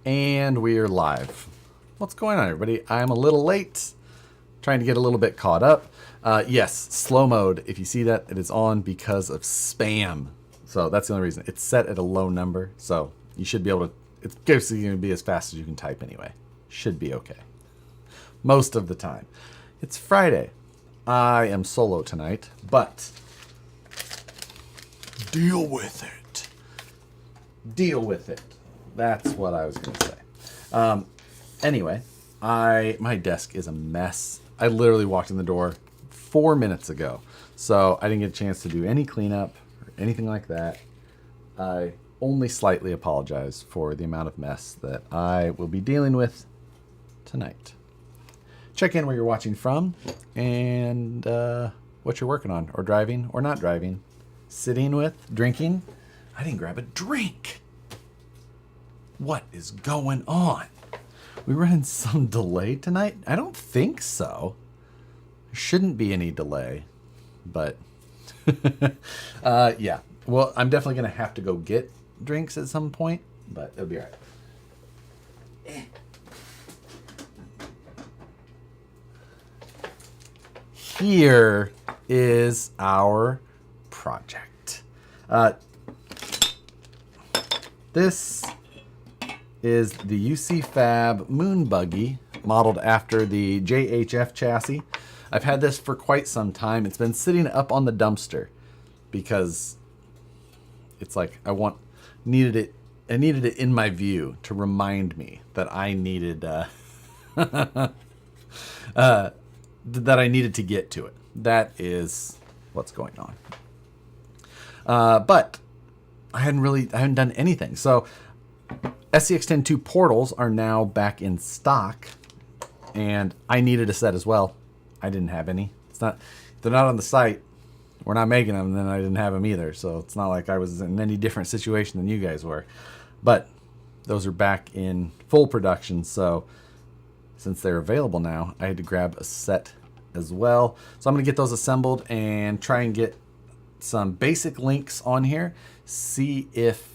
And we're live. What's going on, everybody? I'm a little late, trying to get a little bit caught up. Yes, slow mode. If you see that, it is on because of spam. So that's the only reason. It's set at a low number, so you should be able to. It's basically going to be as fast as you can type anyway. Should be okay. Most of the time. It's Friday. I am solo tonight, but deal with it. Deal with it. That's what I was going to say. Anyway, my desk is a mess. I literally walked in the door 4 minutes ago, so I didn't get a chance to do any cleanup or anything like that. I only slightly apologize for the amount of mess that I will be dealing with tonight. Check in where you're watching from and what you're working on, or driving, or not driving, sitting with, drinking. I didn't grab a drink. What is going on? We running some delay tonight? I don't think so. There shouldn't be any delay, but yeah. Well, I'm definitely going to have to go get drinks at some point, but it'll be all right. Here is our project. This is the UCFab Moonbuggy, modeled after the JHF chassis. I've had this for quite some time. It's been sitting up on the dumpster because it's like I needed it in my view to remind me that I needed that I needed to get to it. That is what's going on. But I haven't done anything. So SCX-102 portals are now back in stock, and I needed a set as well. I didn't have any. They're not on the site. We're not making them, and then I didn't have them either. So it's not like I was in any different situation than you guys were. But those are back in full production. So since they're available now, I had to grab a set as well. So I'm going to get those assembled and try and get some basic links on here. See if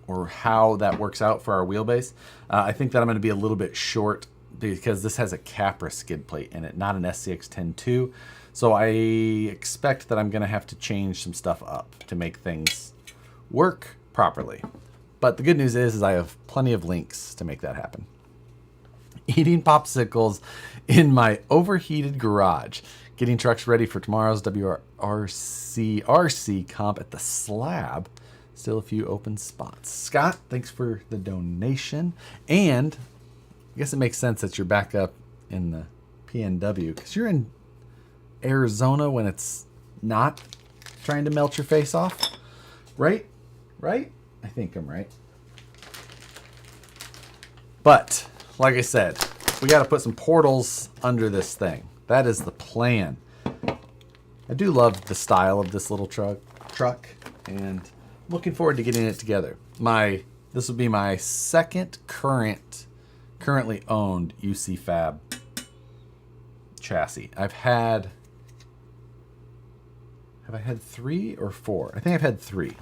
or how that works out for our wheelbase. I think that I'm going to be a little bit short because this has a Capra skid plate in it, not an SCX-102. So I expect that I'm going to have to change some stuff up to make things work properly. But the good news is I have plenty of links to make that happen. Eating popsicles in my overheated garage. Getting trucks ready for tomorrow's WRC comp at the slab. Still a few open spots. Scott, thanks for the donation. And I guess it makes sense that you're back up in the PNW because you're in Arizona when it's not trying to melt your face off. Right? Right? I think I'm right. But, like I said, we got to put some portals under this thing. That is the plan. I do love the style of this little truck, and looking forward to getting it together. This will be my second currently owned UCFab chassis. Have I had 3 or 4? I think I've had 3.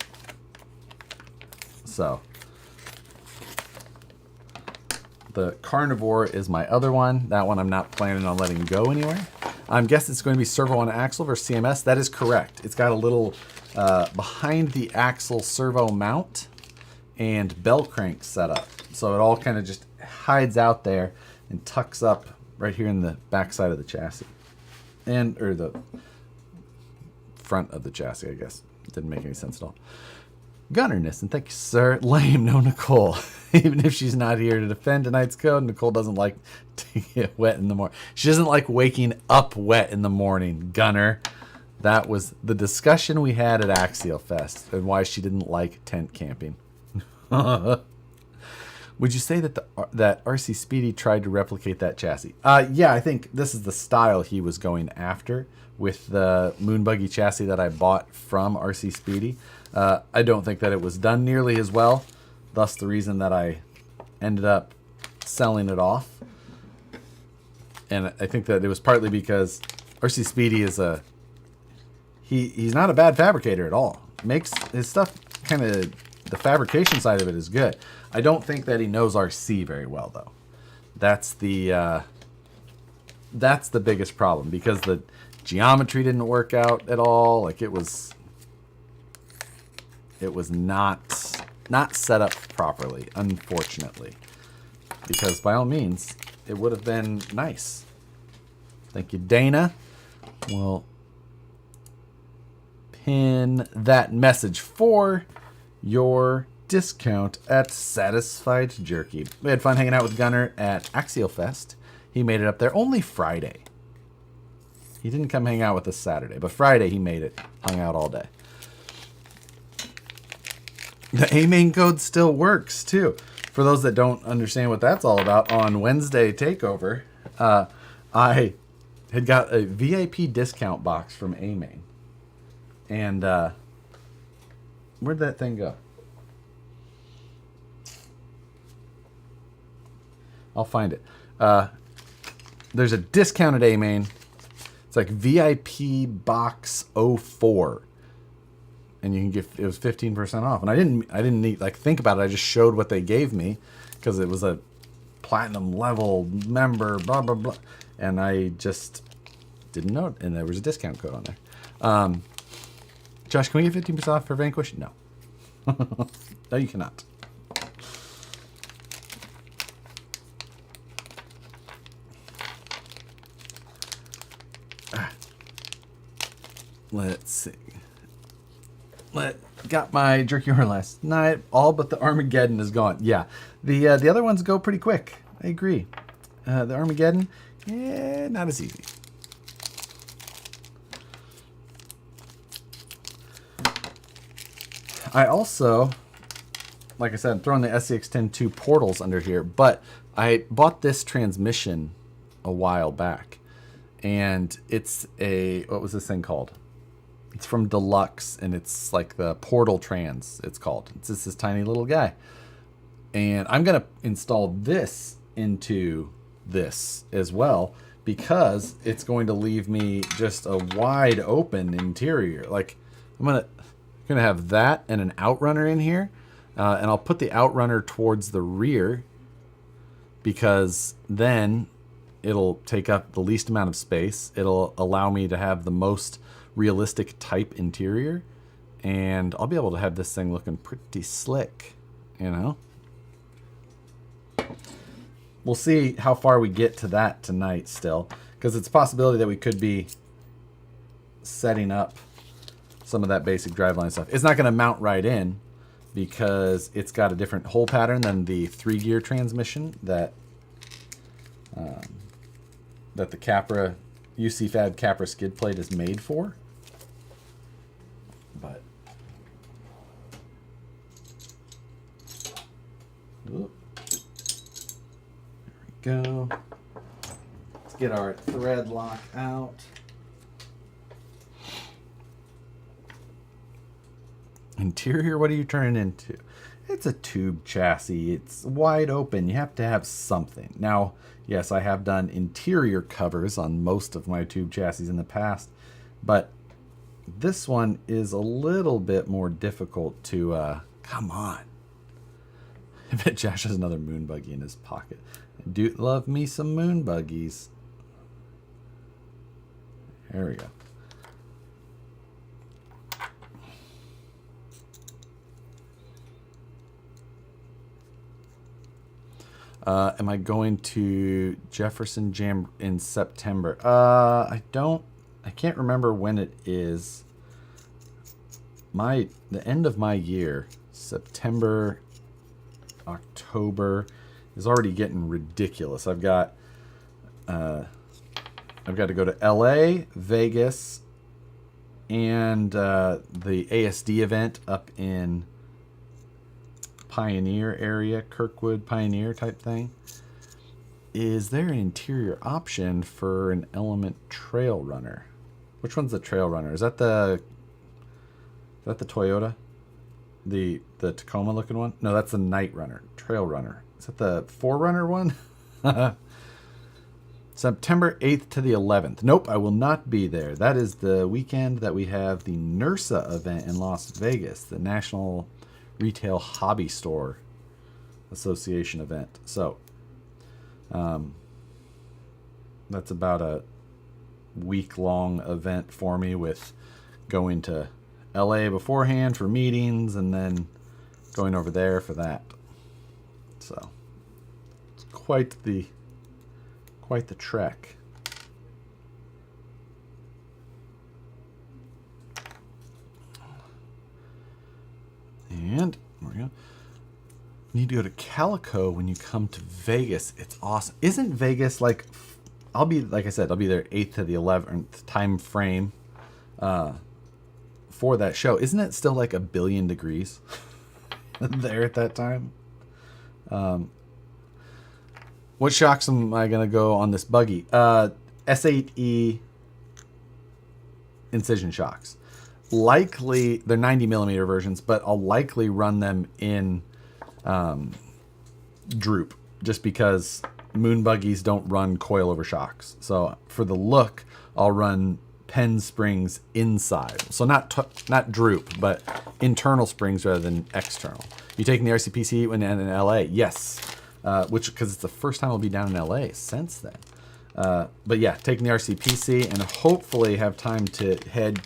So the Carnivore is my other one. That one I'm not planning on letting go anywhere. I'm guessing it's going to be servo on axle versus CMS. That is correct. It's got a little behind the axle servo mount and bell crank setup. So it all kind of just hides out there and tucks up right here in the back side of the chassis. Or the front of the chassis, I guess. It didn't make any sense at all. Gunnerness, and thank you, sir. Lame, no Nicole. Even if she's not here to defend tonight's code, Nicole doesn't like to get wet in the morning. She doesn't like waking up wet in the morning, Gunner. That was the discussion we had at Axial Fest and why she didn't like tent camping. Would you say that that RC Speedy tried to replicate that chassis? Yeah, I think this is the style he was going after with the Moonbuggy chassis that I bought from RC Speedy. I don't think that it was done nearly as well. Thus the reason that I ended up selling it off. And I think that it was partly because RC Speedy is he's not a bad fabricator at all. Makes his stuff kind of the fabrication side of it is good. I don't think that he knows RC very well, though. That's the biggest problem, because the geometry didn't work out at all. Like it was not set up properly, unfortunately. Because by all means, it would have been nice. Thank you, Dana. We'll pin that message for your discount at Satisfied Jerky. We had fun hanging out with Gunner at Axial Fest. He made it up there only Friday. He didn't come hang out with us Saturday, but Friday he made it, hung out all day. The A-main code still works, too. For those that don't understand what that's all about, on Wednesday Takeover, I had got a VIP discount box from A-main. And where'd that thing go? I'll find it. There's a discounted A-main. It's like VIP box 04. And you can get, it was 15% off. And I didn't need, like, think about it. I just showed what they gave me because it was a platinum level member, blah, blah, blah. And I just didn't know it. And there was a discount code on there. Josh, can we get 15% off for Vanquish? No. No, you cannot. Let's see. Got my jerky order last night. All but the Armageddon is gone. Yeah, the other ones go pretty quick. I agree. The Armageddon, yeah, not as easy. I also, like I said, I'm throwing the SCX-10-2 portals under here, but I bought this transmission a while back, and it's a, what was this thing called? It's from Deluxe, and it's like the Portal Trans, it's called. It's just this tiny little guy. And I'm going to install this into this as well, because it's going to leave me just a wide open interior. Like, I'm going to have that and an outrunner in here, and I'll put the outrunner towards the rear, because then it'll take up the least amount of space. It'll allow me to have the most realistic type interior, and I'll be able to have this thing looking pretty slick, you know. We'll see how far we get to that tonight still, because it's a possibility that we could be setting up some of that basic driveline stuff. It's not going to mount right in because it's got a different hole pattern than the 3-gear transmission that that the Capra UCFab Capra skid plate is made for. But there we go. Let's get our thread lock out. Interior, what are you turning into? It's a tube chassis. It's wide open. You have to have something. Now, yes, I have done interior covers on most of my tube chassis in the past, but this one is a little bit more difficult to, come on. I bet Josh has another Moonbuggy in his pocket. I do love me some Moonbuggies. There we go. Am I going to Jefferson Jam in September? I can't remember when it is. The end of my year, September, October, is already getting ridiculous. I've got to go to LA, Vegas, and the ASD event up in Pioneer area, Kirkwood, Pioneer type thing. Is there an interior option for an Element Trail Runner? Which one's the Trail Runner? Is that the Toyota? The Tacoma looking one? No, that's the Night Runner. Trail Runner. Is that the 4Runner one? September 8th to the 11th. Nope, I will not be there. That is the weekend that we have the NERSA event in Las Vegas, the National Retail Hobby Store Association event. So that's about a week-long event for me, with going to LA beforehand for meetings and then going over there for that. So it's quite the trek. And there we go. Need to go to Calico when you come to Vegas. It's awesome. Isn't Vegas like, like I said, I'll be there 8th to the 11th time frame for that show. Isn't it still like 1 billion degrees there at that time? What shocks am I going to go on this buggy? S8E incision shocks. Likely, they're 90 millimeter versions, but I'll likely run them in droop, just because Moonbuggies don't run coilover shocks. So for the look, I'll run Penn springs inside. So not droop, but internal springs rather than external. You taking the RCPC when in LA? Yes. Because it's the first time I'll be down in LA since then. But yeah, taking the RCPC and hopefully have time to head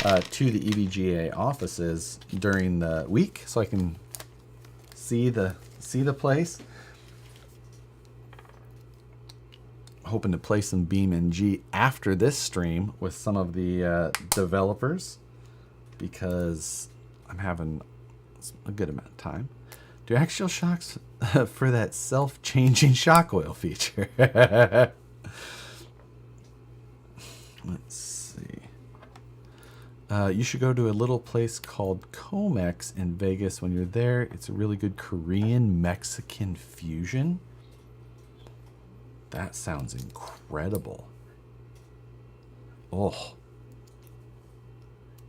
to the EVGA offices during the week so I can see the place. Hoping to play some BeamNG after this stream with some of the developers, because I'm having a good amount of time. Do axial shocks for that self-changing shock oil feature? Let's see. You should go to a little place called Comex in Vegas when you're there. It's a really good Korean-Mexican fusion. That sounds incredible. Oh.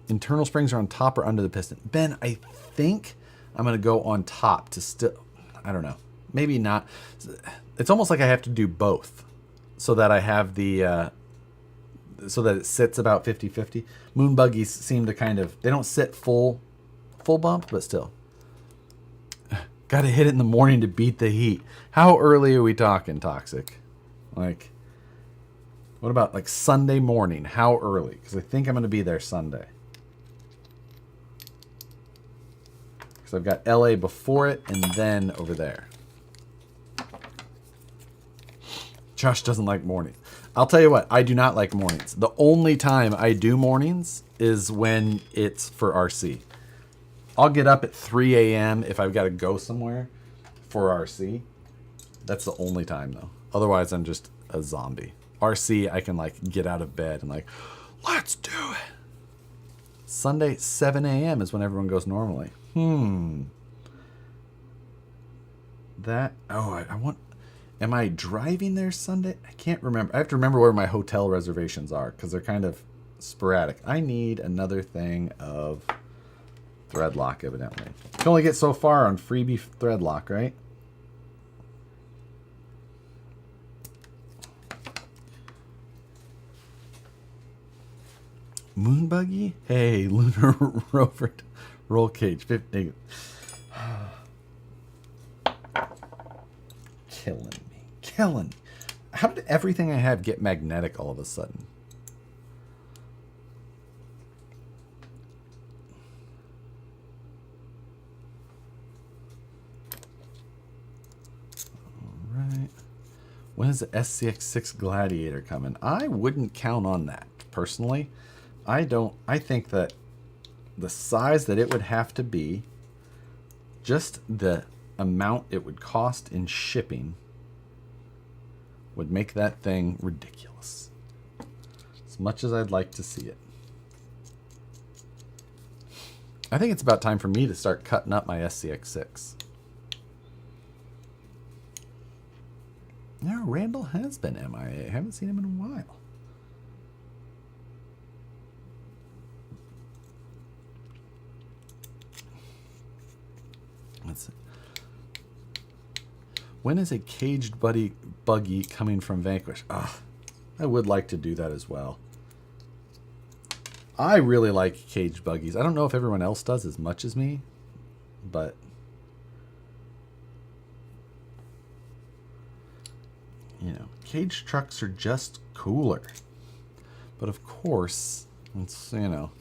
Internal springs are on top or under the piston. Ben, I think I'm going to go on top to still... I don't know. Maybe not. It's almost like I have to do both so that I have the... so that it sits about 50-50. Moonbuggies seem to kind of... They don't sit full bump, but still. Got to hit it in the morning to beat the heat. How early are we talking, Toxic? Like, what about like Sunday morning? How early? Because I think I'm going to be there Sunday. Because I've got LA before it and then over there. Josh doesn't like mornings. I'll tell you what, I do not like mornings. The only time I do mornings is when it's for RC. I'll get up at 3 a.m. if I've got to go somewhere for RC. That's the only time, though. Otherwise, I'm just a zombie. RC, I can, like, get out of bed and, like, let's do it. Sunday, 7 a.m. is when everyone goes normally. That, oh, I want... Am I driving there Sunday? I can't remember. I have to remember where my hotel reservations are because they're kind of sporadic. I need another thing of threadlock, evidently. You can only get so far on freebie threadlock, right? Moonbuggy? Hey, Lunar Rover roll cage. 50. Killing me. How did everything I have get magnetic all of a sudden? All right. When is the SCX6 Gladiator coming? I wouldn't count on that, personally. I think that the size that it would have to be, just the amount it would cost in shipping, would make that thing ridiculous. As much as I'd like to see it. I think it's about time for me to start cutting up my SCX6. No, Randall has been MIA. I haven't seen him in a while. Let's see. When is a caged buggy coming from Vanquish? Ah, I would like to do that as well. I really like caged buggies. I don't know if everyone else does as much as me, but you know, cage trucks are just cooler. But of course, it's, you know,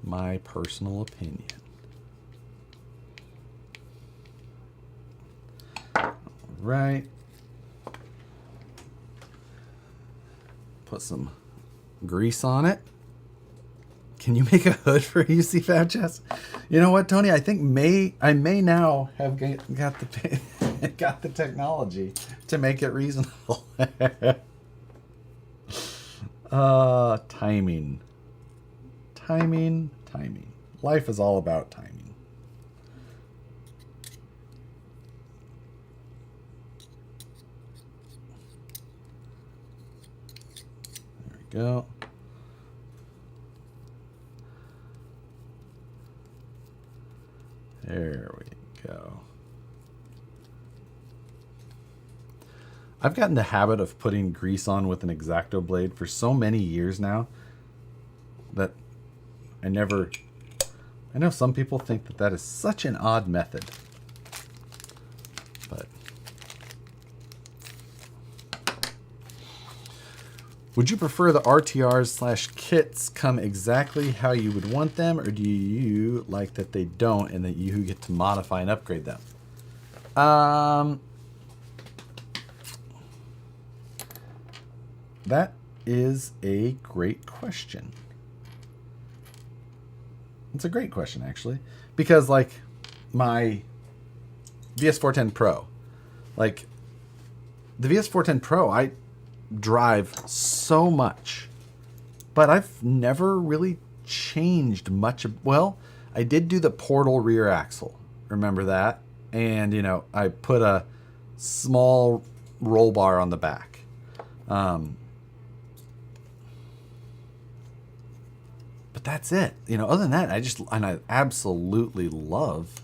my personal opinion. All right. Put some grease on it. Can you make a hood for a UCFab chest? You know what, Tony? I think I may now have got the technology to make it reasonable. Timing. Life is all about timing. There we go. There we go. I've gotten the habit of putting grease on with an X-Acto blade for so many years now that I know some people think that that is such an odd method. But would you prefer the RTRs/kits come exactly how you would want them, or do you like that they don't and that you get to modify and upgrade them? That is a great question. It's a great question, actually, because like my VS410 Pro, like the VS410 Pro, I drive so much, but I've never really changed much. Well, I did do the portal rear axle. Remember that? And, you know, I put a small roll bar on the back. But that's it. You know, other than that, I absolutely love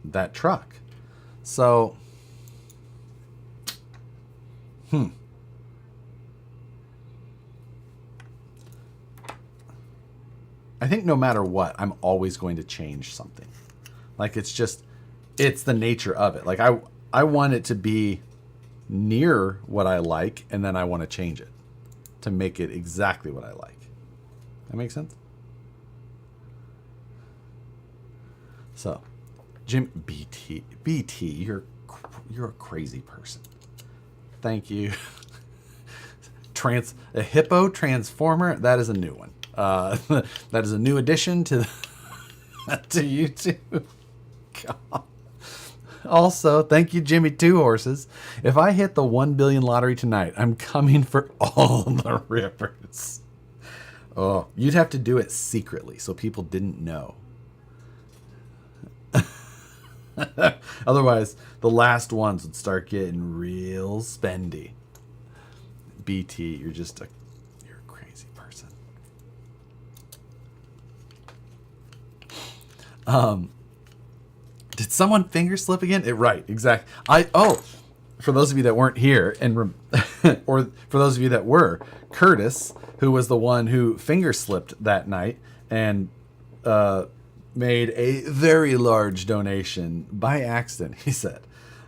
that truck. So, I think no matter what, I'm always going to change something. Like, it's the nature of it. Like, I want it to be near what I like, and then I want to change it to make it exactly what I like. That makes sense? So, Jim, BT, you're a crazy person. Thank you. A hippo transformer, that is a new one. That is a new addition to YouTube. God. Also, thank you, Jimmy Two Horses. If I hit the 1 billion lottery tonight, I'm coming for all the rippers. Oh, you'd have to do it secretly so people didn't know. Otherwise, the last ones would start getting real spendy. BT, you're a crazy person. Did someone finger slip again? Right, exactly. For those of you that weren't here, or for those of you that were, Curtis, who was the one who finger slipped that night and made a very large donation by accident, he said.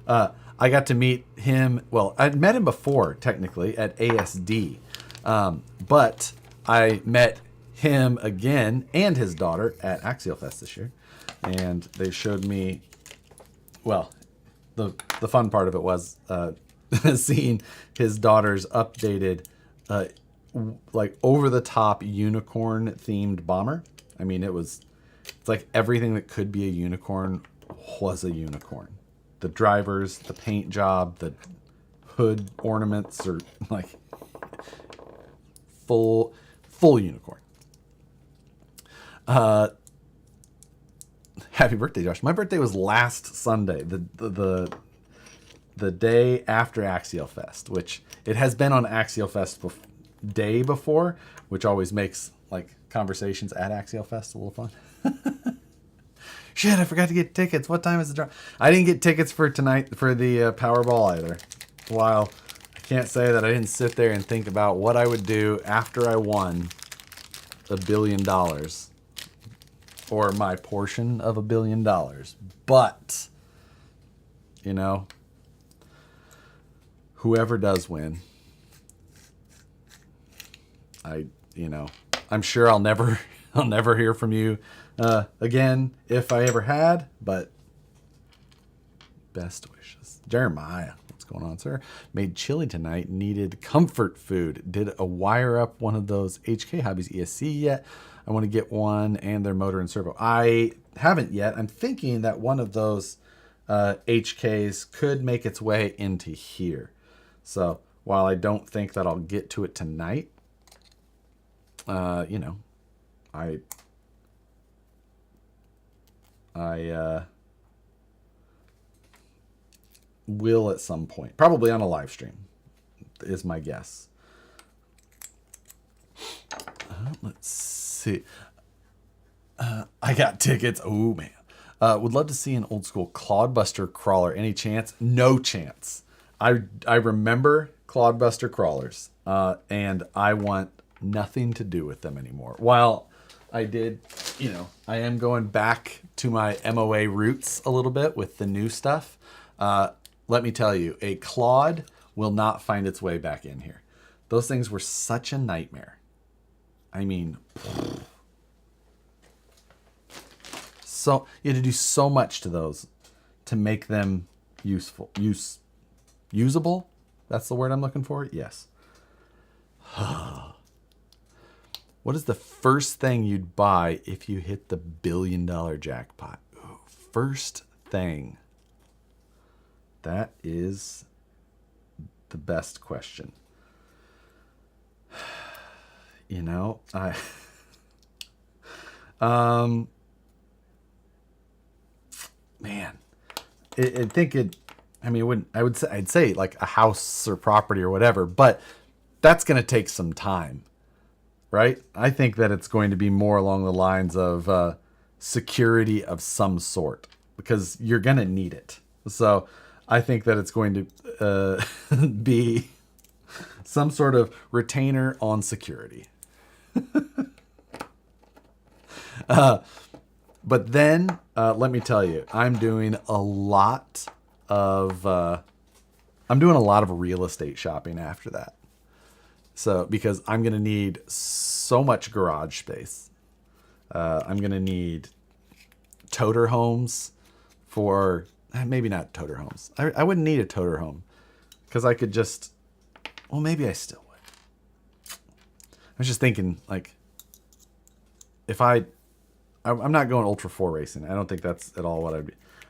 I got to meet him. Well, I'd met him before, technically, at ASD. But I met him again and his daughter at Axial Fest this year. And they showed me, well, the fun part of it was seeing his daughter's updated, like over-the-top unicorn-themed bomber. I mean, it's like everything that could be a unicorn was a unicorn. The drivers, the paint job, the hood ornaments are like full unicorn. Happy birthday, Josh. My birthday was last Sunday, the day after Axial Fest, which it has been on Axial Fest day before, which always makes like conversations at Axial Fest a little fun. Shit, I forgot to get tickets. What time is the drop? I didn't get tickets for tonight for the Powerball either. While I can't say that I didn't sit there and think about what I would do after I won $1 billion. or my portion of $1 billion. But, you know, whoever does win, I'm sure I'll never hear from you again if I ever had, but best wishes. Jeremiah, what's going on, sir? Made chili tonight, needed comfort food. Did a wire up one of those HK Hobbies ESC yet? I want to get one and their motor and servo. I haven't yet. I'm thinking that one of those HKs could make its way into here. So while I don't think that I'll get to it tonight, I will at some point, probably on a live stream, is my guess. Let's see. I got tickets. Oh man, would love to see an old school Clodbuster crawler. Any chance? No chance. I remember Clodbuster crawlers, and I want nothing to do with them anymore. While I did, I am going back to my MOA roots a little bit with the new stuff. Let me tell you, a Claude will not find its way back in here. Those things were such a nightmare. I mean, so you had to do so much to those to make them usable. That's the word I'm looking for. Yes. What is the first thing you'd buy if you hit the $1 billion jackpot? Ooh, first thing. That is the best question. Man, I'd say like a house or property or whatever, but that's going to take some time, right? I think that it's going to be more along the lines of security of some sort, because you're going to need it. So I think that it's going to be some sort of retainer on security. But then, let me tell you, I'm doing a lot of real estate shopping after that. So, because I'm going to need so much garage space. I'm going to need toter homes for, maybe not toter homes. I wouldn't need a toter home because I could just, well, maybe I still would. I was just thinking, like, if I'm not going Ultra 4 racing. I don't think that's at all what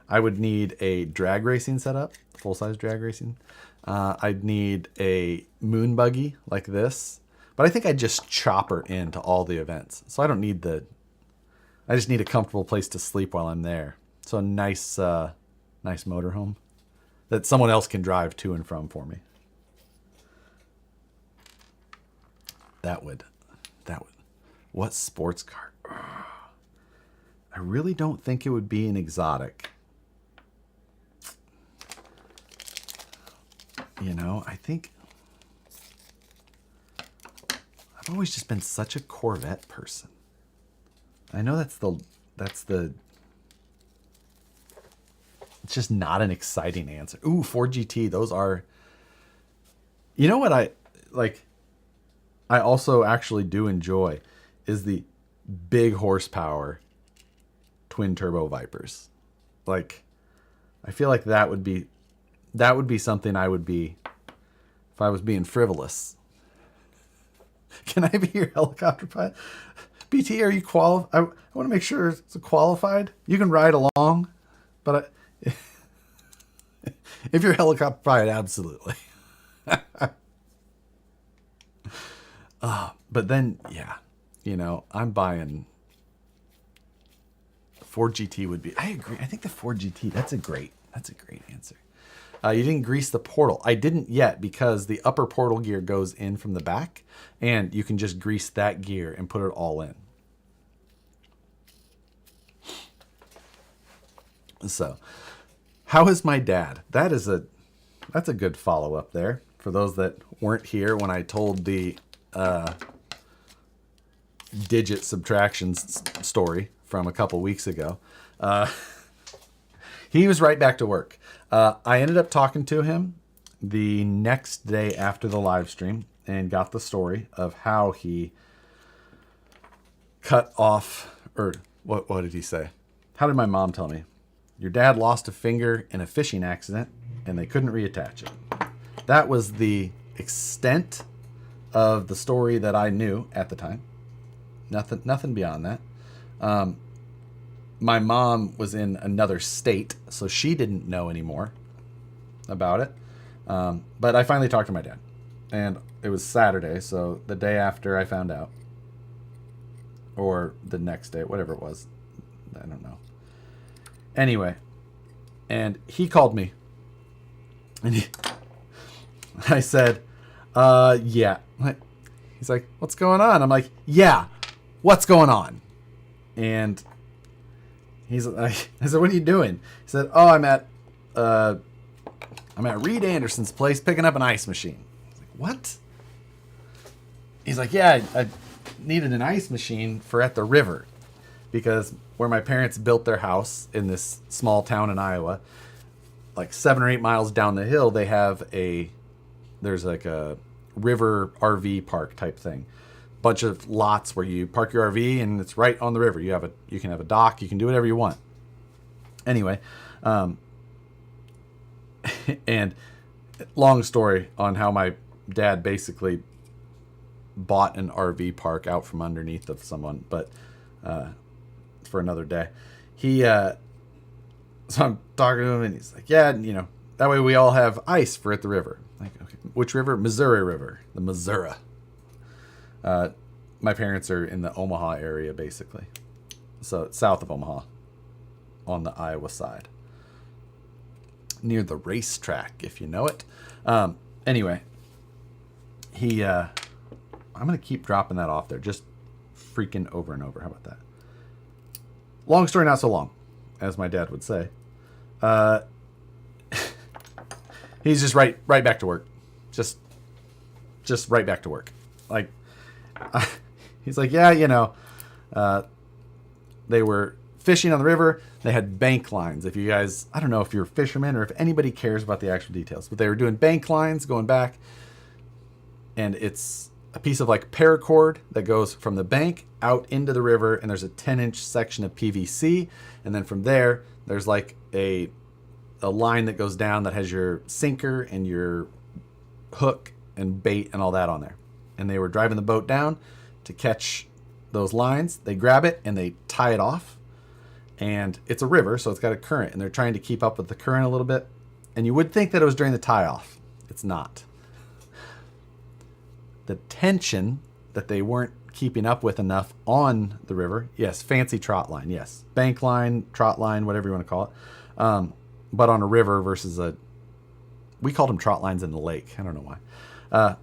I would need a drag racing setup, full-size drag racing. I'd need a Moonbuggy like this, but I think I'd just chopper into all the events. So I don't need I just need a comfortable place to sleep while I'm there. So a nice motorhome that someone else can drive to and from for me. That would. What sports car? I really don't think it would be an exotic. I think I've always just been such a Corvette person. I know that's the it's just not an exciting answer. Ooh, Ford GT, those are, what I also actually do enjoy is the big horsepower twin turbo Vipers. Like, I feel like that would be something I would be if I was being frivolous. Can I be your helicopter pilot? BT, are you qualified? I want to make sure it's qualified. You can ride along, but if you're helicopter pilot, absolutely. But then, yeah, I'm buying. Ford GT would be. I agree. I think the Ford GT. That's a great answer. You didn't grease the portal. I didn't yet because the upper portal gear goes in from the back, and you can just grease that gear and put it all in. So, how is my dad? That's a good follow up there for those that weren't here when I told the digit subtraction story from a couple weeks ago. He was right back to work. I ended up talking to him the next day after the live stream and got the story of how he cut off, or what did he say? How did my mom tell me? Your dad lost a finger in a fishing accident and they couldn't reattach it. That was the extent of the story that I knew at the time. Nothing beyond that. My mom was in another state, so she didn't know anymore about it. But I finally talked to my dad, and it was Saturday, so the day after I found out, or the next day, whatever it was, I don't know. Anyway, and he called me, and I said, yeah. He's like, what's going on? I'm like, yeah, what's going on? And he's like, I said, what are you doing? He said, oh, I'm at Reed Anderson's place picking up an ice machine. I was like, what? He's like, yeah, I needed an ice machine for at the river, because where my parents built their house in this small town in Iowa, like 7 or 8 miles down the hill, they have there's like a river RV park type thing. Bunch of lots where you park your RV and it's right on the river. You can have a dock, you can do whatever you want. Anyway, and long story on how my dad basically bought an RV park out from underneath of someone, but for another day. So I'm talking to him and he's like, yeah, that way we all have ice for at the river. I'm like, okay, which river? Missouri River, the Missouri. My parents are in the Omaha area, basically. So it's south of Omaha on the Iowa side. Near the racetrack, if you know it. Anyway, I'm going to keep dropping that off there, just freaking over and over. How about that? Long story, not so long, as my dad would say. He's just right back to work. Just right back to work. Like, he's like, yeah, they were fishing on the river. They had bank lines. If you guys, I don't know if you're fishermen or if anybody cares about the actual details, but they were doing bank lines going back. And it's a piece of like paracord that goes from the bank out into the river. And there's a 10-inch section of PVC. And then from there, there's like a line that goes down that has your sinker and your hook and bait and all that on there. And they were driving the boat down to catch those lines. They grab it and they tie it off. And it's a river, so it's got a current. And they're trying to keep up with the current a little bit. And you would think that it was during the tie-off. It's not. The tension that they weren't keeping up with enough on the river. Yes, fancy trot line. Yes, bank line, trot line, whatever you want to call it. But on a river versus we called them trot lines in the lake. I don't know why.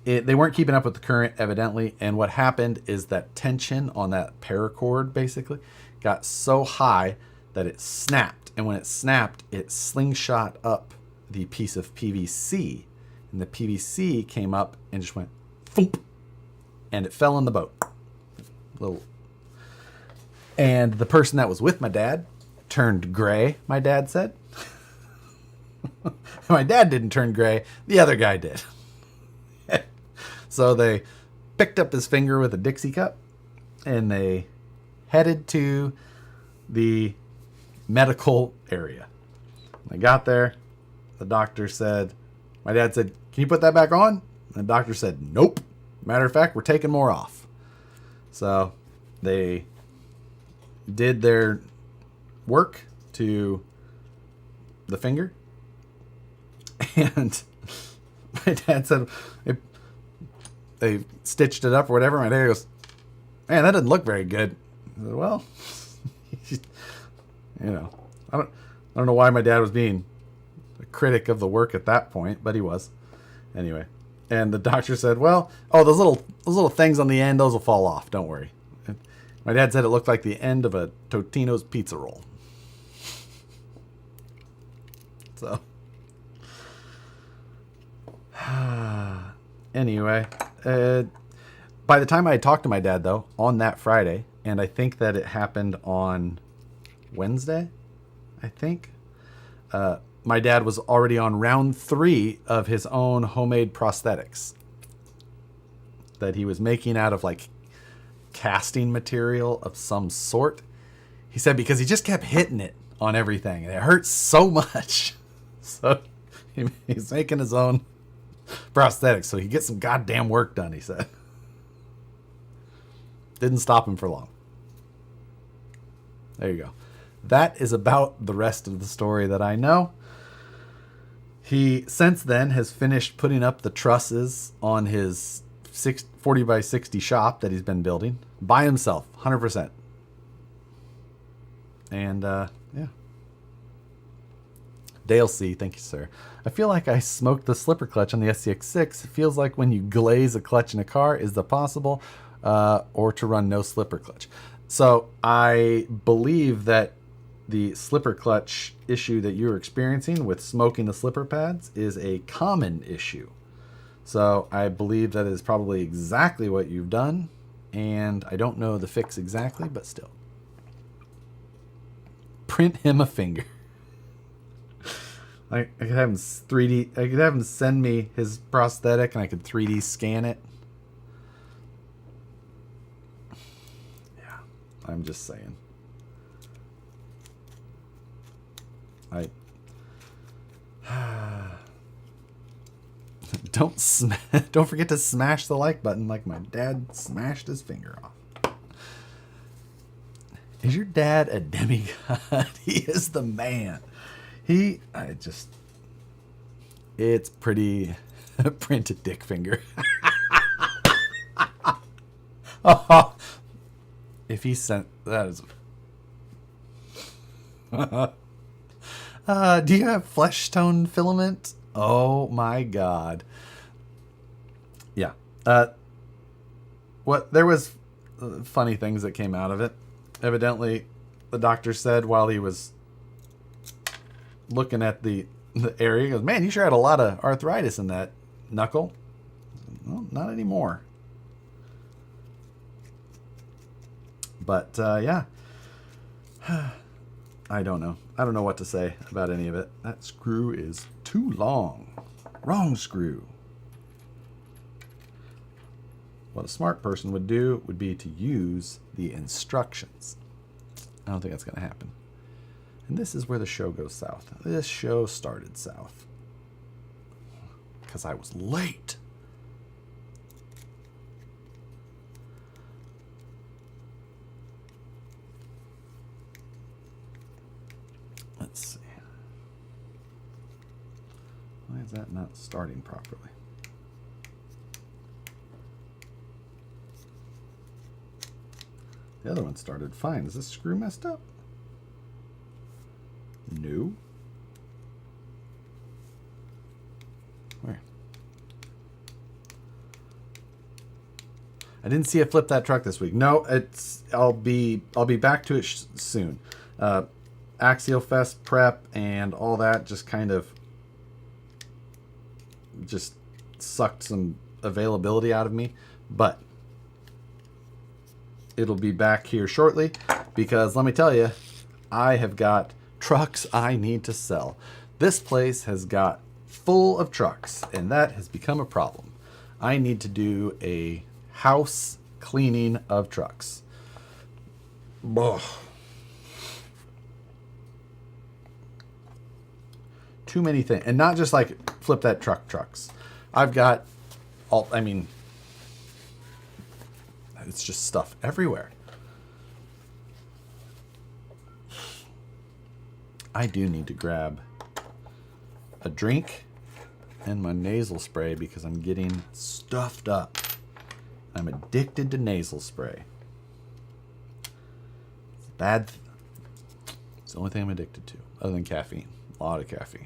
They weren't keeping up with the current, evidently. And what happened is that tension on that paracord basically got so high that it snapped. And when it snapped, it slingshot up the piece of PVC. And the PVC came up and just went thump. And it fell in the boat. And the person that was with my dad turned gray, my dad said. My dad didn't turn gray. The other guy did. So they picked up his finger with a Dixie cup and they headed to the medical area. When they got there, the doctor said, my dad said, can you put that back on? And the doctor said, nope. Matter of fact, we're taking more off. So they did their work to the finger. And my dad said, they stitched it up or whatever. My dad goes, man, that doesn't look very good. I said, well, I don't know why my dad was being a critic of the work at that point, but he was. Anyway, and the doctor said, well, those little things on the end, those will fall off. Don't worry. And my dad said it looked like the end of a Totino's pizza roll. So, anyway, by the time I had talked to my dad, though, on that Friday, and I think that it happened on Wednesday, I think. My dad was already on round 3 of his own homemade prosthetics that he was making out of like casting material of some sort. He said because he just kept hitting it on everything and it hurt so much. So he's making his own prosthetics so he gets some goddamn work done, he said. Didn't stop him for long. There you go. That is about the rest of the story that I know. He, since then, has finished putting up the trusses on his 40 by 60 shop that he's been building by himself, 100%. And, yeah. Dale C., thank you, sir. I feel like I smoked the slipper clutch on the SCX6. It feels like when you glaze a clutch in a car, is that possible? Or to run no slipper clutch. So I believe that the slipper clutch issue that you're experiencing with smoking the slipper pads is a common issue. So I believe that is probably exactly what you've done. And I don't know the fix exactly, but still. Print him a finger. I could have him 3D. I could have him send me his prosthetic and I could 3D scan it. Yeah, I'm just saying. Don't forget to smash the like button like my dad smashed his finger off. Is your dad a demigod? He is the man. It's pretty printed dick finger. Oh, if he sent that is. Do you have flesh tone filament? Oh my god. Yeah. There was funny things that came out of it. Evidently, the doctor said while he was looking at the area, he goes, "Man, you sure had a lot of arthritis in that knuckle." Well, not anymore. But yeah. I don't know. I don't know what to say about any of it. That screw is too long. Wrong screw. What a smart person would do would be to use the instructions. I don't think that's going to happen. And this is where the show goes south. This show started south. Because I was late. Let's see. Why is that not starting properly? The other one started fine. Is this screw messed up? No. Where? I didn't see it flip that truck this week. No, I'll be back to it soon. Axial Fest prep and all that just kind of just sucked some availability out of me, but it'll be back here shortly because let me tell you, I have got trucks I need to sell. This place has got full of trucks and that has become a problem. I need to do a house cleaning of trucks. Ugh. Too many things, and not just like flip that trucks. I've got it's just stuff everywhere. I do need to grab a drink and my nasal spray because I'm getting stuffed up. I'm addicted to nasal spray. It's bad. It's the only thing I'm addicted to, other than caffeine. A lot of caffeine.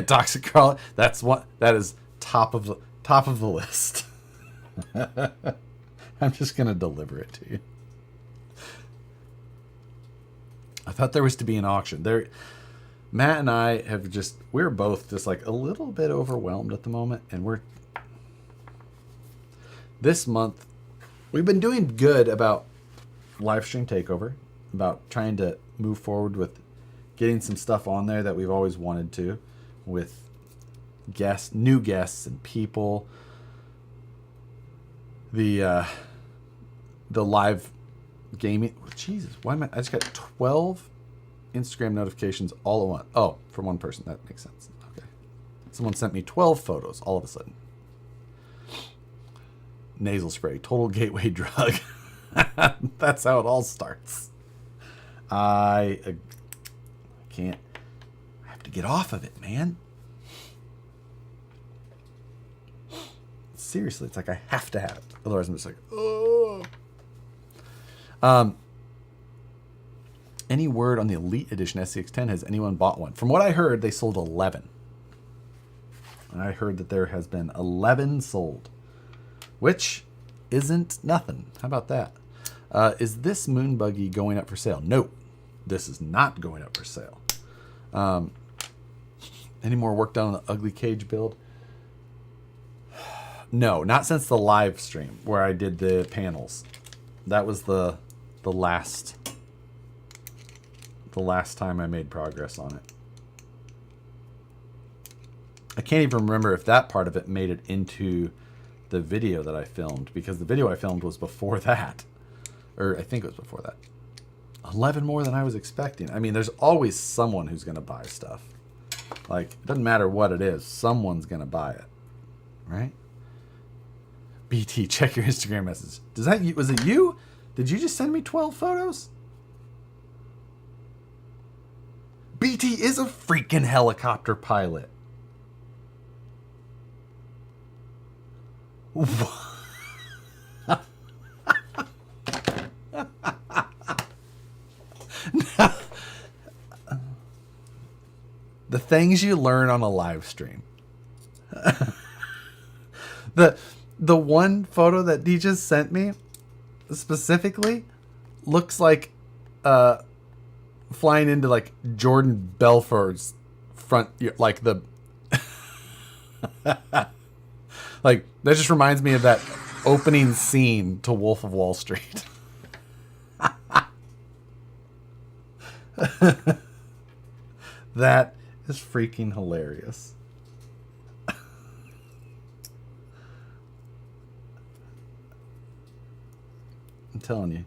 Toxic Carl, that is top of the list. I'm just gonna deliver it to you. I thought there was to be an auction. Matt and I we're both just like a little bit overwhelmed at the moment, and this month, we've been doing good about live stream takeover, about trying to move forward with getting some stuff on there that we've always wanted to, with new guests and people. The live gaming. Jesus, why am I just got 12 Instagram notifications all at once. Oh, for one person. That makes sense. Okay. Someone sent me 12 photos all of a sudden. Nasal spray, total gateway drug. That's how it all starts. I can't. I have to get off of it, man. Seriously, it's like I have to have it. Otherwise, I'm just like, oh. Any word on the Elite Edition SCX10? Has anyone bought one? From what I heard, they sold 11. And I heard that there has been 11 sold, which isn't nothing. How about that? Is this Moonbuggy going up for sale? No, this is not going up for sale. Any more work done on the Ugly Cage build? No, not since the live stream where I did the panels. That was the last time I made progress on it. I can't even remember if that part of it made it into the video that I filmed, because the video I filmed was before that. Or I think it was before that. 11 more than I was expecting. I mean, there's always someone who's going to buy stuff. Like, it doesn't matter what it is. Someone's going to buy it. Right? BT, check your Instagram message. Was it you? Did you just send me 12 photos? BT is a freaking helicopter pilot. The things you learn on a live stream. The one photo that he just sent me specifically looks like flying into like Jordan Belfort's front, like the like that just reminds me of that opening scene to Wolf of Wall Street. That is freaking hilarious. I'm telling you,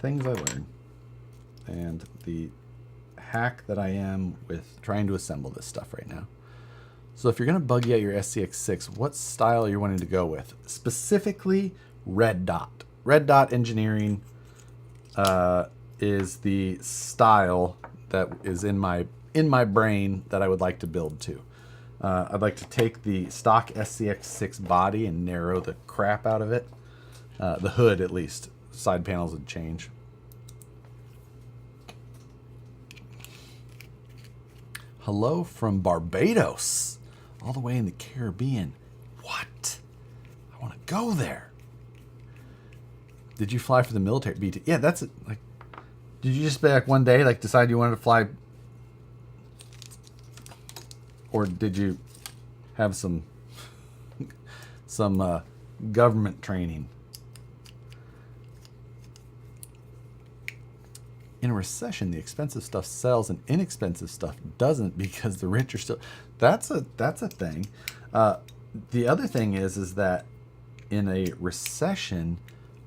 things I learn, and the hack that I am with trying to assemble this stuff right now. So if you're going to buggy out your SCX6, what style are you wanting to go with? Specifically, red dot. Red dot engineering is the style that is in my brain that I would like to build to. I'd like to take the stock SCX6 body and narrow the crap out of it. The hood, at least. Side panels would change. Hello from Barbados. All the way in the Caribbean. What? I want to go there. Did you fly for the military? BT? Yeah, that's it. Like, did you just back one day, like, decide you wanted to fly? Or did you have some government training? In a recession, the expensive stuff sells and inexpensive stuff doesn't because the rich are still... That's a thing. The other thing is that in a recession,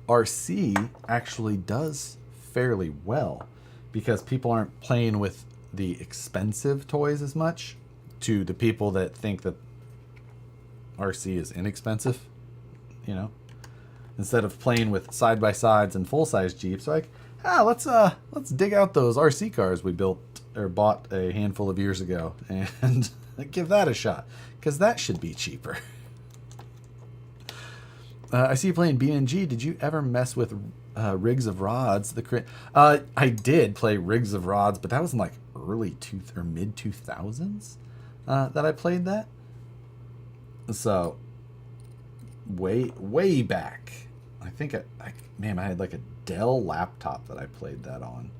RC actually does fairly well because people aren't playing with the expensive toys as much to the people that think that RC is inexpensive, you know? Instead of playing with side-by-sides and full-size Jeeps, like, let's dig out those RC cars we built or bought a handful of years ago and give that a shot, because that should be cheaper. I see you playing BNG. Did you ever mess with Rigs of Rods? I did play Rigs of Rods, but that was in like early mid 2000s that I played that. So way back. I think I had like a Dell laptop that I played that on.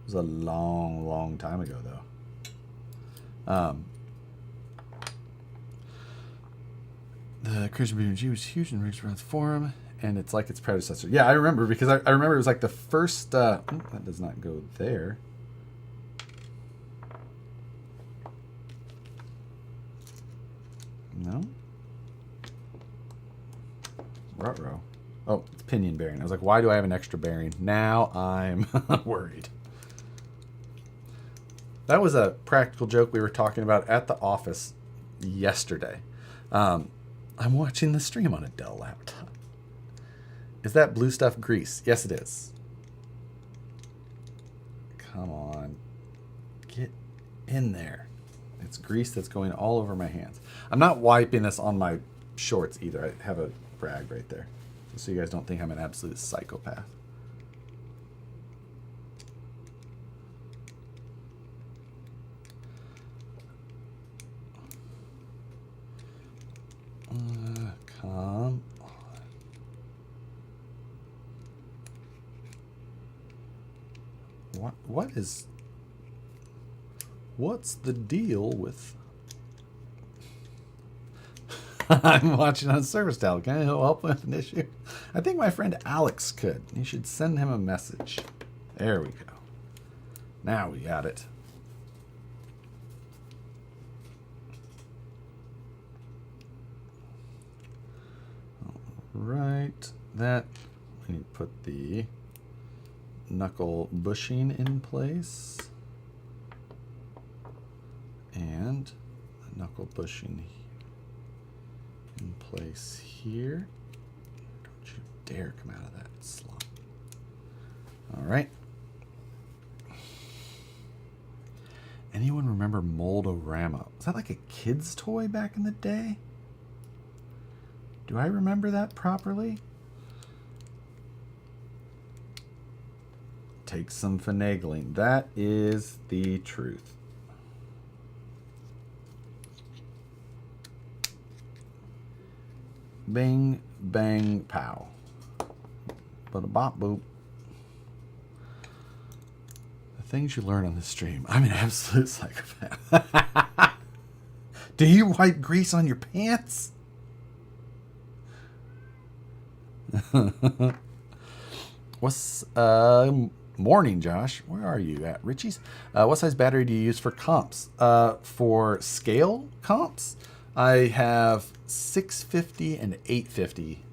It was a long time ago though. The Christian BMG was huge and reached around the forum, and it's like its predecessor. Yeah, I remember, because I remember it was like the first... that does not go there. No? Ruh-roh. Oh, it's pinion bearing. I was like, why do I have an extra bearing? Now I'm worried. That was a practical joke we were talking about at the office yesterday. I'm watching the stream on a Dell laptop. Is that blue stuff grease? Yes, it is. Come on. Get in there. It's grease that's going all over my hands. I'm not wiping this on my shorts either. I have a rag right there, just so you guys don't think I'm an absolute psychopath. Come on. What's the deal with... I'm watching on Service Tab. Can I help with an issue? I think my friend Alex could. You should send him a message. There we go. Now we got it. Right. That, we need to put the knuckle bushing in place. And the knuckle bushing in place here. Don't you dare come out of that slump. All right. Anyone remember Mold-O-Rama? Was that like a kid's toy back in the day? Do I remember that properly? Take some finagling. That is the truth. Bing, bang, pow. But a bop boop. The things you learn on this stream. I'm an absolute psychopath. Do you wipe grease on your pants? What's morning, Josh? Where are you at? Richie's? What size battery do you use for comps? For scale comps, I have 650 and 850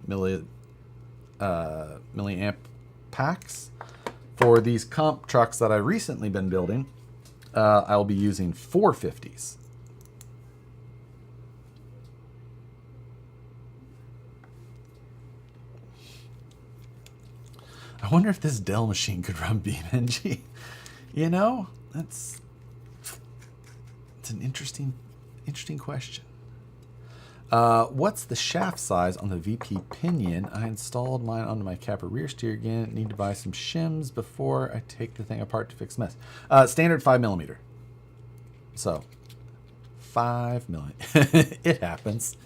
milliamp packs. For these comp trucks that I've recently been building, I'll be using 450s. I wonder if this Dell machine could run BeamNG. You know, it's an interesting question. What's the shaft size on the VP pinion? I installed mine onto my capper rear steer again. Need to buy some shims before I take the thing apart to fix mess. Standard 5mm. So 5mm. It happens.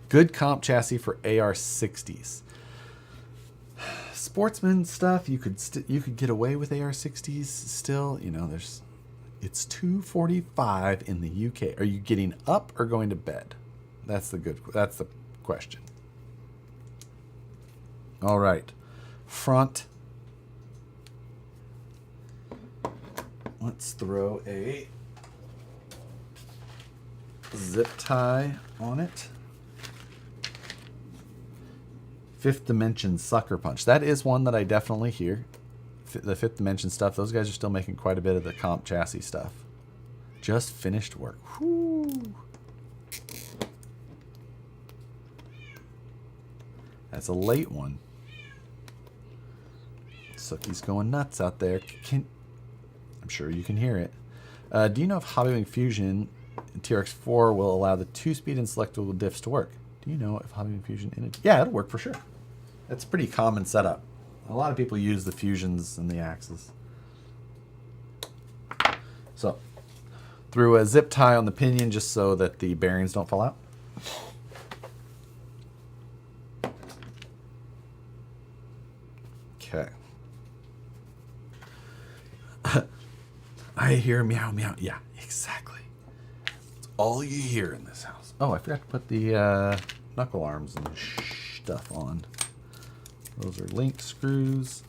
Good comp chassis for AR60s. Sportsman stuff, you could get away with AR60s still. You know, it's 245 in the UK. Are you getting up or going to bed? That's the question. All right, front. Let's throw a zip tie on it. Fifth Dimension Sucker Punch. That is one that I definitely hear. The Fifth Dimension stuff. Those guys are still making quite a bit of the comp chassis stuff. Just finished work. Whoo. That's a late one. Sookie's going nuts out there. I'm sure you can hear it. Do you know if Hobbywing Fusion TRX4 will allow the 2-speed and selectable diffs to work? Do you know if Hobbywing Fusion... Yeah, it'll work for sure. That's a pretty common setup. A lot of people use the Fusions and the Axes. So, threw a zip tie on the pinion just so that the bearings don't fall out. Okay. I hear meow meow. Yeah, exactly. That's all you hear in this house. Oh, I forgot to put the knuckle arms and stuff on. Those are link screws.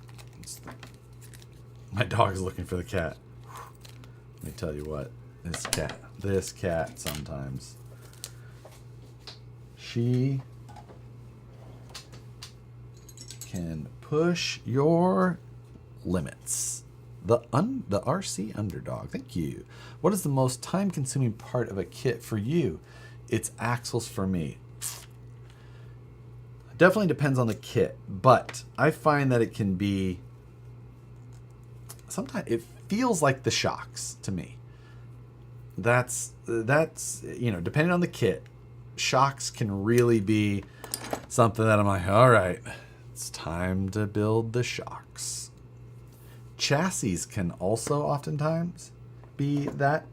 My dog is looking for the cat. Let me tell you what, this cat sometimes. She can push your limits. The RC Underdog, thank you. What is the most time-consuming part of a kit for you? It's axles for me. Definitely depends on the kit, but I find that it can be, sometimes it feels like the shocks to me. That's you know, depending on the kit, shocks can really be something that I'm like, all right, it's time to build the shocks. Chassis can also oftentimes be that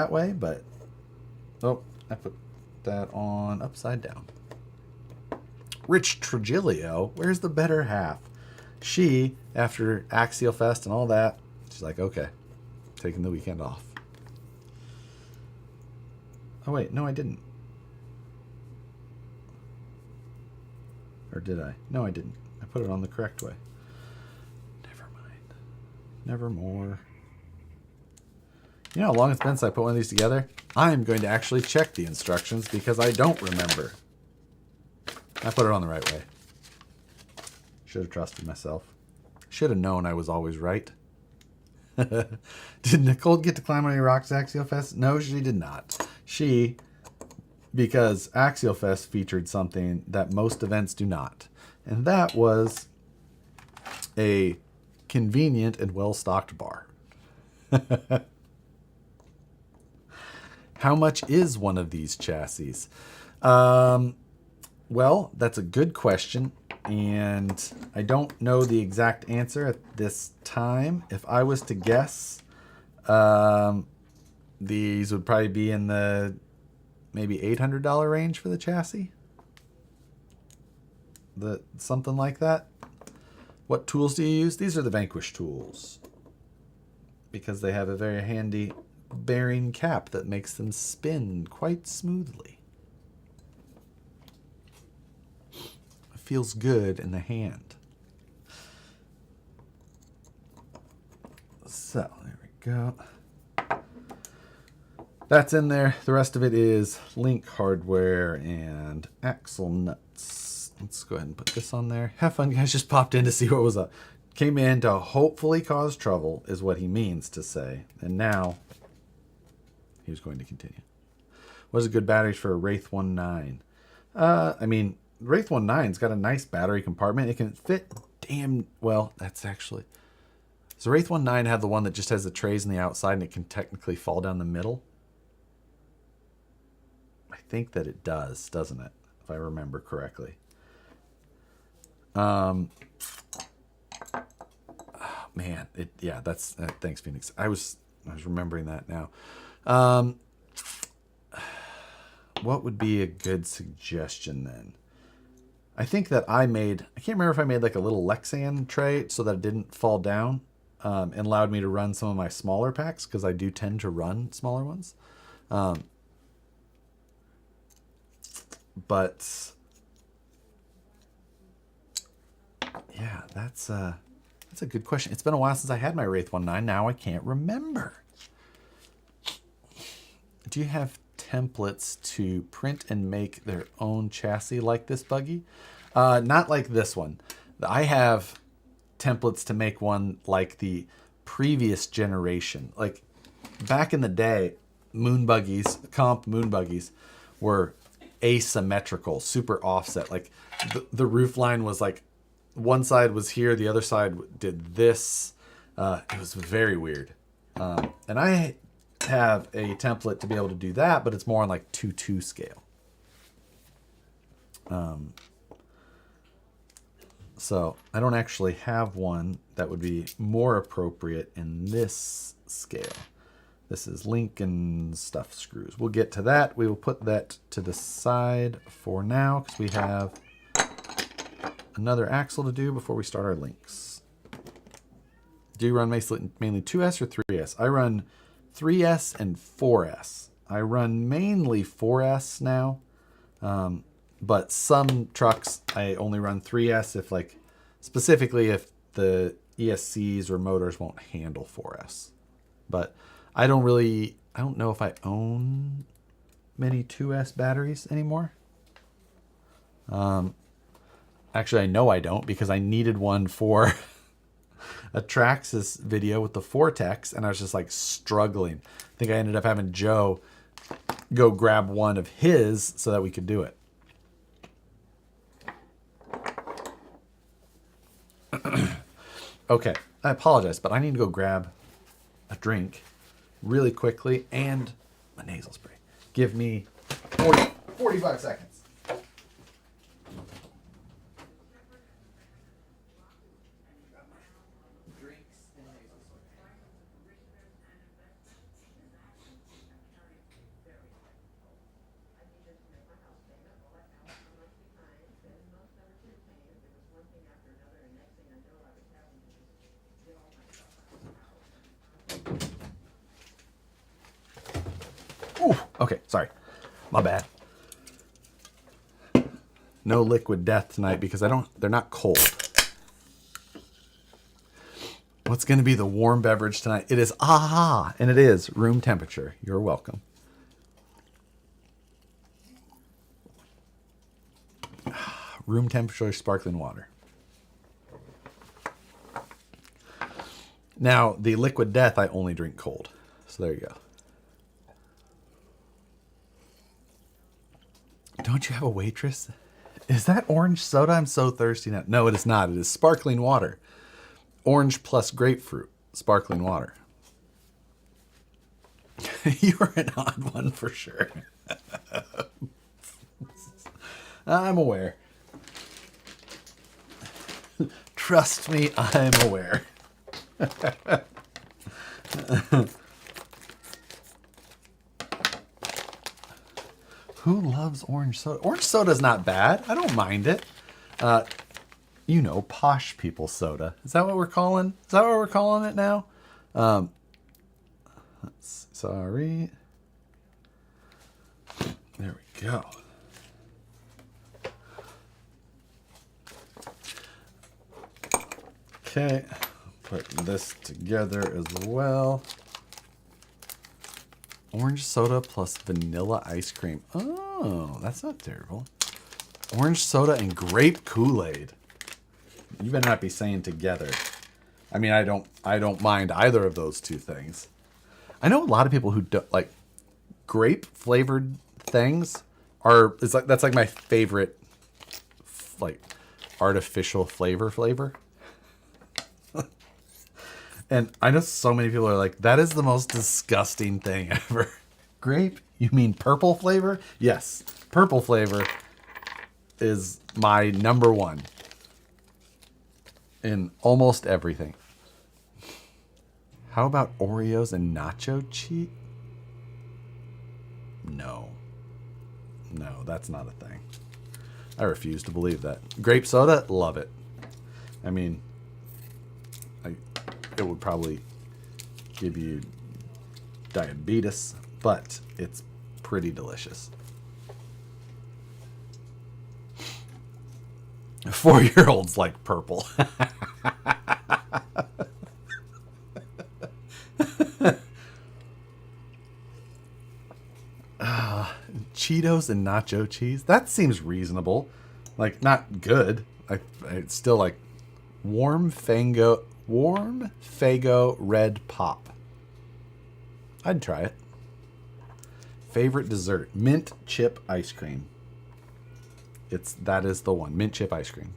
way, but oh, I put that on upside down. Rich Trigilio, where's the better half? She, after Axial Fest and all that, she's like, okay, taking the weekend off. Oh wait, no I didn't. Or did I? No, I didn't. I put it on the correct way. Never mind. Nevermore. You know how long it's been since I put one of these together? I'm going to actually check the instructions because I don't remember. I put it on the right way. Should have trusted myself. Should have known I was always right. Did Nicole get to climb on any rocks at Axial Fest? No, she did not. Because Axial Fest featured something that most events do not. And that was a convenient and well-stocked bar. How much is one of these chassis? Well, that's a good question. And I don't know the exact answer at this time. If I was to guess, these would probably be in the maybe $800 range for the chassis. Something like that. What tools do you use? These are the Vanquish tools, because they have a very handy bearing cap that makes them spin quite smoothly. It feels good in the hand. So there we go. That's in there. The rest of it is link hardware and axle nuts. Let's go ahead and put this on there. Have fun, guys. Just popped in to see what was up. Came in to hopefully cause trouble is what he means to say. And now he's going to continue. What is a good battery for a Wraith 1.9? I mean, Wraith 1.9's got a nice battery compartment. It can fit damn well. That's actually... Does the Wraith 1.9 have the one that just has the trays on the outside and it can technically fall down the middle? I think that it does, doesn't it? If I remember correctly. Oh, man, yeah, that's thanks, Phoenix. I was remembering that now. What would be a good suggestion then? I think that I can't remember if I made like a little Lexan tray so that it didn't fall down, and allowed me to run some of my smaller packs, because I do tend to run smaller ones. But yeah, that's a good question. It's been a while since I had my Wraith 1.9. Now I can't remember. Do you have templates to print and make their own chassis like this buggy? Not like this one. I have templates to make one like the previous generation. Like back in the day, comp moonbuggies were asymmetrical, super offset. Like the roof line was like one side was here, the other side did this. It was very weird. And I have a template to be able to do that, but it's more on like 2:2 scale. So I don't actually have one that would be more appropriate in this scale. This is link and stuff screws. We'll get to that. We will put that to the side for now because we have another axle to do before we start our links. Do you run mainly 2S or 3S? I run 3S and 4S. I run mainly 4S now. But some trucks I only run 3S if like specifically if the ESCs or motors won't handle 4S. But I don't know if I own many 2S batteries anymore. Actually, I know I don't because I needed one for a Traxxas video with the Vortex, and I was just like struggling. I think I ended up having Joe go grab one of his so that we could do it. Okay, I apologize, but I need to go grab a drink really quickly and a nasal spray. Give me 45 seconds. Ooh, okay, sorry. My bad. No liquid death tonight because they're not cold. What's going to be the warm beverage tonight? It is and it is room temperature. You're welcome. Room temperature sparkling water. Now, the liquid death I only drink cold. So there you go. Don't you have a waitress? Is that orange soda? I'm so thirsty now. No, it is not. It is sparkling water. Orange plus grapefruit. Sparkling water. You are an odd one for sure. I'm aware. Trust me, I'm aware. Who loves orange soda? Orange soda is not bad. I don't mind it. Posh people soda. Is that what we're calling? Is that what we're calling it now? Sorry. There we go. Okay. Put this together as well. Orange soda plus vanilla ice cream. Oh, that's not terrible. Orange soda and grape Kool-Aid. You better not be saying together. I mean, I don't mind either of those two things. I know a lot of people who don't like grape flavored things that's like my favorite like artificial flavor. And I know so many people are like, that is the most disgusting thing ever. Grape? You mean purple flavor? Yes. Purple flavor is my number one in almost everything. How about Oreos and nacho cheese? No, that's not a thing. I refuse to believe that. Grape soda? Love it. I mean, it would probably give you diabetes, but it's pretty delicious. 4-year-olds like purple. Cheetos and nacho cheese. That seems reasonable. Like, not good. It's still like warm Faygo red pop. I'd try it. Favorite dessert, mint chip ice cream. That is the one, mint chip ice cream.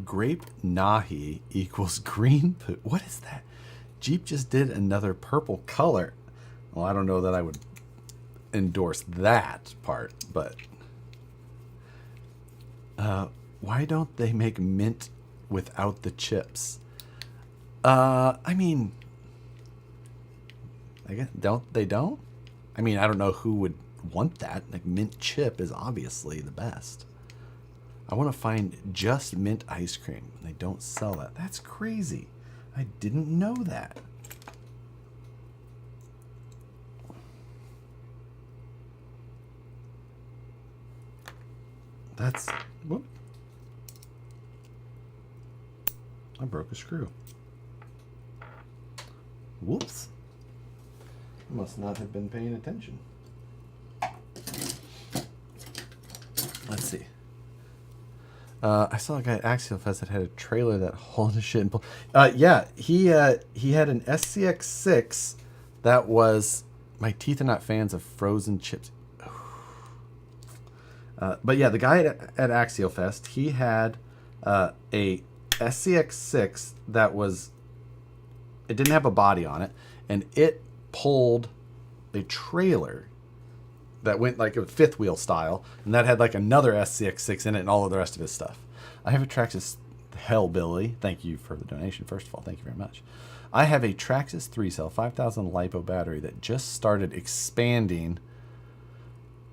Grape nahi equals green. What is that? Jeep just did another purple color. Well, I don't know that I would endorse that part, but why don't they make mint without the chips? I mean, I guess they don't? I mean, I don't know who would want that. Like, mint chip is obviously the best. I want to find just mint ice cream. They don't sell that. That's crazy. I didn't know that. That's, whoop. I broke a screw. Whoops. Must not have been paying attention. Let's see. I saw a guy at Axial Fest that had a trailer that hauled his shit and pulled. Yeah, he had an SCX6 that was. My teeth are not fans of frozen chips. But yeah, the guy at Axial Fest, he had a SCX6 that was. It didn't have a body on it, and it pulled a trailer that went like a fifth wheel style, and that had like another SCX6 in it and all of the rest of his stuff. I have a Traxxas Hellbilly. Thank you for the donation, first of all. Thank you very much. I have a Traxxas 3-cell 5000 LiPo battery that just started expanding.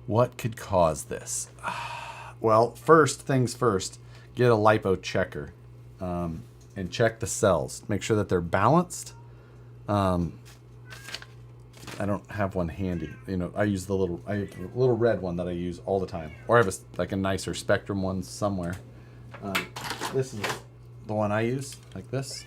What could cause this? Well, first things first, get a LiPo checker and check the cells. Make sure that they're balanced. I don't have one handy. You know, I have a little red one that I use all the time, or I have like a nicer Spectrum one somewhere. This is the one I use, like this.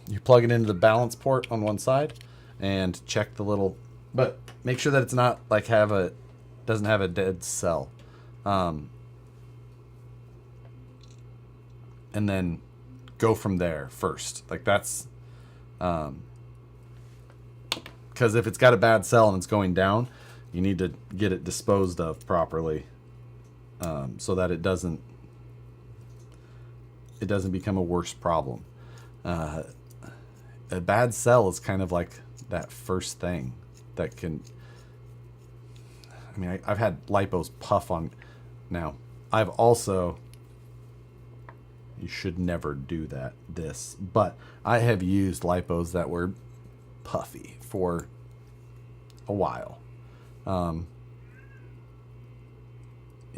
You plug it into the balance port on one side, and check the little. But make sure that it's not like doesn't have a dead cell, and then go from there first. Like that's. Because if it's got a bad cell and it's going down, you need to get it disposed of properly, so that it doesn't become a worse problem. A bad cell is kind of like that first thing that can. I mean, I've had lipos puff on. Now, I've also. You should never do this, but I have used lipos that were puffy for a while. You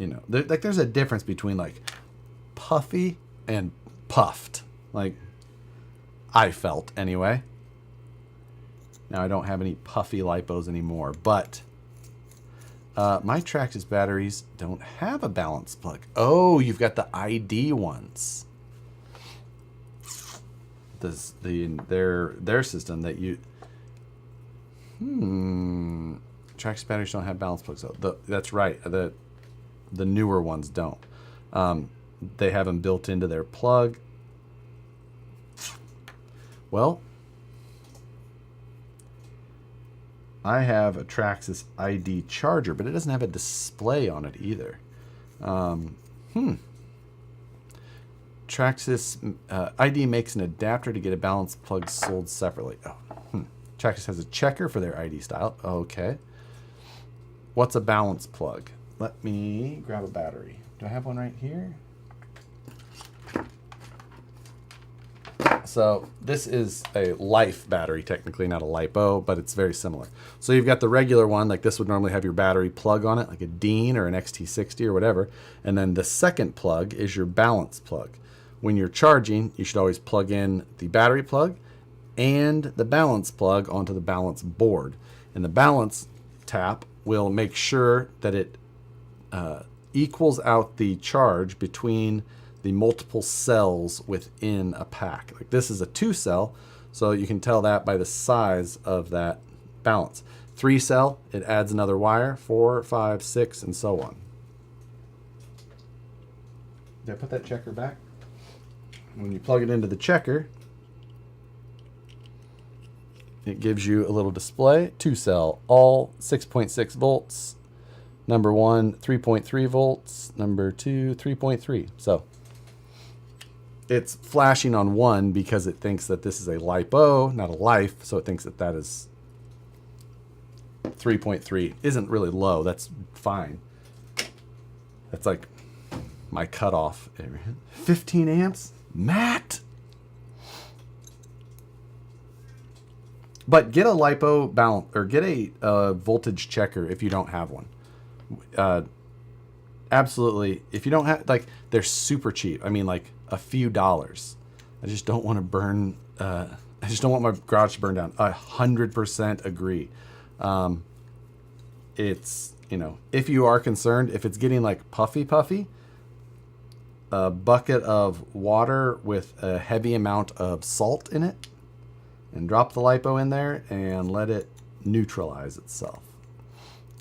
know, there's a difference between like puffy and puffed. Like I felt anyway. Now I don't have any puffy lipos anymore, but my Traxxas batteries don't have a balance plug. Oh, you've got the ID ones. Their system that you. Traxxas batteries don't have balance plugs though. That's right. The newer ones don't. They have them built into their plug. Well, I have a Traxxas ID charger, but it doesn't have a display on it either. Traxxas ID makes an adapter to get a balance plug sold separately. Traxxas has a checker for their ID style. Okay. What's a balance plug? Let me grab a battery. Do I have one right here? So this is a Life battery, technically not a LiPo, but it's very similar. So you've got the regular one, like this would normally have your battery plug on it, like a Dean or an XT60 or whatever. And then the second plug is your balance plug. When you're charging, you should always plug in the battery plug and the balance plug onto the balance board. And the balance tap will make sure that it equals out the charge between the multiple cells within a pack. Like this is a 2-cell, so you can tell that by the size of that balance. 3-cell, it adds another wire, 4, 5, 6, and so on. Did I put that checker back? When you plug it into the checker, it gives you a little display. 2-cell, all 6.6 volts. Number 1, 3.3 volts. Number 2, 3.3. So it's flashing on 1 because it thinks that this is a LiPo, not a Life. So it thinks that that is 3.3. Isn't really low. That's fine. That's like my cutoff area. 15 amps? Matt! But get a LiPo balance, or get a voltage checker if you don't have one. Absolutely. If you don't have, like, they're super cheap. I mean, like a few dollars. I just don't want to burn. I just don't want my garage to burn down. 100% agree. It's, you know, if you are concerned, if it's getting like puffy, a bucket of water with a heavy amount of salt in it, and drop the lipo in there and let it neutralize itself.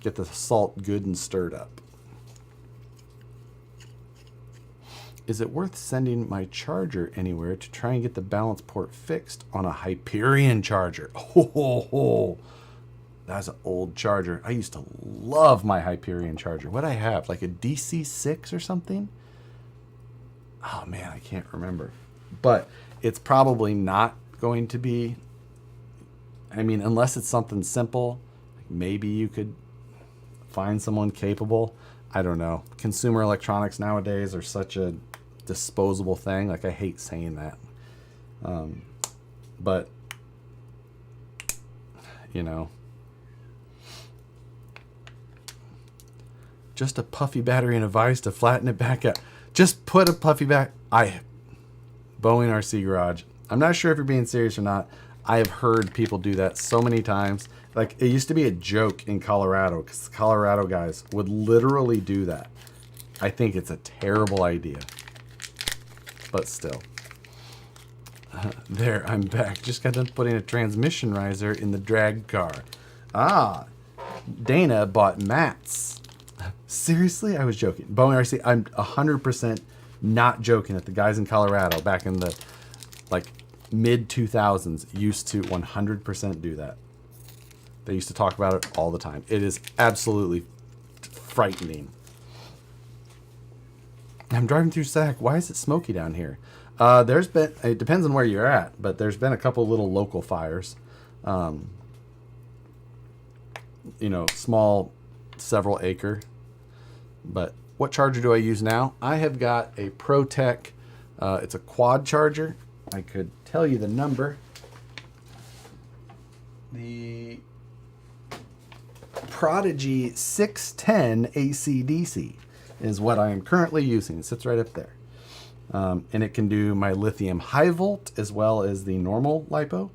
Get the salt good and stirred up. Is it worth sending my charger anywhere to try and get the balance port fixed on a Hyperion charger? Oh, that's an old charger. I used to love my Hyperion charger. What I have, like a DC6 or something? Oh man, I can't remember. But it's probably not going to be, I mean, unless it's something simple, maybe you could find someone capable. I don't know. Consumer electronics nowadays are such a disposable thing. Like, I hate saying that. But, you know, just a puffy battery and a vise to flatten it back out. Just put a puffy back. Boeing RC Garage. I'm not sure if you're being serious or not. I have heard people do that so many times. Like, it used to be a joke in Colorado because the Colorado guys would literally do that. I think it's a terrible idea. But still. There, I'm back. Just got done putting a transmission riser in the drag car. Dana bought mats. Seriously? I was joking. Boeing RC, I'm 100% not joking that the guys in Colorado back in the like mid 2000s used to 100% do that. They used to talk about it all the time. It is absolutely frightening. I'm driving through Sac. Why is it smoky down here? There's been, it depends on where you're at, but there's been a couple little local fires. You know, small, several acre. But what charger do I use now? I have got a ProTech. It's a quad charger. I could tell you the number. The Prodigy 610 AC/DC is what I am currently using. It sits right up there. And it can do my lithium high volt as well as the normal LiPo,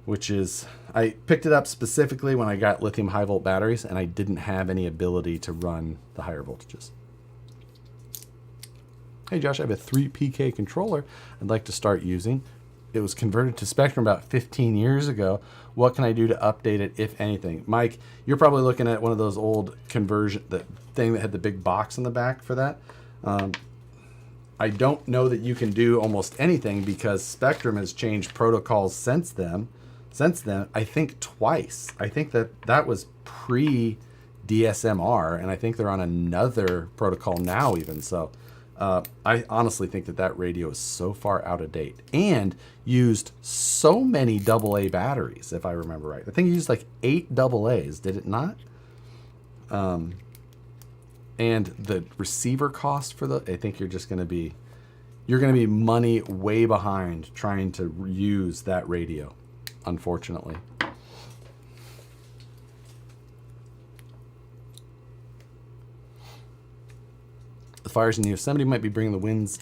which is, I picked it up specifically when I got lithium high volt batteries and I didn't have any ability to run the higher voltages. Hey Josh, I have a 3PK controller I'd like to start using. It was converted to Spectrum about 15 years ago. What can I do to update it, if anything? Mike, you're probably looking at one of those old conversion, the thing that had the big box in the back for that. I don't know that you can do almost anything because Spectrum has changed protocols since then, I think twice. I think that was pre-DSMR, and I think they're on another protocol now even. So I honestly think that radio is so far out of date and used so many AA batteries, if I remember right. I think it used like 8 AA's, did it not? And the receiver cost for I think you're going to be money way behind trying to use that radio, unfortunately. The fires in Yosemite might be bringing the winds.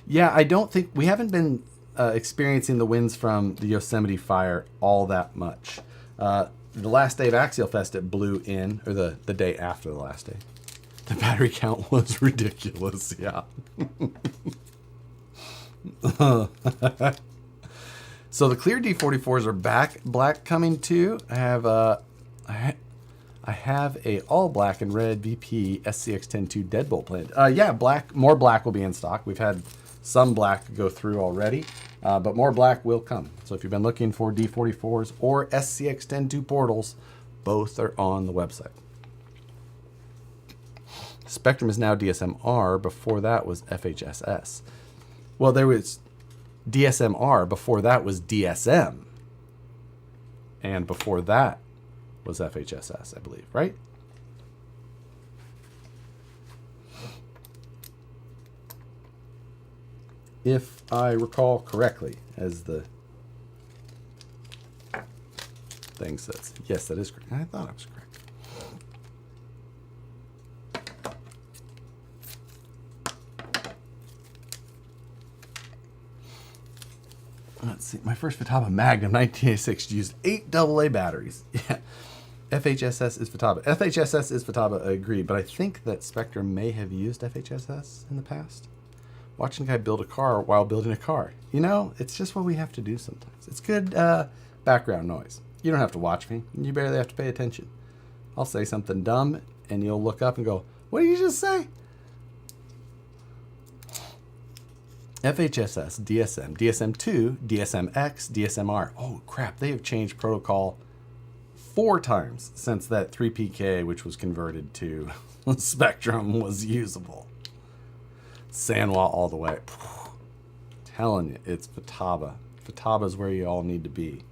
Yeah, I don't think, we haven't been experiencing the winds from the Yosemite fire all that much. The last day of Axial Fest, it blew in, or the day after the last day. The battery count was ridiculous, yeah. So the clear D44s are back, black coming too. I have a all black and red VP SCX-102 deadbolt planned. Yeah, black, more black will be in stock. We've had some black go through already, but more black will come. So if you've been looking for D44s or SCX-102 portals, both are on the website. Spectrum is now DSMR. Before that was FHSS. Well, there was DSMR. Before that was DSM. And before that was FHSS, I believe, right? If I recall correctly, as the thing says. Yes, that is correct. I thought I was correct. Let's see. My first Futaba Magnum, 1986, used 8 AA batteries. Yeah. FHSS is Futaba. FHSS is Futaba, I agree, but I think that Spectrum may have used FHSS in the past. Watching a guy build a car while building a car. You know, it's just what we have to do sometimes. It's good background noise. You don't have to watch me. You barely have to pay attention. I'll say something dumb, and you'll look up and go, what did you just say? FHSS, DSM, DSM2, DSMX, DSMR. Oh, crap. They have changed protocol 4 times since that 3PK, which was converted to Spectrum, was usable. Sanwa all the way. Telling you, it's Futaba. Futaba is where you all need to be.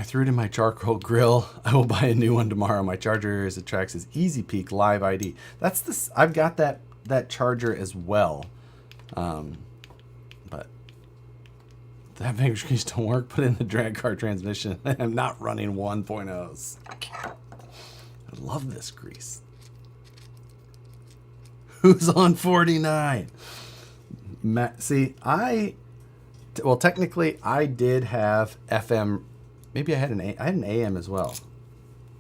I threw it in my charcoal grill. I will buy a new one tomorrow. My charger is Traxxas Easy Peak Live ID. That's this. I've got that charger as well, but that finger screens don't work. Put in the drag car transmission. I'm not running 1.0s. I love this grease. Who's on 49? See, well, technically, I did have FM. Maybe I had an AM as well,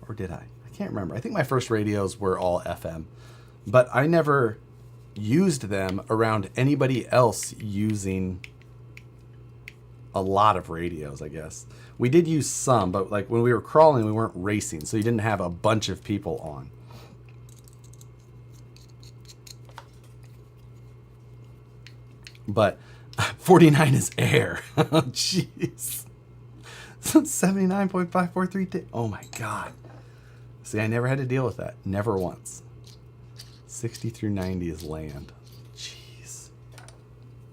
or did I? I can't remember. I think my first radios were all FM, but I never used them around anybody else using a lot of radios, I guess. We did use some, but like when we were crawling, we weren't racing, so you didn't have a bunch of people on. But 49 is air. Oh, jeez. 79.543. Oh my God. See, I never had to deal with that. Never once. 60 through 90 is land. Jeez.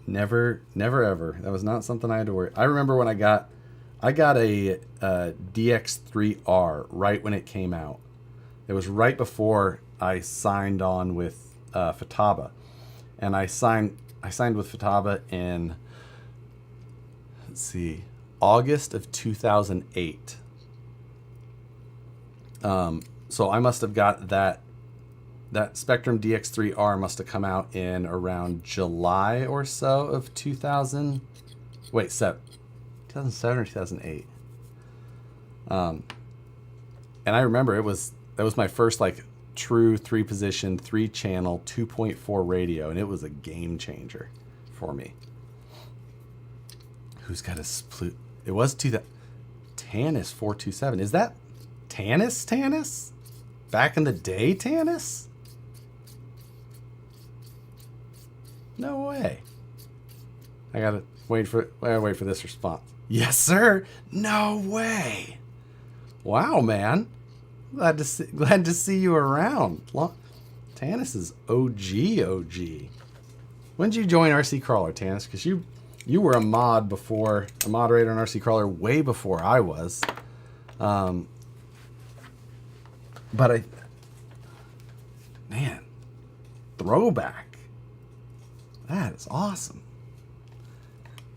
Never ever. That was not something I had to worry. I remember when I got a DX3R right when it came out. It was right before I signed on with Futaba. And I signed with Futaba in, let's see, August of 2008. So I must have got that Spectrum DX3R must have come out in around July or so of 2000. Wait, 2007 or 2008. And I remember that was my first like true 3-position, 3-channel, 2.4 radio, and it was a game changer for me. Who's got a split? It was Tanis 427. Is that Tanis? Back in the day, Tanis? No way. I gotta wait for this response. Yes, sir. No way. Wow, man. Glad to see you around. Tanis is OG. When did you join RC Crawler, Tanis? Because you were a moderator on RC Crawler way before I was. But man, throwback. That is awesome.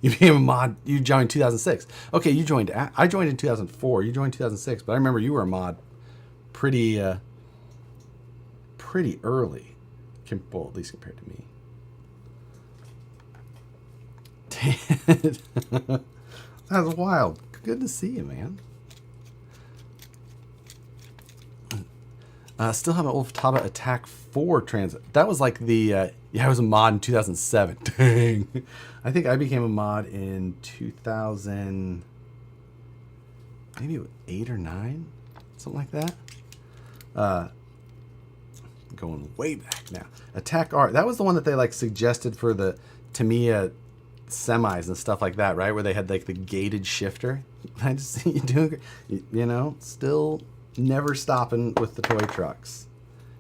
You became a mod. You joined 2006. Okay, I joined in 2004. You joined 2006, but I remember you were a mod pretty early. Well, at least compared to me. That was wild. Good to see you, man. Still have an old Futaba Attack 4 Transit. That was like I was a mod in 2007. Dang. I think I became a mod in 2000, maybe 8 or 9, something like that. Going way back now. Attack R. That was the one that they like suggested for the Tamiya semis and stuff like that, right? Where they had like the gated shifter. I just see you doing, still never stopping with the toy trucks.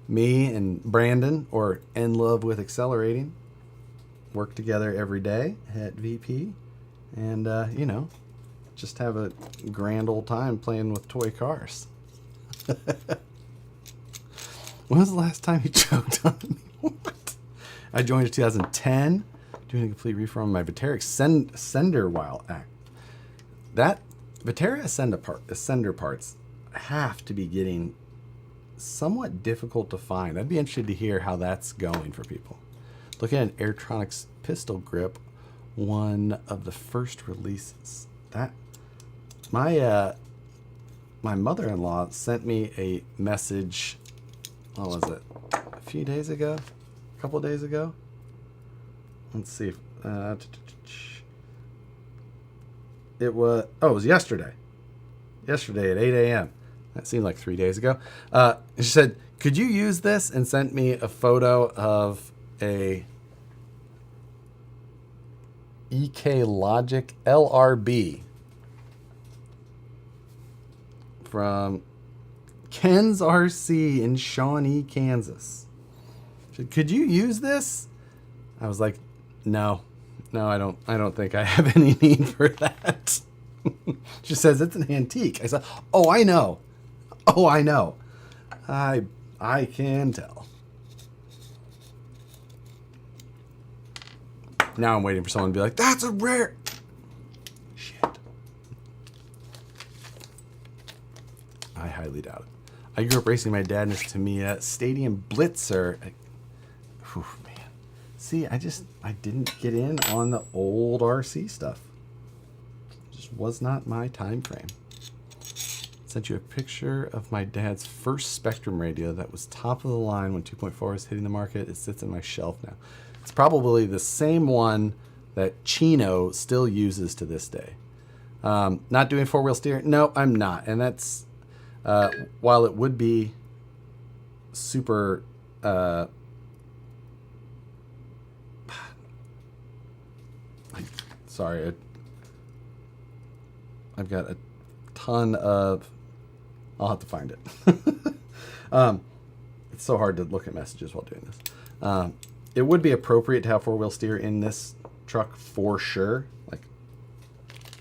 Me and Brandon, or In Love with Accelerating, work together every day at VP, and just have a grand old time playing with toy cars. When was the last time you choked on me? What? I joined in 2010, doing a complete reform of my Viterra Ascender while act. That Viterra Ascender parts have to be getting somewhat difficult to find. I'd be interested to hear how that's going for people. Looking at an Airtronics pistol grip, one of the first releases. That my mother-in-law sent me a message. What was it? A few days ago? A couple days ago? Let's see. It was yesterday. Yesterday at 8 a.m. That seemed like 3 days ago. She said, could you use this? And sent me a photo of a EK Logic LRB from Ken's RC in Shawnee, Kansas. She said, could you use this? I was like, no, I don't think I have any need for that. She says it's an antique. I said, oh, I know. I can tell. Now I'm waiting for someone to be like, that's a rare. Shit. I highly doubt it. I grew up racing my dad in his Tamiya Stadium Blitzer. Whew, man. See, I didn't get in on the old RC stuff. It just was not my time frame. Sent you a picture of my dad's first Spectrum radio that was top of the line when 2.4 was hitting the market. It sits in my shelf now. It's probably the same one that Chino still uses to this day. Not doing four-wheel steering? No, I'm not. And that's, while it would be super, sorry, I've got a ton of, I'll have to find it. It's so hard to look at messages while doing this. It would be appropriate to have four-wheel steer in this truck for sure. Like,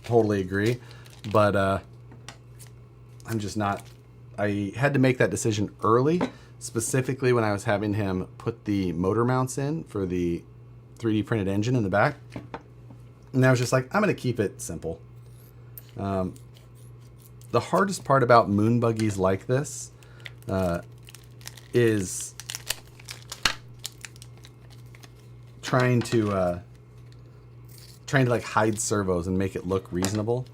totally agree. But I'm just not, I had to make that decision early, specifically when I was having him put the motor mounts in for the 3D printed engine in the back. And I was just like, I'm going to keep it simple. The hardest part about Moonbuggies like this is trying to like hide servos and make it look reasonable.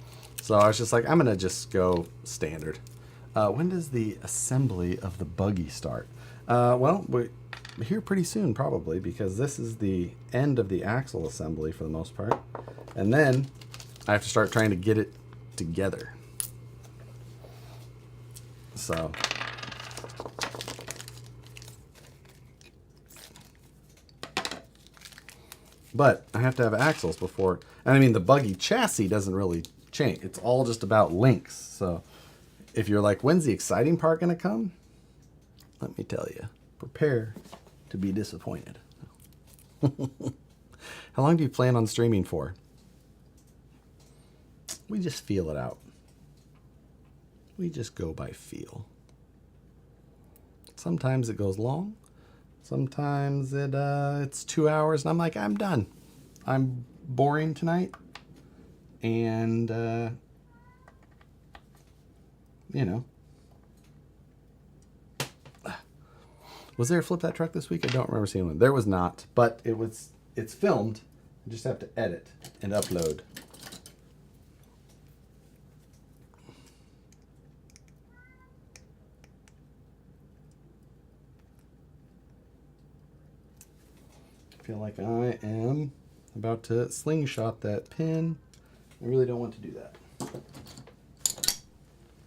So I was just like, I'm gonna just go standard. When does the assembly of the buggy start? Well, we're here pretty soon probably, because this is the end of the axle assembly for the most part, and then I have to start trying to get it together. So but I have to have axles before, and I mean the buggy chassis doesn't really change. It's all just about links. So if you're like, when's the exciting part gonna come? Let me tell you, prepare to be disappointed. How long do you plan on streaming for? We just feel it out. We just go by feel. Sometimes it goes long. Sometimes it's 2 hours and I'm like, I'm done. I'm boring tonight. And, you know. Was there a Flip That Truck this week? I don't remember seeing one. There was not, but it's filmed. I just have to edit and upload. I feel like I am about to slingshot that pin. I really don't want to do that.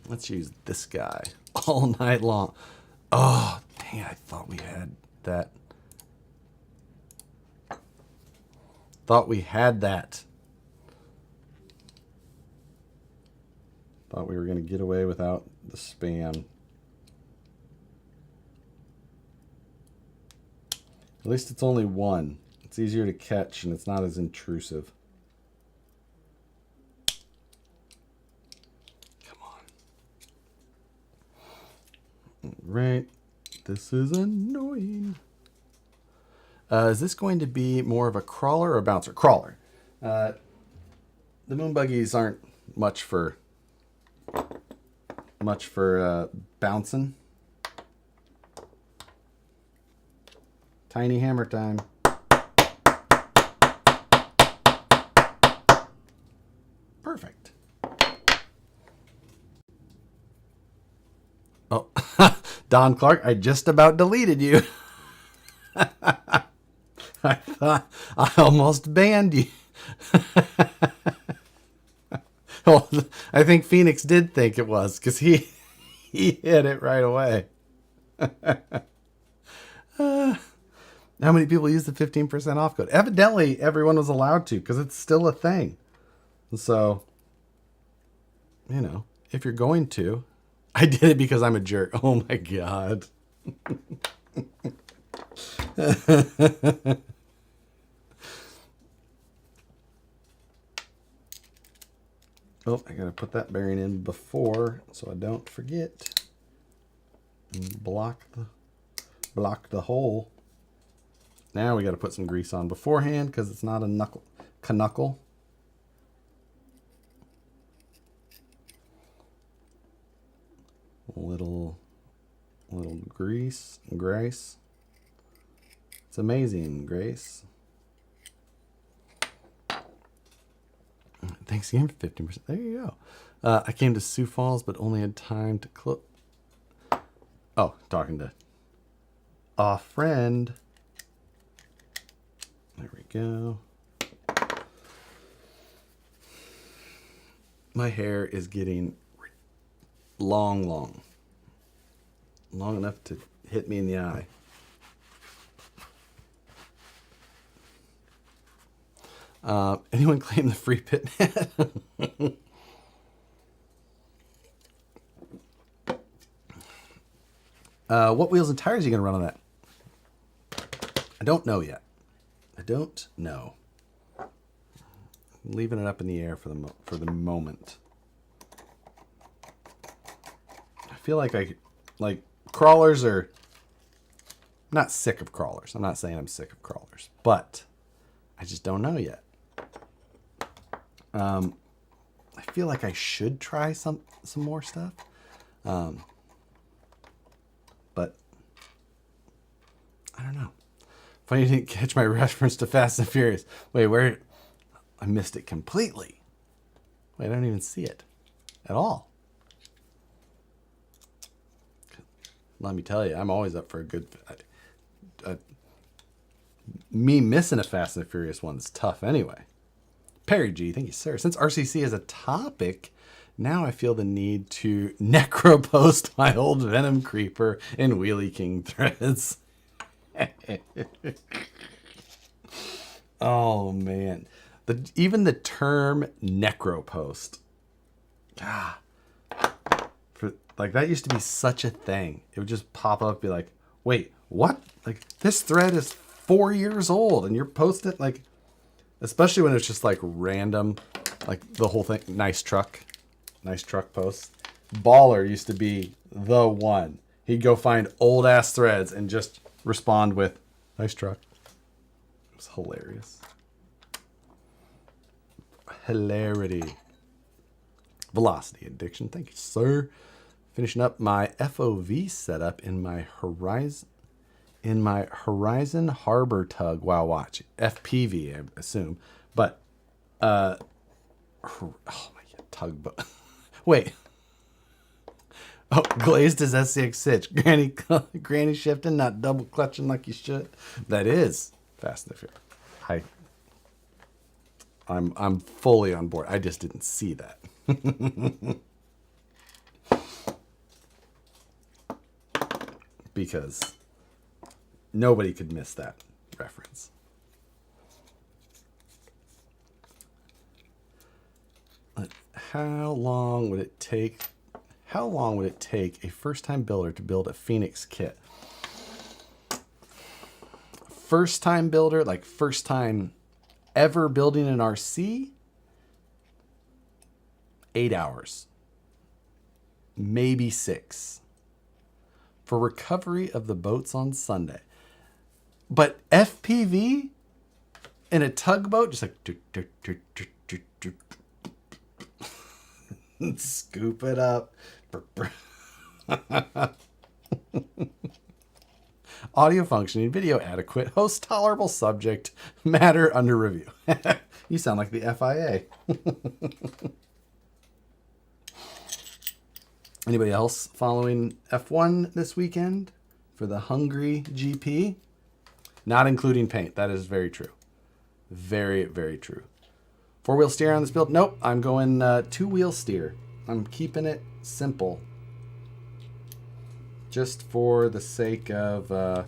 Let's use this guy all night long. Oh, dang, I thought we had that. Thought we had that. Thought we were going to get away without the spam. At least it's only one. It's easier to catch and it's not as intrusive. Come on. Right. This is annoying. Is this going to be more of a crawler or a bouncer? Crawler. The Moonbuggies aren't much for bouncing. Tiny hammer time. Perfect. Oh, Don Clark, I just about deleted you. I thought I almost banned you. Well, I think Phoenix did think it was because he hit it right away. How many people use the 15% off code? Evidently, everyone was allowed to because it's still a thing. So, you know, if you're going to, I did it because I'm a jerk. Oh my God. Oh, I gotta put that bearing in before so I don't forget. And block the hole. Now we gotta put some grease on beforehand because it's not a knuckle. Little grease and grace. It's amazing, Grace. Thanks again for 15%. There you go. I came to Sioux Falls, but only had time to close. Oh, talking to a friend. There we go. My hair is getting long enough to hit me in the eye. Anyone claim the free pit net? What wheels and tires are you going to run on that? I don't know yet. I don't know. I'm leaving it up in the air for the moment. I feel like crawlers are I'm not sick of crawlers. I'm not saying I'm sick of crawlers, but I just don't know yet. I feel like I should try some more stuff. But I don't know. Funny you didn't catch my reference to Fast and Furious. Wait, where? I missed it completely. Wait, I don't even see it at all. Let me tell you, I'm always up for a good... me missing a Fast and Furious one is tough anyway. Perry G, thank you, sir. Since RCC is a topic, now I feel the need to necropost my old Venom Creeper in Wheelie King threads. Oh, man. Even the term necropost. Ah. Like, that used to be such a thing. It would just pop up and be like, wait, what? Like, this thread is 4 years old and you're posting, like, especially when it's just, like, random, like, the whole thing. Nice truck posts. Baller used to be the one. He'd go find old-ass threads and just respond with, nice truck. It was hilarious. Hilarity. Velocity addiction. Thank you, sir. Finishing up my FOV setup in my Horizon Harbor Tug while watching. FPV, I assume. But, oh my God, tugboat. Wait. Oh, glazed as SCX Sitch. Granny shifting, not double clutching like you should. That is Fast and Furious. I'm fully on board. I just didn't see that. Because nobody could miss that reference. How long would it take a first-time builder to build a Phoenix kit? First-time builder, like first time ever building an RC? 8 hours. Maybe 6. For recovery of the boats on Sunday. But FPV in a tugboat, just like scoop it up. audio functioning, video adequate, host tolerable, subject matter under review. You sound like the FIA. Anybody else following F1 this weekend for the Hungary GP? Not including paint. That is very true. Very, very true. Four-wheel steer on this build? Nope. I'm going two-wheel steer. I'm keeping it simple. Just for the sake of...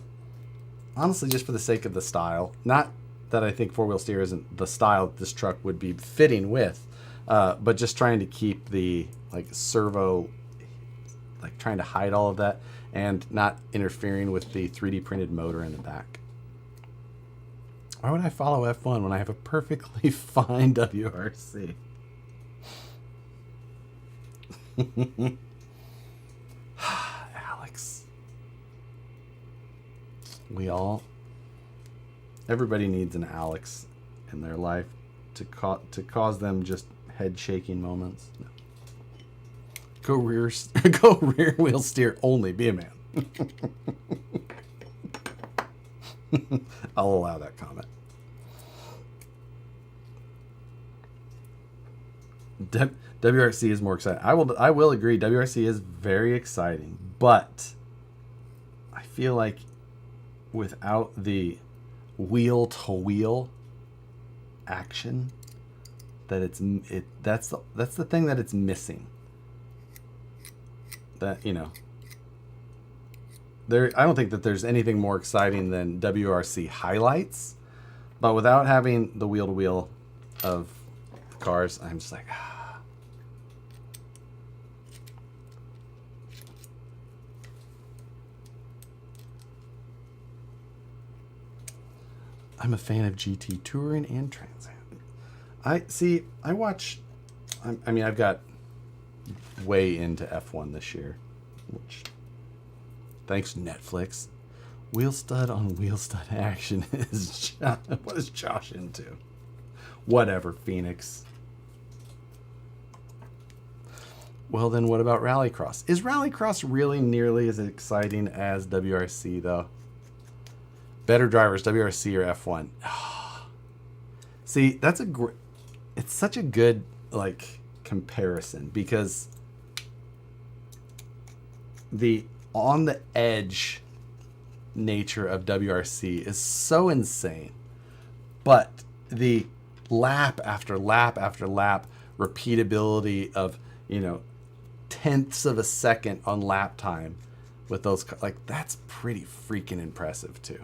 honestly, just for the sake of the style. Not that I think four-wheel steer isn't the style that this truck would be fitting with. But just trying to keep the servo... trying to hide all of that and not interfering with the 3D printed motor in the back. Why would I follow F1 when I have a perfectly fine WRC? Alex. Everybody needs an Alex in their life to cause them just head shaking moments. No. Go rear wheel steer only. Be a man. I'll allow that comment. WRC is more exciting. I will agree. WRC is very exciting, but I feel like without the wheel to wheel action, that's the thing that it's missing. That, I don't think that there's anything more exciting than WRC highlights, but without having the wheel to wheel of cars, I'm just like, I'm a fan of GT Touring and Trans Am. I've got way into F1 this year, which, thanks Netflix. Wheel stud on wheel stud action is what is Josh into? Whatever, Phoenix. Well, then what about Rallycross? Is Rallycross really nearly as exciting as WRC, though? Better drivers, WRC or F1? See, it's such a good, comparison, because the on the edge nature of WRC is so insane, but the lap after lap after lap repeatability of tenths of a second on lap time with those, that's pretty freaking impressive too.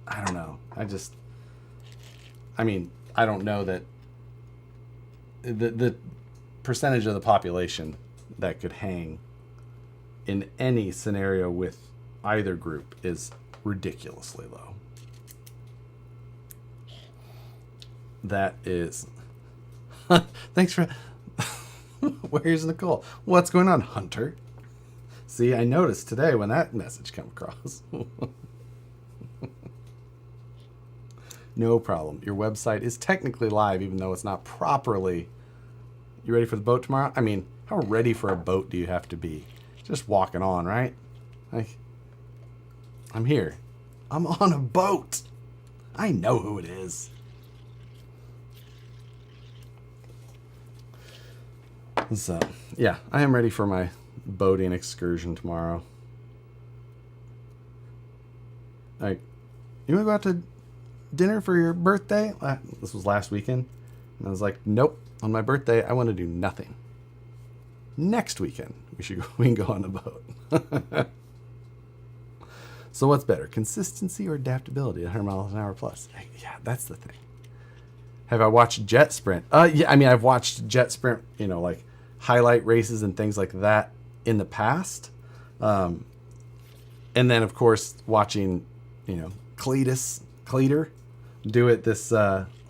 I don't know. I don't know that the percentage of the population that could hang in any scenario with either group is ridiculously low. That is... Thanks for... Where's Nicole? What's going on, Hunter? See, I noticed today when that message came across. No problem. Your website is technically live, even though it's not properly... You ready for the boat tomorrow? How ready for a boat do you have to be? Just walking on, right? I'm here. I'm on a boat. I know who it is. So, yeah, I am ready for my boating excursion tomorrow. You want to go out to dinner for your birthday? This was last weekend. And I was like, nope. On my birthday, I want to do nothing. Next weekend, we can go on the boat. So what's better, consistency or adaptability at 100 miles an hour plus? Yeah, that's the thing. Have I watched Jet Sprint? Yeah, I've watched Jet Sprint, highlight races and things like that in the past. And then, of course, watching, Cleater do it this,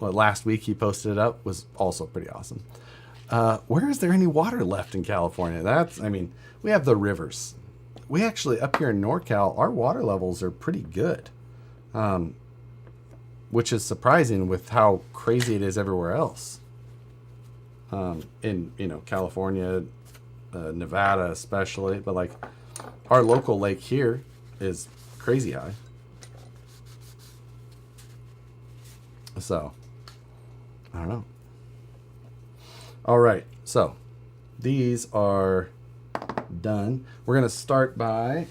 last week he posted it up, was also pretty awesome. Where is there any water left in California? We have the rivers. We actually, up here in NorCal, our water levels are pretty good. Which is surprising with how crazy it is everywhere else. In, California, Nevada especially. But, our local lake here is crazy high. So, I don't know. All right, so these are done. We're going to start by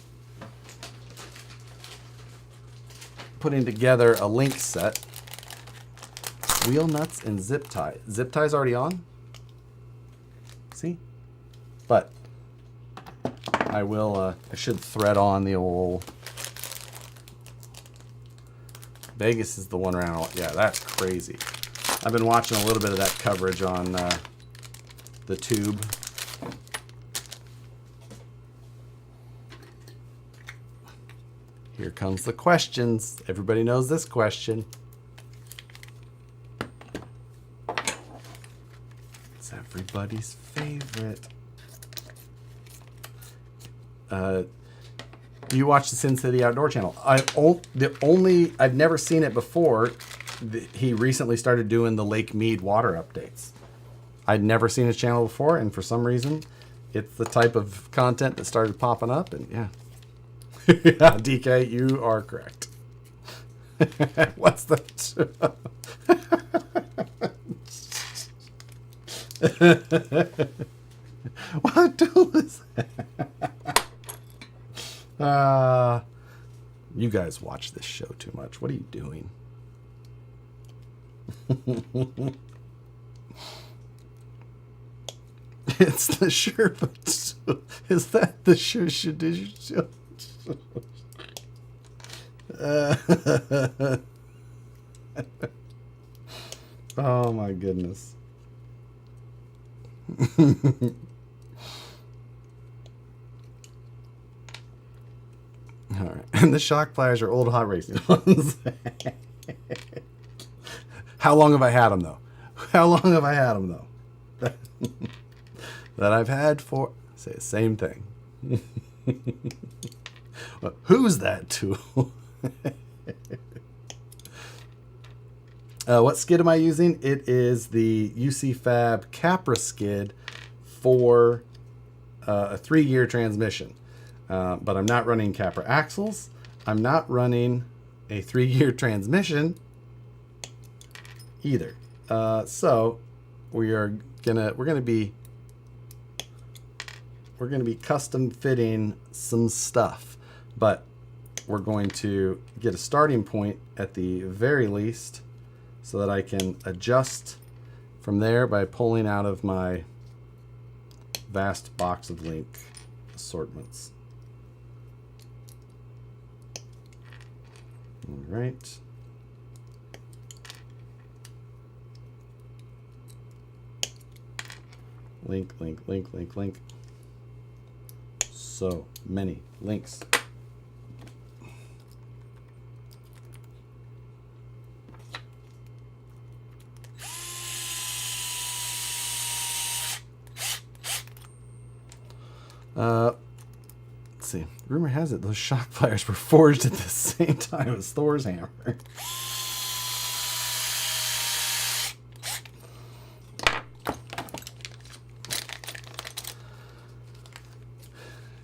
putting together a link set. Wheel nuts and zip tie. Zip tie's already on. See? But I will, I should thread on the old... Vegas is the one around. Yeah, that's crazy. I've been watching a little bit of that coverage on the tube. Here comes the questions. Everybody knows this question. It's everybody's favorite. You watch the Sin City Outdoor channel. I've never seen it before. He recently started doing the Lake Mead water updates. I'd never seen his channel before, and for some reason, it's the type of content that started popping up, and yeah. Yeah, DK, you are correct. What's that? What tool is that? You guys watch this show too much. What are you doing? It's the Sherpa. Is that the Sherpa? Oh my goodness. All right, and the shock pliers are old hot racing ones. How long have I had them though? How long have I had them though? That I've had for, say the same thing. Well, who's that tool? What skid am I using? It is the UCFab Capra skid for a 3-gear transmission. But I'm not running Capra axles. I'm not running a 3-gear transmission either. So we're gonna be custom fitting some stuff, but we're going to get a starting point at the very least so that I can adjust from there by pulling out of my vast box of link assortments. All right. Link, link, link, link, link. So many links. Let's see. Rumor has it those shock pliers were forged at the same time as Thor's hammer.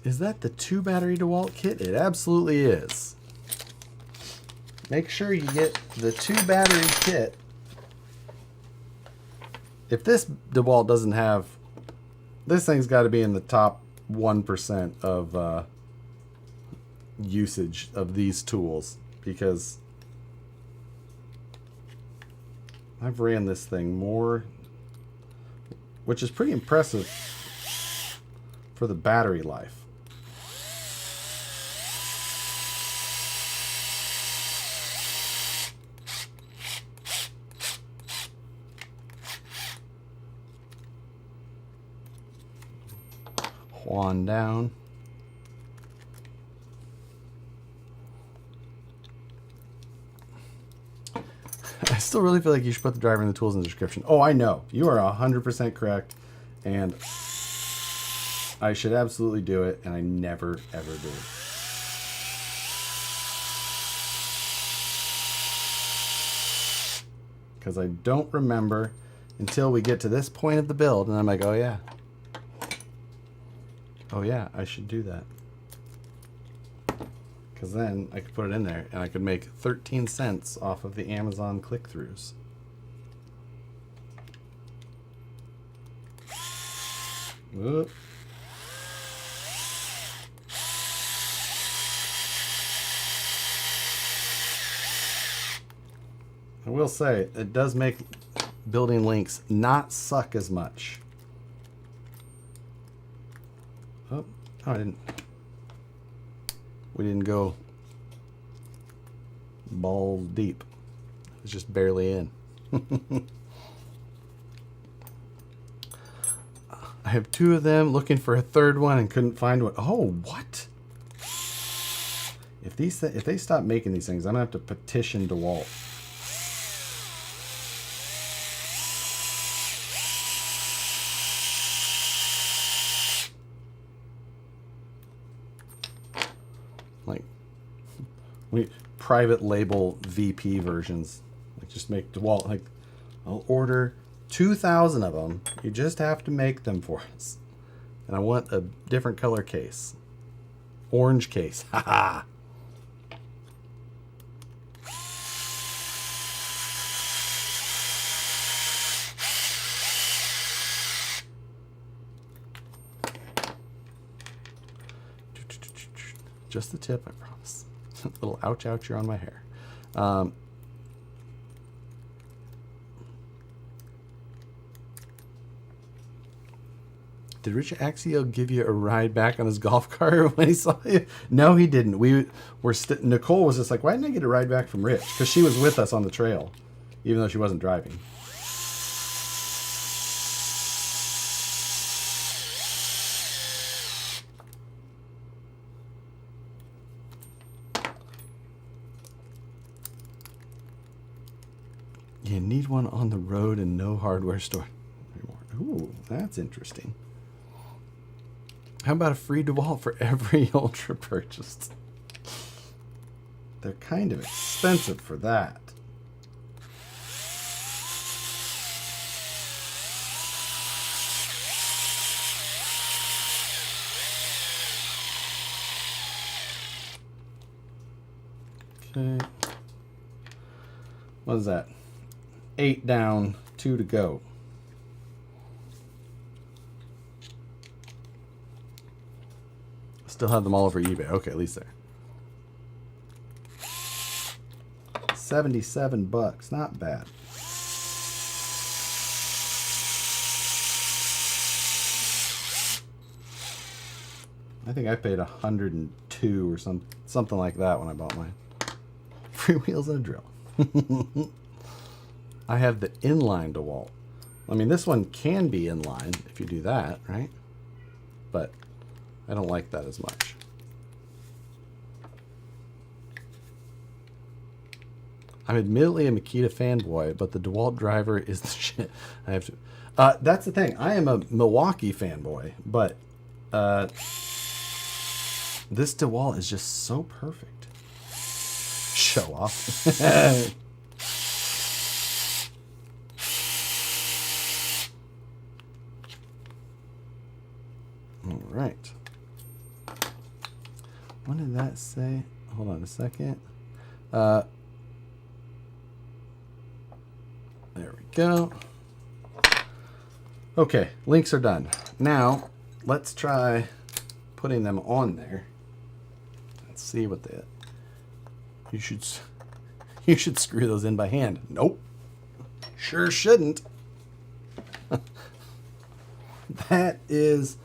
Is that the 2-battery DeWalt kit? It absolutely is. Make sure you get the 2-battery kit. If this DeWalt doesn't have, this thing's got to be in the top 1% of usage of these tools, because I've ran this thing more, which is pretty impressive for the battery life. Juan down. I still really feel like you should put the driver and the tools in the description. Oh, I know. You are 100% correct. And I should absolutely do it. And I never, ever do it. Because I don't remember until we get to this point of the build. And I'm like, oh, yeah. Oh, yeah, I should do that. because then I could put it in there and I could make 13 cents off of the Amazon click-throughs. Whoop. I will say, it does make building links not suck as much. Oh, I didn't. We didn't go balls deep. It's just barely in. I have 2 of them, looking for a 3rd one and couldn't find one. Oh, what? If they stop making these things, I'm gonna have to petition DeWalt. Like, we private label VP versions. Like, just make DeWalt, like, I'll order 2,000 of them. You just have to make them for us. And I want a different color case. Orange case. Haha. Just the tip, I promise. A little ouch here on my hair. Did Richard Axio give you a ride back on his golf cart when he saw you? No, he didn't. Nicole was just like, why didn't I get a ride back from Rich? Because she was with us on the trail, even though she wasn't driving. You need one on the road and no hardware store anymore. Ooh, that's interesting. How about a free DeWalt for every Ultra purchased? They're kind of expensive for that. Okay. What is that? 8 down, 2 to go. Still have them all over eBay. Okay, at least there. 77 bucks, not bad. I think I paid 102 or something like that when I bought mine. Free wheels and a drill. I have the inline DeWalt. I mean, this one can be inline if you do that, right? But I don't like that as much. I'm admittedly a Makita fanboy, but the DeWalt driver is the shit. I have to. That's the thing. I am a Milwaukee fanboy, but this DeWalt is just so perfect. Show off. All right. What did that say? Hold on a second. There we go. Okay, links are done. Now, let's try putting them on there. Let's see what they... You should screw those in by hand. Nope. Sure shouldn't. That is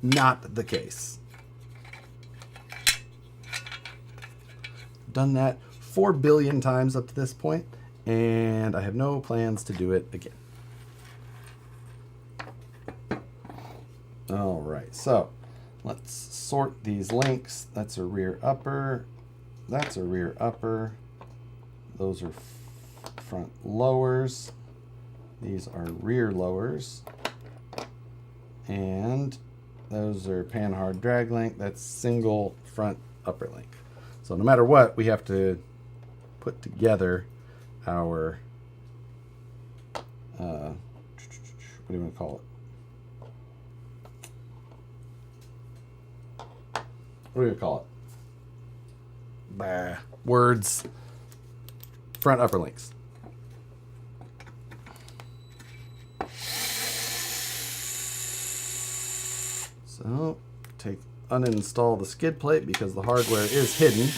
not the case. Done that 4 billion times up to this point, and I have no plans to do it again. All right, so let's sort these links. That's a rear upper. That's a rear upper. Those are front lowers. These are rear lowers. And those are panhard drag link. That's single front upper link. So no matter what, we have to put together our, what do you want to call it? What do you call it? words, front upper links. So uninstall the skid plate because the hardware is hidden.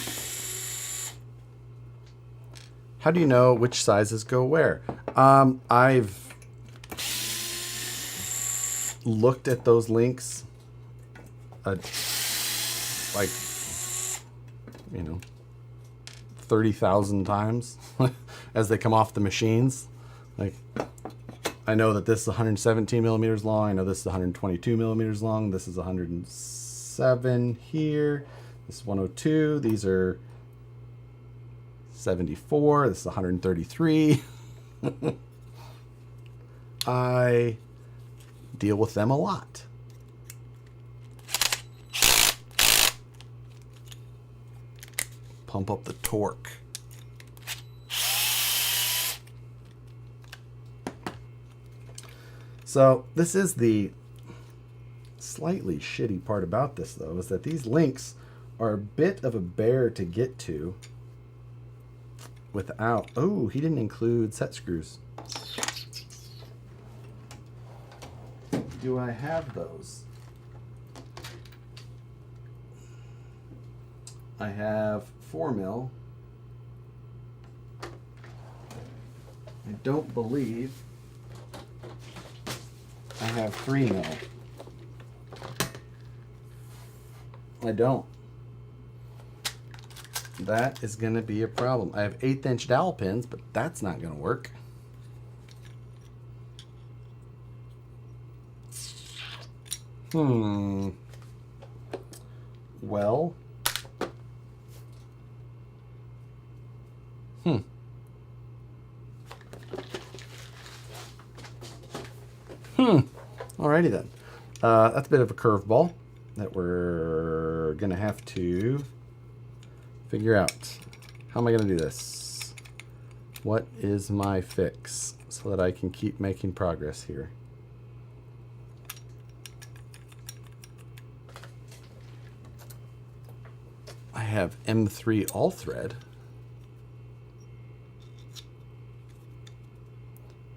How do you know which sizes go where? I've looked at those links like, 30,000 times as they come off the machines. Like, I know that this is 117 millimeters long. I know this is 122 millimeters long. This is 107 here. This is 102. These are 74. This is 133. I deal with them a lot. Pump up the torque. So this is the slightly shitty part about this, though, is that these links are a bit of a bear to get to without... Oh, he didn't include set screws. Do I have those? I have 4 mil. I don't believe I have 3 mil. I don't. That is going to be a problem. I have 1/8 inch dowel pins, but that's not going to work. Well. Alrighty then. That's a bit of a curveball that we're going to have to figure out. How am I going to do this? What is my fix so that I can keep making progress here? I have M3 all thread,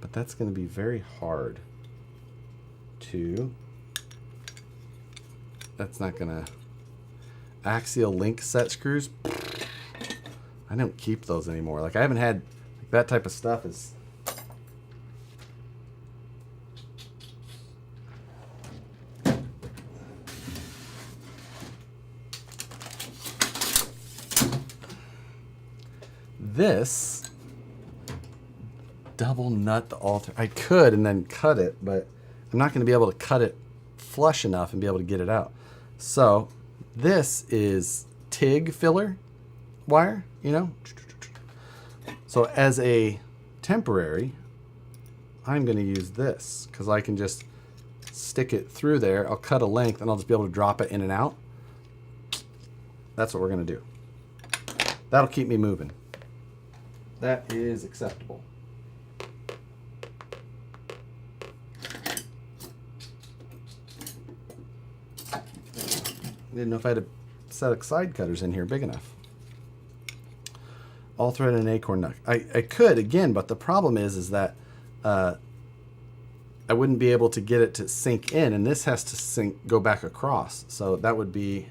but that's going to be very hard to... That's not going to... Axial link set screws, I don't keep those anymore. Like, I haven't had that type of stuff. Is this double nut the alter? I could and then cut it, but I'm not going to be able to cut it flush enough and be able to get it out. So this is TIG filler wire, So as a temporary, I'm going to use this because I can just stick it through there. I'll cut a length and I'll just be able to drop it in and out. That's what we're going to do. That'll keep me moving. That is acceptable. Didn't know if I had a set of side cutters in here big enough. All thread and acorn nut. I could again, but the problem is that I wouldn't be able to get it to sink in, and this has to go back across. So that would be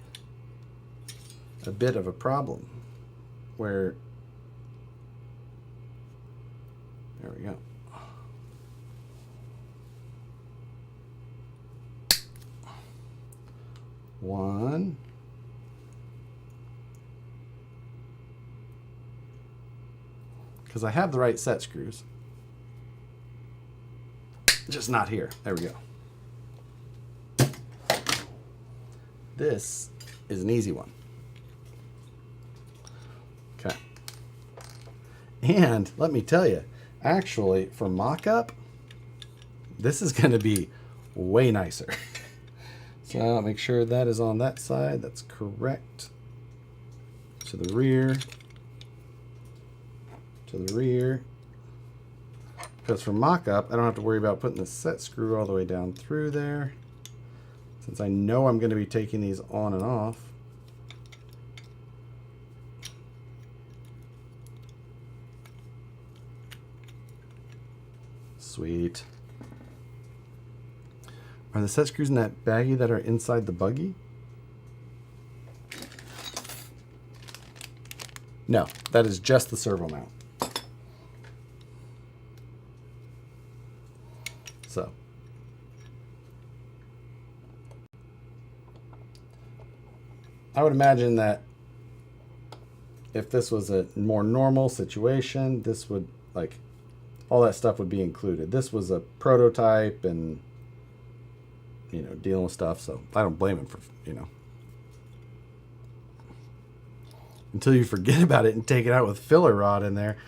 a bit of a problem. Where there we go. One. Because I have the right set screws. Just not here. There we go. This is an easy one. Okay. And let me tell you, actually, for mock-up, this is going to be way nicer. So I'll make sure that is on that side. That's correct. To the rear. To the rear. Because for mock-up, I don't have to worry about putting the set screw all the way down through there. Since I know I'm going to be taking these on and off. Sweet. Are the set screws in that baggie that are inside the buggy? No, that is just the servo mount. So. I would imagine that if this was a more normal situation, this would, like, all that stuff would be included. This was a prototype and, you know, dealing with stuff, so I don't blame him for, you know. Until you forget about it and take it out with filler rod in there.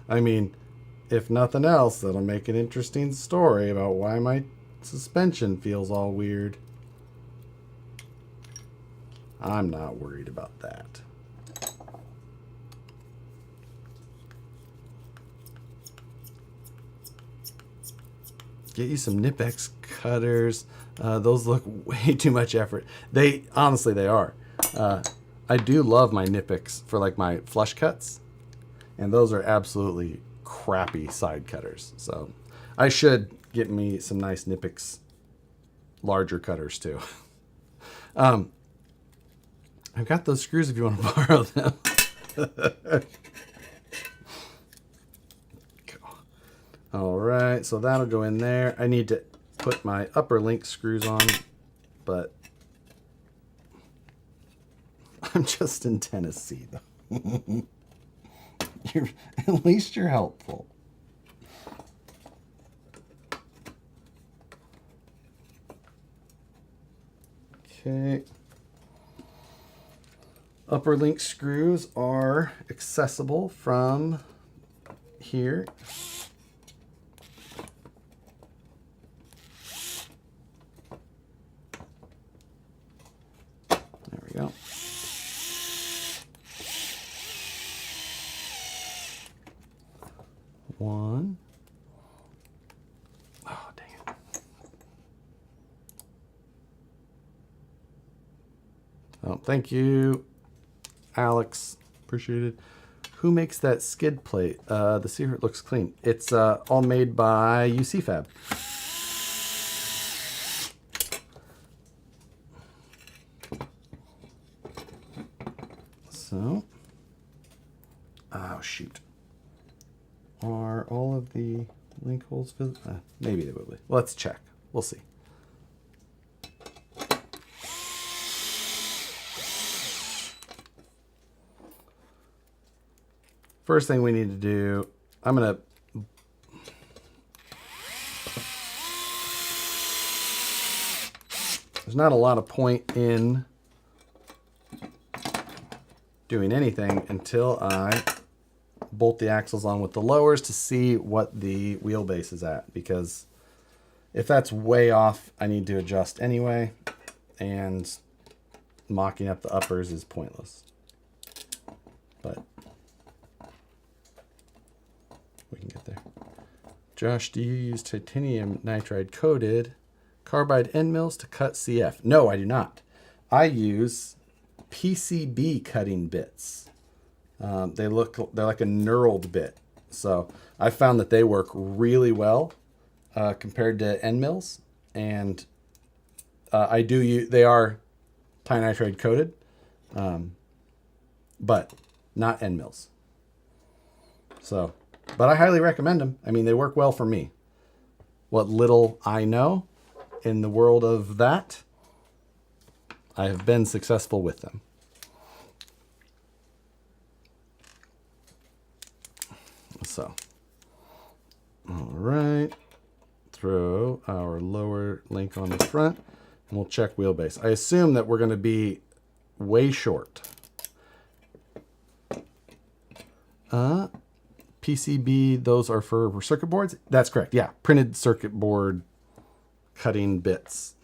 I mean, if nothing else, that'll make an interesting story about why my suspension feels all weird. I'm not worried about that. Get you some Nip-X cutters. Those look way too much effort. Honestly, they are. I do love my Nip-X for like my flush cuts. And those are absolutely crappy side cutters. So I should get me some nice Nip-X larger cutters too. I've got those screws if you want to borrow them. All right, so that'll go in there. I need to put my upper link screws on, but I'm just in Tennessee, though. At least you're helpful. Okay. Upper link screws are accessible from here. There we go. One. Oh, dang it. Oh, thank you, Alex. Appreciate it. Who makes that skid plate? The secret looks clean. It's all made by UCFab. So, oh shoot. Are all of the link holes filled? Maybe they will be. Let's check. We'll see. First thing we need to do, there's not a lot of point in doing anything until I bolt the axles on with the lowers to see what the wheelbase is at, because if that's way off, I need to adjust anyway, and mocking up the uppers is pointless. But we can get there. Josh, do you use titanium nitride coated carbide end mills to cut CF? No, I do not. I use PCB cutting bits. They're like a knurled bit. So I found that they work really well compared to end mills. And they are tinitride coated, but not end mills. So, but I highly recommend them. I mean, they work well for me. What little I know in the world of that, I have been successful with them. So, all right, throw our lower link on the front, and we'll check wheelbase. I assume that we're going to be way short. PCB, those are for circuit boards? That's correct, yeah, printed circuit board cutting bits.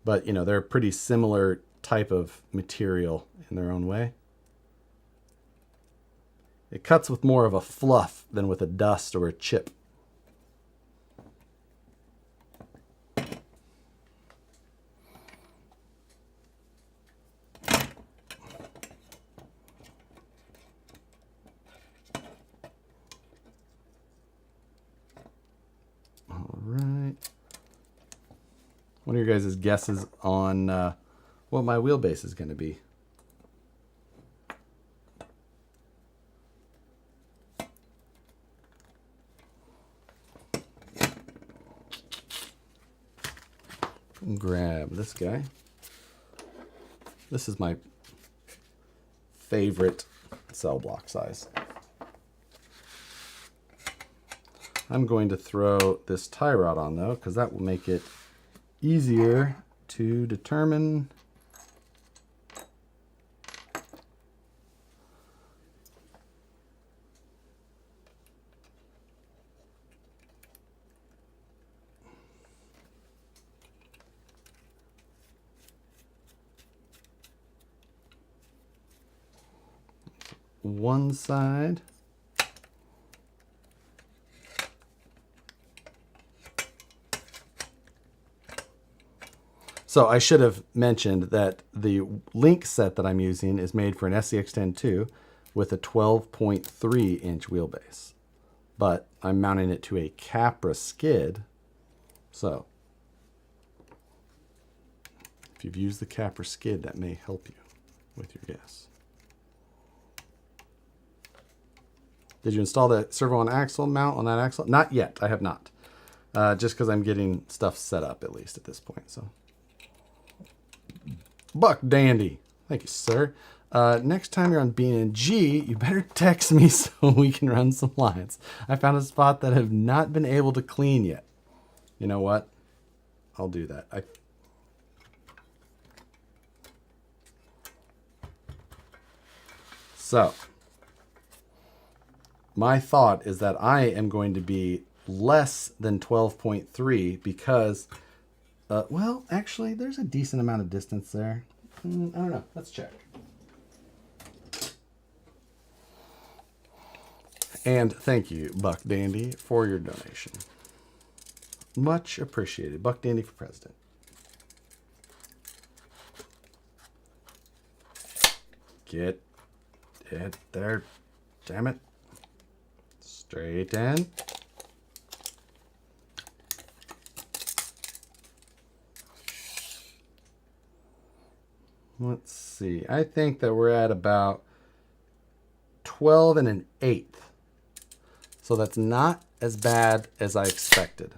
But, you know, they're a pretty similar type of material in their own way. It cuts with more of a fluff than with a dust or a chip. What are your guys' guesses on what my wheelbase is going to be? Grab this guy. This is my favorite cell block size. I'm going to throw this tie rod on though, because that will make it easier to determine one side. So I should have mentioned that the link set that I'm using is made for an SCX-10 II with a 12.3 inch wheelbase, but I'm mounting it to a Capra skid. So if you've used the Capra skid, that may help you with your guess. Did you install the servo on axle mount on that axle? Not yet. I have not. Just because I'm getting stuff set up at least at this point. So, Buck Dandy. Thank you, sir. Next time you're on B&G, you better text me so we can run some lines. I found a spot that I have not been able to clean yet. You know what? I'll do that. So, my thought is that I am going to be less than 12.3 because, well, actually, there's a decent amount of distance there. I don't know. Let's check. And thank you, Buck Dandy, for your donation. Much appreciated. Buck Dandy for president. Get it there. Damn it. Straight in. Let's see. I think that we're at about 12 1/8. So that's not as bad as I expected.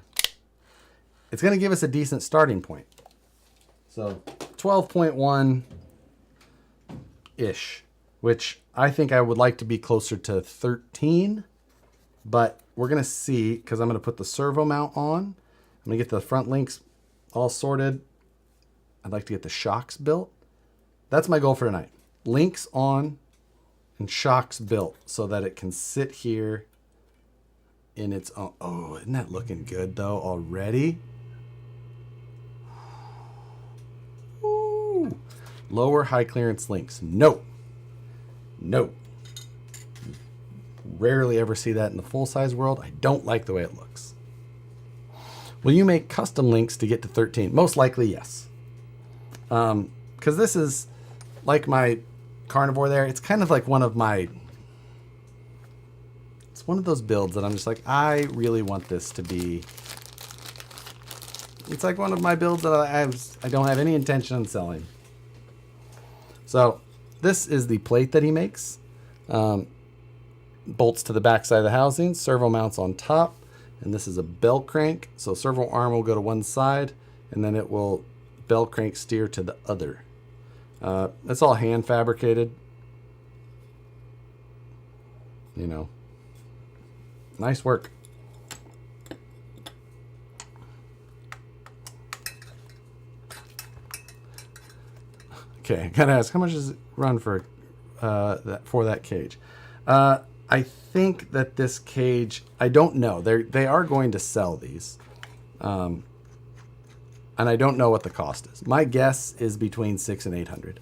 It's going to give us a decent starting point. So 12.1-ish, which I think I would like to be closer to 13. But we're going to see, because I'm going to put the servo mount on. I'm going to get the front links all sorted. I'd like to get the shocks built. That's my goal for tonight. Links on and shocks built so that it can sit here in its own. Oh, isn't that looking good though already? Ooh. Lower high clearance links. No. No. Rarely ever see that in the full-size world. I don't like the way it looks. Will you make custom links to get to 13? Most likely, yes. Because this is like my carnivore there. It's kind of like one of my... It's one of those builds that I'm just like, I really want this to be... It's like one of my builds that I don't have any intention on selling. So this is the plate that he makes. Bolts to the back side of the housing, servo mounts on top, and this is a bell crank. So servo arm will go to one side, and then it will bell crank steer to the other. It's all hand fabricated. You know, nice work. Okay, I gotta ask, how much does it run for that cage? I think that this cage, I don't know. They are going to sell these. And I don't know what the cost is. My guess is between $600 and $800.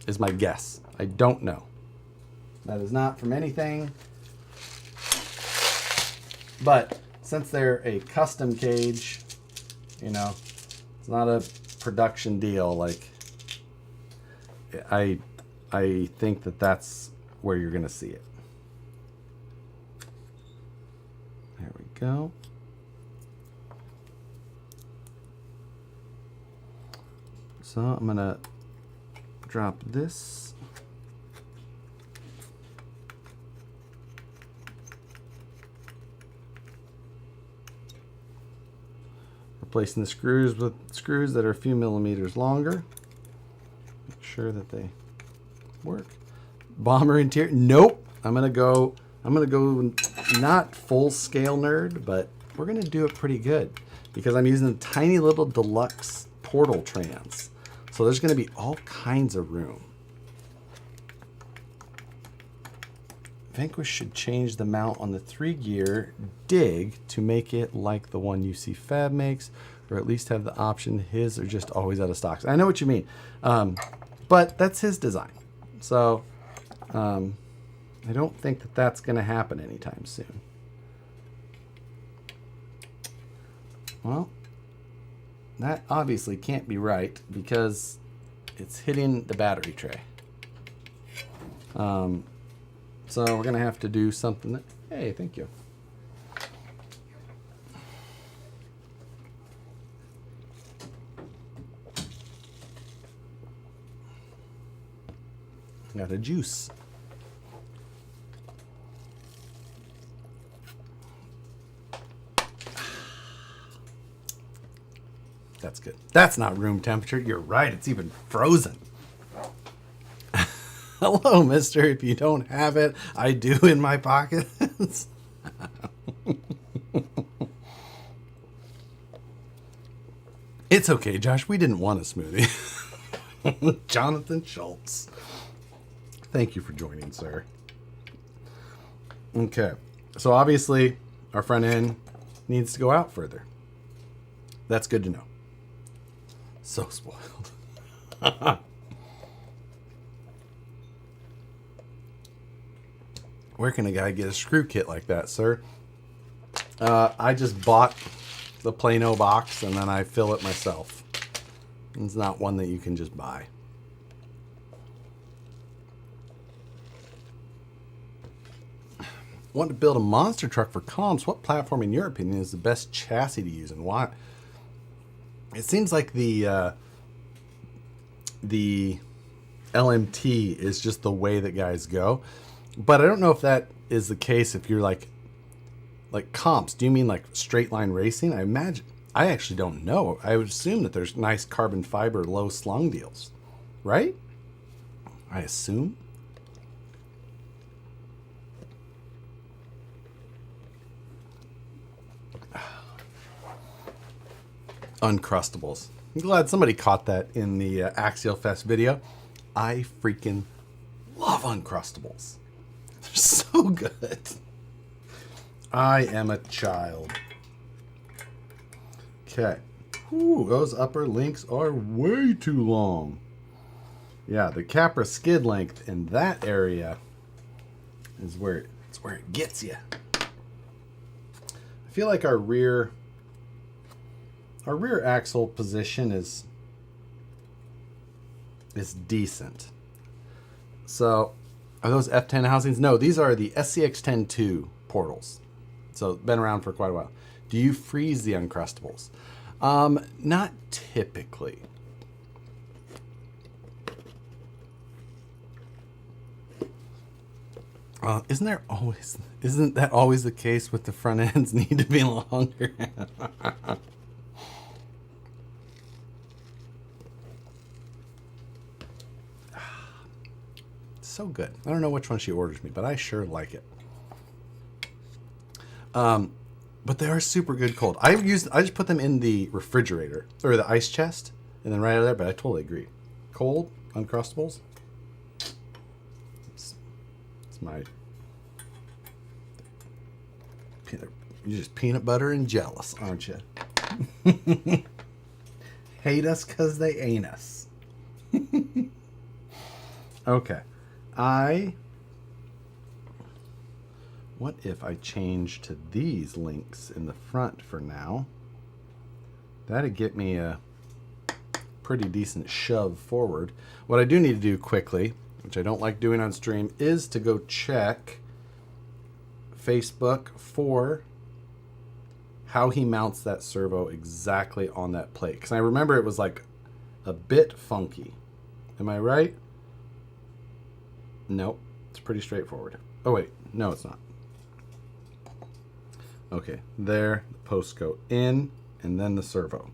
Is my guess. I don't know. That is not from anything. But since they're a custom cage, you know, it's not a production deal. Like, I think that that's where you're going to see it. There we go. So I'm gonna drop this. Replacing the screws with screws that are a few millimeters longer. Make sure that they work. Bomber interior. Nope. I'm gonna go not full scale nerd, but we're gonna do it pretty good because I'm using tiny little deluxe portal trans. So there's gonna be all kinds of room. Vanquish should change the mount on the 3-gear dig to make it like the one UCFab makes, or at least have the option. His are just always out of stock. I know what you mean, but that's his design. So I don't think that that's going to happen anytime soon. Well, that obviously can't be right because it's hitting the battery tray. So we're going to have to do something that, hey, thank you. Got a juice. That's good. That's not room temperature. You're right. It's even frozen. Hello, mister. If you don't have it, I do in my pockets. It's okay, Josh. We didn't want a smoothie. Jonathan Schultz. Thank you for joining, sir. Okay. So obviously, our front end needs to go out further. That's good to know. So spoiled. Where can a guy get a screw kit like that, sir? I just bought the Plano box and then I fill it myself. It's not one that you can just buy. Want to build a monster truck for comps? What platform, in your opinion, is the best chassis to use and why? It seems like the LMT is just the way that guys go. But I don't know if that is the case if you're like comps. Do you mean like straight line racing? I imagine. I actually don't know. I would assume that there's nice carbon fiber low slung deals, right? I assume. Uncrustables. I'm glad somebody caught that in the Axial Fest video. I freaking love Uncrustables. They're so good. I am a child. Okay. Ooh, those upper links are way too long. Yeah, the Capra skid length in that area is where it gets you. I feel like our rear axle position is decent. So, are those F10 housings? No, these are the SCX-10-2 portals. So, been around for quite a while. Do you freeze the Uncrustables? Not typically. Isn't that always the case with the front ends need to be longer? So good. I don't know which one she orders me, but I sure like it. But they are super good cold. I just put them in the refrigerator or the ice chest and then right out of there, but I totally agree. Cold Uncrustables. It's my peanut. You're just peanut butter and jealous, aren't you? Hate us because they ain't us. Okay. What if I change to these links in the front for now? That'd get me a pretty decent shove forward. What I do need to do quickly, which I don't like doing on stream, is to go check Facebook for how he mounts that servo exactly on that plate. Because I remember it was like a bit funky. Am I right? Nope. It's pretty straightforward. Oh, wait. No, it's not. Okay. There. The posts go in, and then the servo.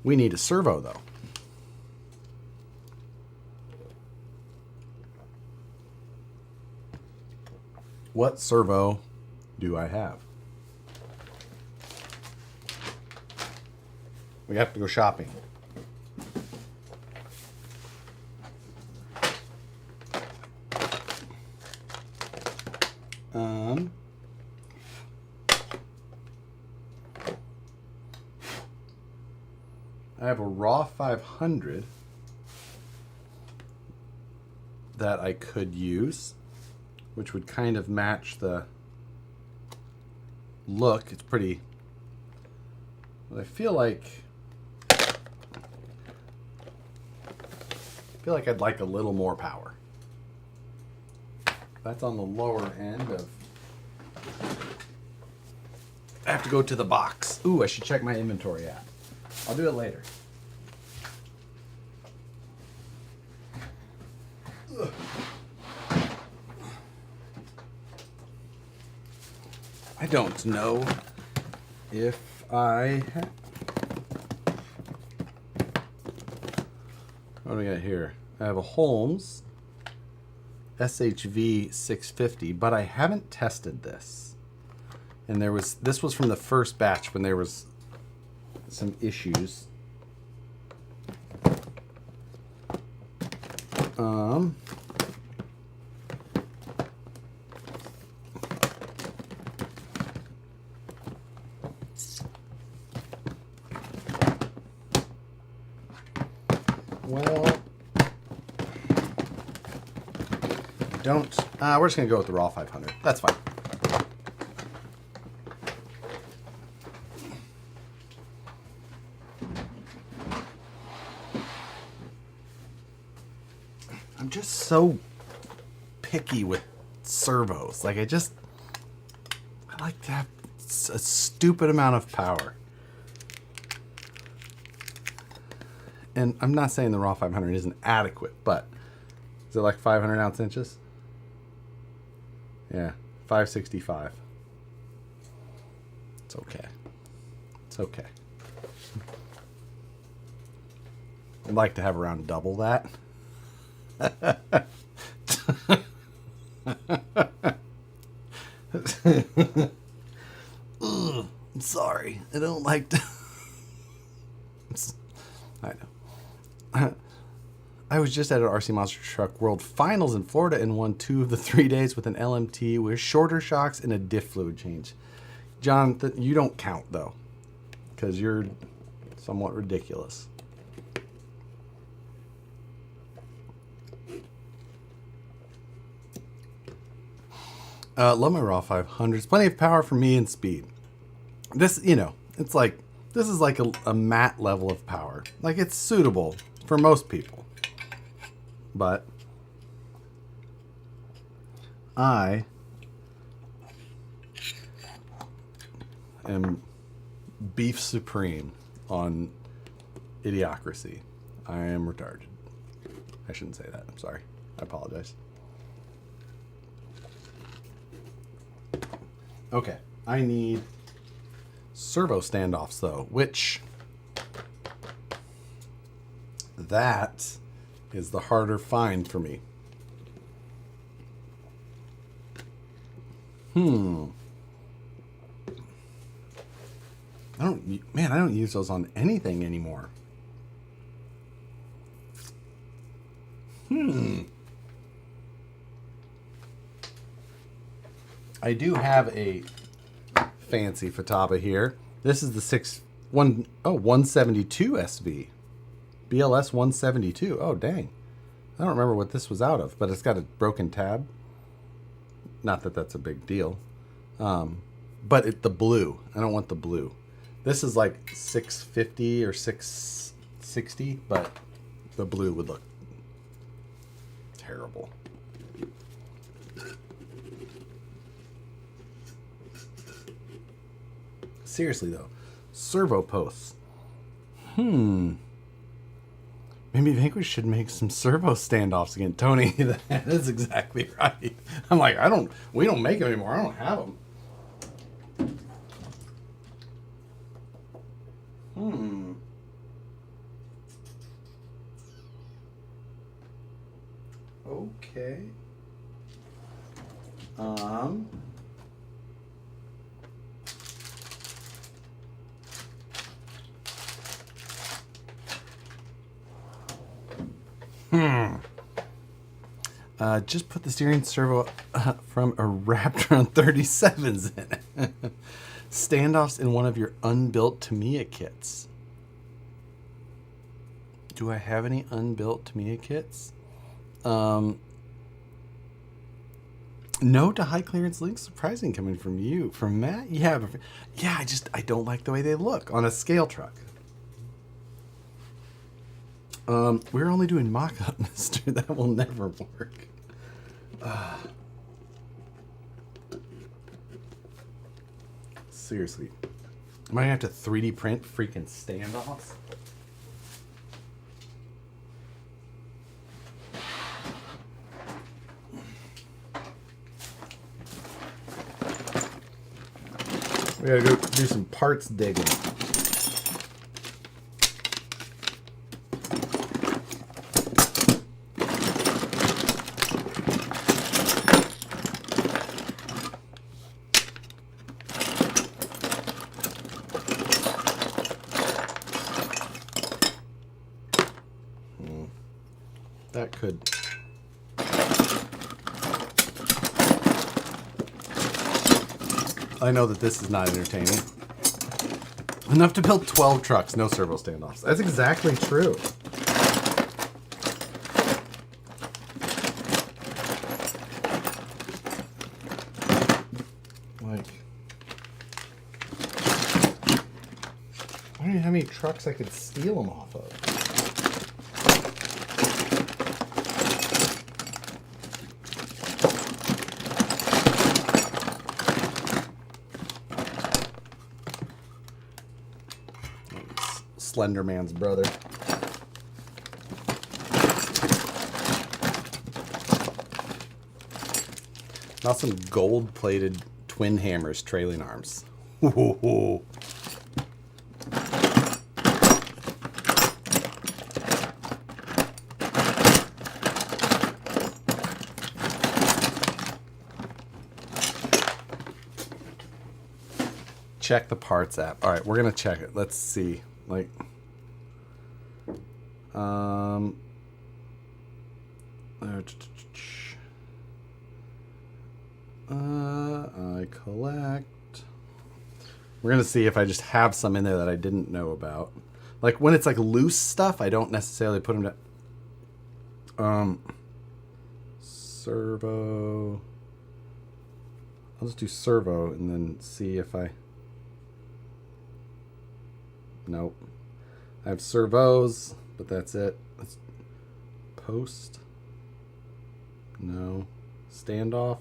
We need a servo, though. What servo do I have? We have to go shopping. I have a raw 500 that I could use, which would kind of match the look. It's pretty, but I feel like I'd like a little more power. That's on the lower end of. I have to go to the box. Ooh, I should check my inventory app. I'll do it later. Ugh. I don't know if I have. What do we got here? I have a Holmes SHV 650, but I haven't tested this. And this was from the first batch when there was some issues. Well, we're just gonna go with the raw 500. That's fine. I'm just so picky with servos. Like I like to have a stupid amount of power. And I'm not saying the raw 500 isn't adequate, but is it like 500 ounce inches? Yeah, 565. It's okay. It's okay. I'd like to have around double that. I'm sorry. I don't like to. I know. I was just at an RC Monster Truck World Finals in Florida and won 2 of the 3 days with an LMT with shorter shocks and a diff fluid change. John, you don't count though, because you're somewhat ridiculous. Love my raw 500s. Plenty of power for me and speed. This, it's like, this is like a matte level of power. Like it's suitable for most people. But I am beef supreme on Idiocracy. I am retarded. I shouldn't say that. I'm sorry. I apologize. Okay. I need servo standoffs though, which that is the harder find for me. I don't use those on anything anymore. I do have a fancy Futaba here. This is the 172 SV. BLS 172. Oh, dang. I don't remember what this was out of, but it's got a broken tab. Not that that's a big deal. But the blue. I don't want the blue. This is like 650 or 660, but the blue would look terrible. Seriously though, servo posts. Maybe Vanquish should make some servo standoffs again. Tony, that is exactly right. I'm like, we don't make them anymore. I don't have them. Okay. Just put the steering servo from a Raptor 37s in it. Standoffs in one of your unbuilt Tamiya kits. Do I have any unbuilt Tamiya kits? No to high clearance links. Surprising coming from you. From Matt? Yeah, I don't like the way they look on a scale truck. We're only doing mock-up, mister. That will never work. Seriously. Am I going to have to 3D print freaking standoffs? We gotta go do some parts digging. That could... I know that this is not entertaining. Enough to build 12 trucks, no servo standoffs. That's exactly true. Like, I don't even know how many trucks I could steal them off of. Slender Man's brother. Now some gold-plated twin hammers trailing arms. Ooh. Check the parts app. All right, we're gonna check it. Let's see. Like, I collect. We're gonna see if I just have some in there that I didn't know about. Like when it's like loose stuff, I don't necessarily put them to. Servo. I'll just do servo and then see if I. Nope. I have servos, but that's it. Let's post. No. Standoff.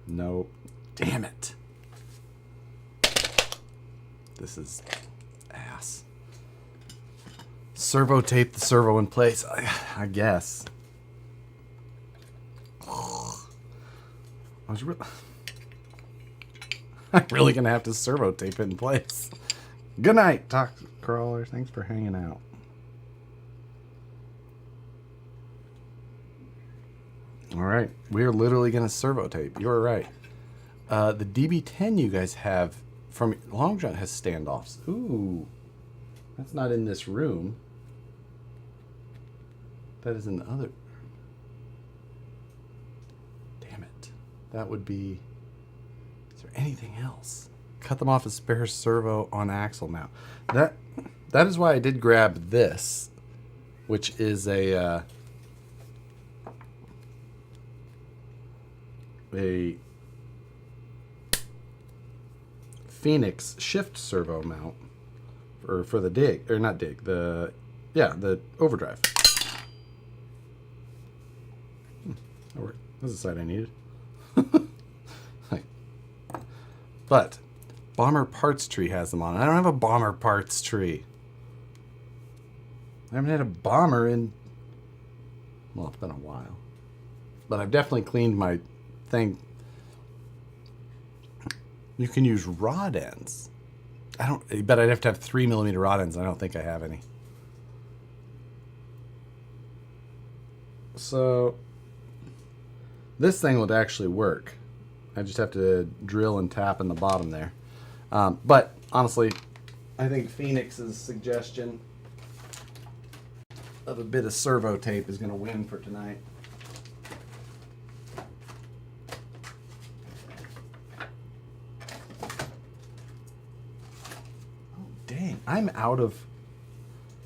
Nope. Damn it. This is ass. Servo tape the servo in place, I guess. I'm really gonna have to servo tape it in place. Good night, Toxic Crawler. Thanks for hanging out. All right, we're literally gonna servo tape. You were right. The DB10 you guys have from Long John has standoffs. Ooh, that's not in this room. That is in the other. Damn it. That would be. Is there anything else? Cut them off as spare servo on axle mount. That is why I did grab this, which is a Phoenix shift servo mount for the dig, or not dig, the overdrive. That worked. That's the side I needed. But Bomber Parts Tree has them on. I don't have a Bomber Parts Tree. I haven't had a bomber in, well, it's been a while. But I've definitely cleaned my thing. You can use rod ends. But I'd have to have 3mm rod ends. I don't think I have any. So this thing would actually work. I just have to drill and tap in the bottom there. But honestly, I think Phoenix's suggestion of a bit of servo tape is going to win for tonight. Oh, dang. I'm out of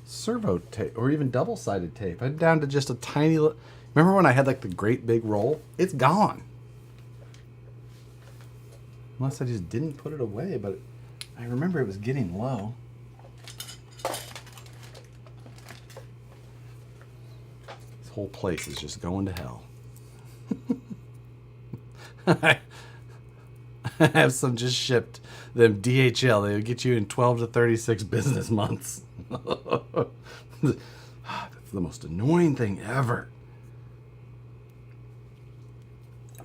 servo tape or even double-sided tape. I'm down to just a tiny little... Remember when I had like the great big roll? It's gone. Unless I just didn't put it away, but I remember it was getting low. This whole place is just going to hell. I have some just shipped them DHL. They would get you in 12 to 36 business months. That's the most annoying thing ever.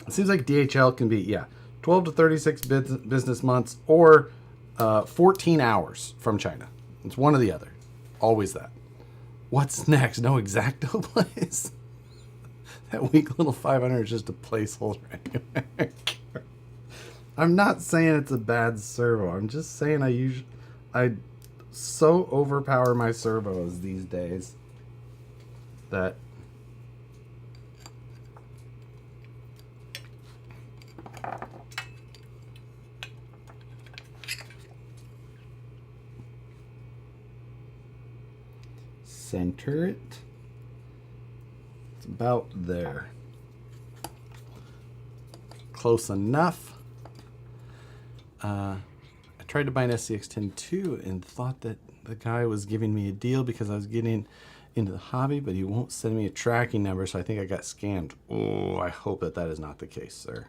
It seems like DHL can be, 12 to 36 business months or 14 hours from China. It's one or the other. Always that. What's next? No Exacto place? That weak little 500 is just a placeholder anyway. I'm not saying it's a bad servo. I'm just saying I so overpower my servos these days that center it. It's about there. Close enough. I tried to buy an SCX-10 and thought that the guy was giving me a deal because I was getting into the hobby, but he won't send me a tracking number, so I think I got scammed. Oh, I hope that is not the case, sir.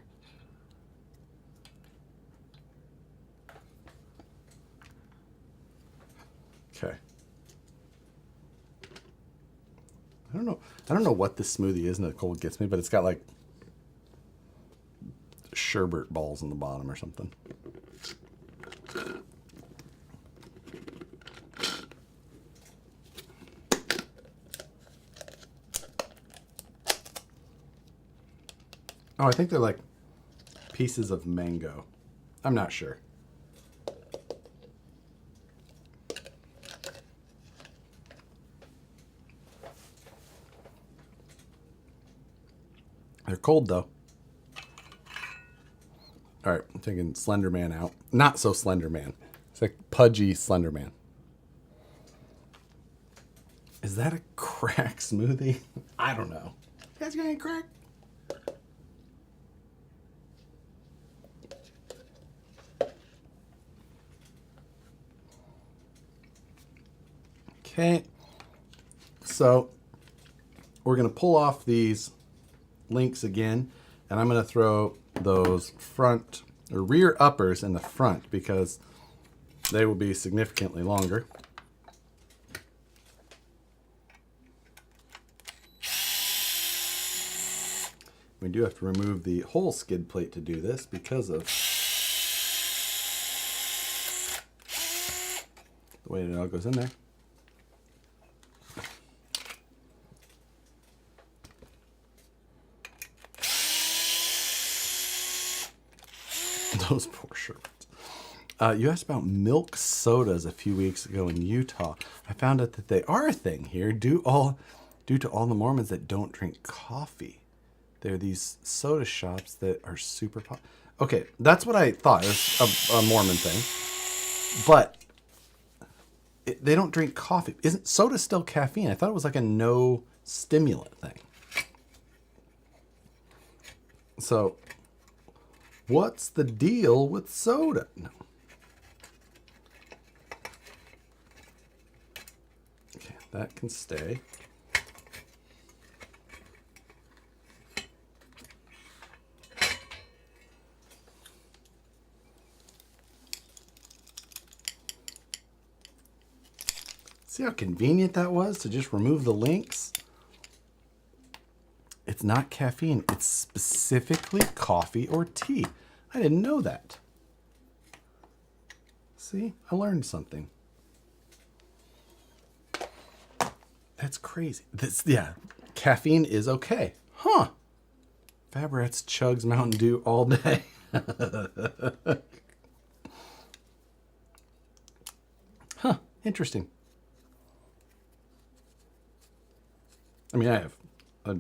Okay. I don't know what this smoothie is Nicole gets me, but it's got like sherbet balls in the bottom or something. Oh, I think they're like pieces of mango. I'm not sure. They're cold though. All right, I'm taking Slender Man out. Not so Slender Man. It's like pudgy Slender Man. Is that a crack smoothie? I don't know. You guys got any crack? Okay. So we're going to pull off these links again, and I'm going to throw those front or rear uppers in the front because they will be significantly longer. We do have to remove the whole skid plate to do this because of the way it all goes in there. Those poor sherbets. You asked about milk sodas a few weeks ago in Utah. I found out that they are a thing here due to all the Mormons that don't drink coffee. They're these soda shops that are super popular. Okay, that's what I thought. It's a Mormon thing. But they don't drink coffee. Isn't soda still caffeine? I thought it was like a no stimulant thing. So what's the deal with soda? No. Okay, that can stay. See how convenient that was to just remove the links? It's not caffeine. It's specifically coffee or tea. I didn't know that. See, I learned something. That's crazy. Yeah, caffeine is okay. Huh. Fabrettes chugs Mountain Dew all day. Huh, interesting. I mean, I have a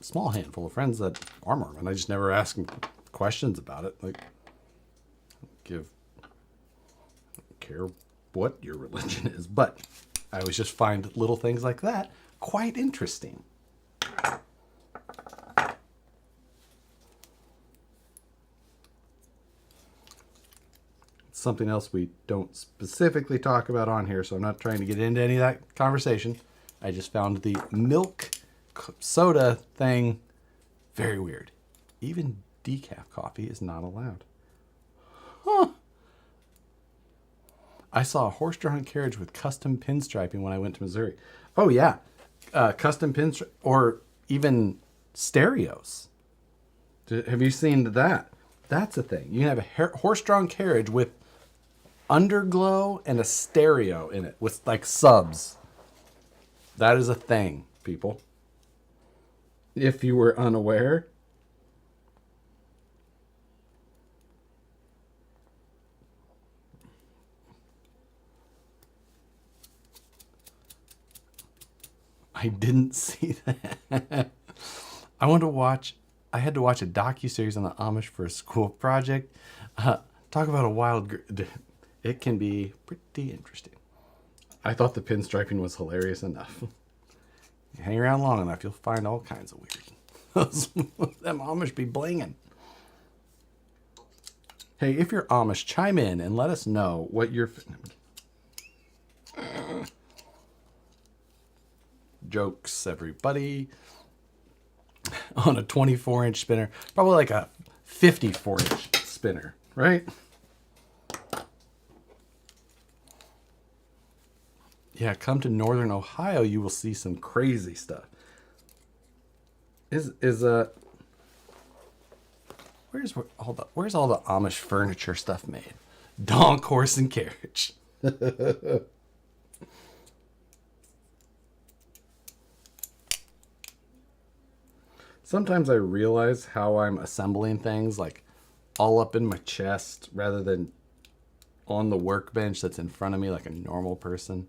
small handful of friends that are Mormon. I just never ask them questions about it. Like, I don't care what your religion is, but I always just find little things like that quite interesting. Something else we don't specifically talk about on here, so I'm not trying to get into any of that conversation. I just found the milk soda thing very weird. Even decaf coffee is not allowed. Huh. I saw a horse-drawn carriage with custom pinstriping when I went to Missouri. Oh, yeah. Custom pinstripe, or even stereos. Have you seen that? That's a thing. You can have a horse-drawn carriage with underglow and a stereo in it with like subs. That is a thing, people. If you were unaware. I didn't see that. I had to watch a docuseries on the Amish for a school project. Talk about a wild... It can be pretty interesting. I thought the pinstriping was hilarious enough. You hang around long enough, you'll find all kinds of weird. Them Amish be blinging. Hey, if you're Amish, chime in and let us know what you're... Jokes, everybody. On a 24-inch spinner. Probably like a 54-inch spinner, right? Yeah, come to Northern Ohio, you will see some crazy stuff. Where's all the Amish furniture stuff made? Donk, horse, and carriage. Sometimes I realize how I'm assembling things like all up in my chest rather than on the workbench that's in front of me like a normal person.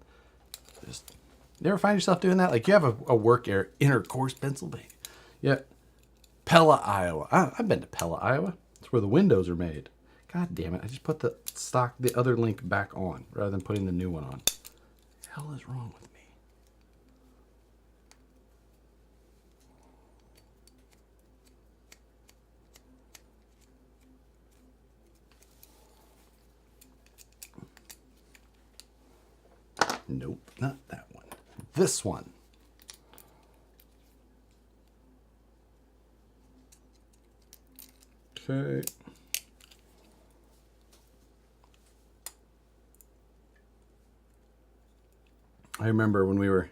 Just, you ever find yourself doing that? Like you have a work area, Intercourse, Pennsylvania. Yeah. Pella, Iowa. I've been to Pella, Iowa. That's where the windows are made. God damn it. I just put the other link back on rather than putting the new one on. What the hell is wrong with me? Nope, not that one. This one. Okay. I remember when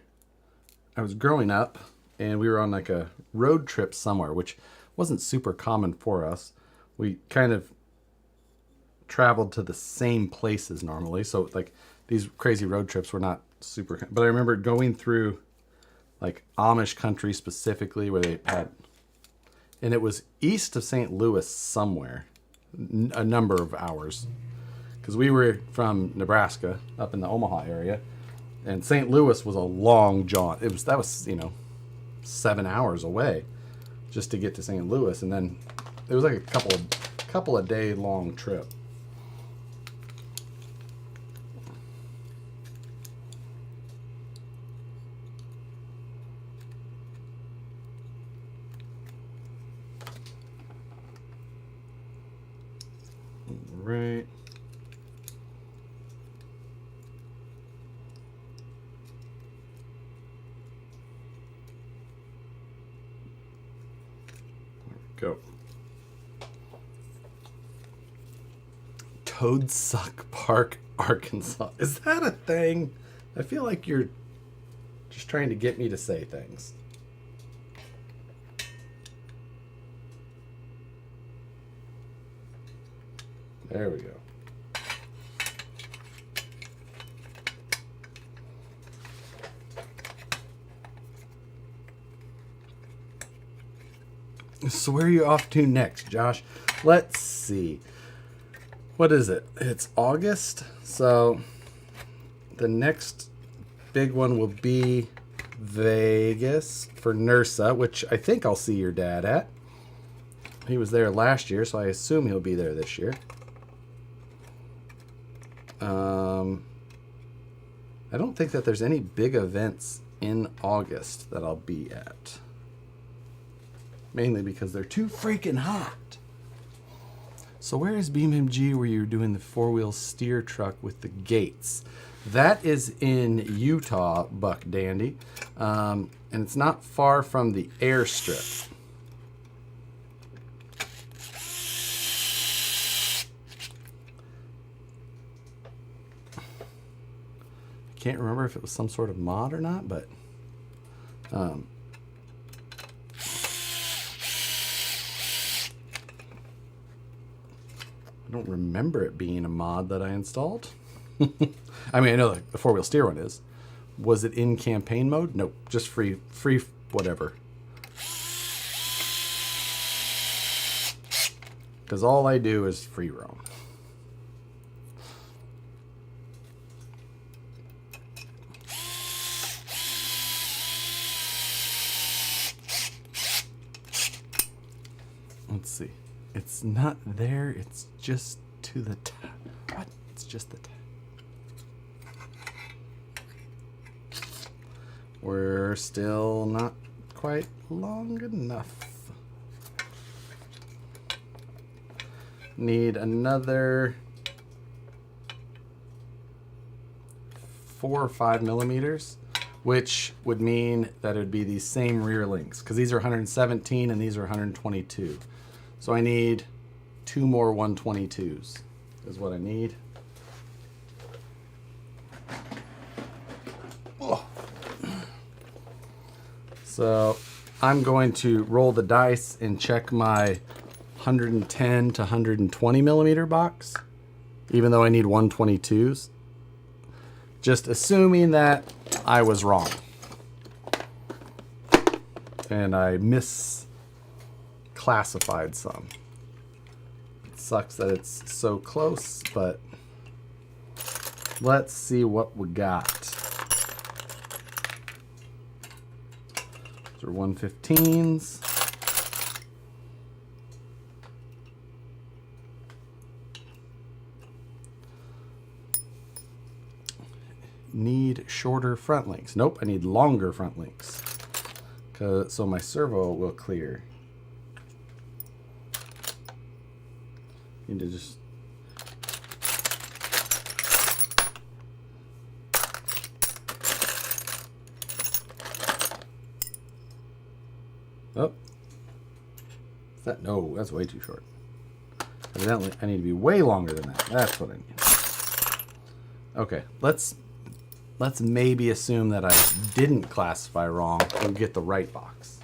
I was growing up and we were on like a road trip somewhere, which wasn't super common for us. We kind of traveled to the same places normally. So like these crazy road trips were not super, but I remember going through like Amish country specifically where they had, and it was east of St. Louis somewhere, a number of hours, because we were from Nebraska up in the Omaha area, and St. Louis was a long jaunt. That was 7 hours away just to get to St. Louis, and then it was like a couple of day long trip. Right. There we go. Toadsuck Park, Arkansas. Is that a thing? I feel like you're just trying to get me to say things. There we go. So where are you off to next, Josh? Let's see. What is it? It's August. So the next big one will be Vegas for NERSA, which I think I'll see your dad at. He was there last year, so I assume he'll be there this year. I don't think that there's any big events in August that I'll be at. Mainly because they're too freaking hot. So where is BeamMG where you're doing the four-wheel steer truck with the gates? That is in Utah, Buck Dandy. And it's not far from the airstrip. I can't remember if it was some sort of mod or not, but I don't remember it being a mod that I installed. I mean, I know the four-wheel steer one is. Was it in campaign mode? Nope, just free whatever. Because all I do is free roam. Let's see. It's not there. It's just to the top. What? It's just the top. We're still not quite long enough. Need another 4 or 5 millimeters, which would mean that it would be these same rear links, because these are 117 and these are 122. So I need 2 more 122s is what I need. Oh. So I'm going to roll the dice and check my 110 to 120 millimeter box, even though I need 122s. Just assuming that I was wrong. And I misclassified some. It sucks that it's so close, but let's see what we got. These are 115s. Need shorter front links. Nope, I need longer front links. So my servo will clear. Need to just... Oh. Is that? No, that's way too short. Evidently, I need to be way longer than that. That's what I need. Okay, let's maybe assume that I didn't classify wrong and get the right box.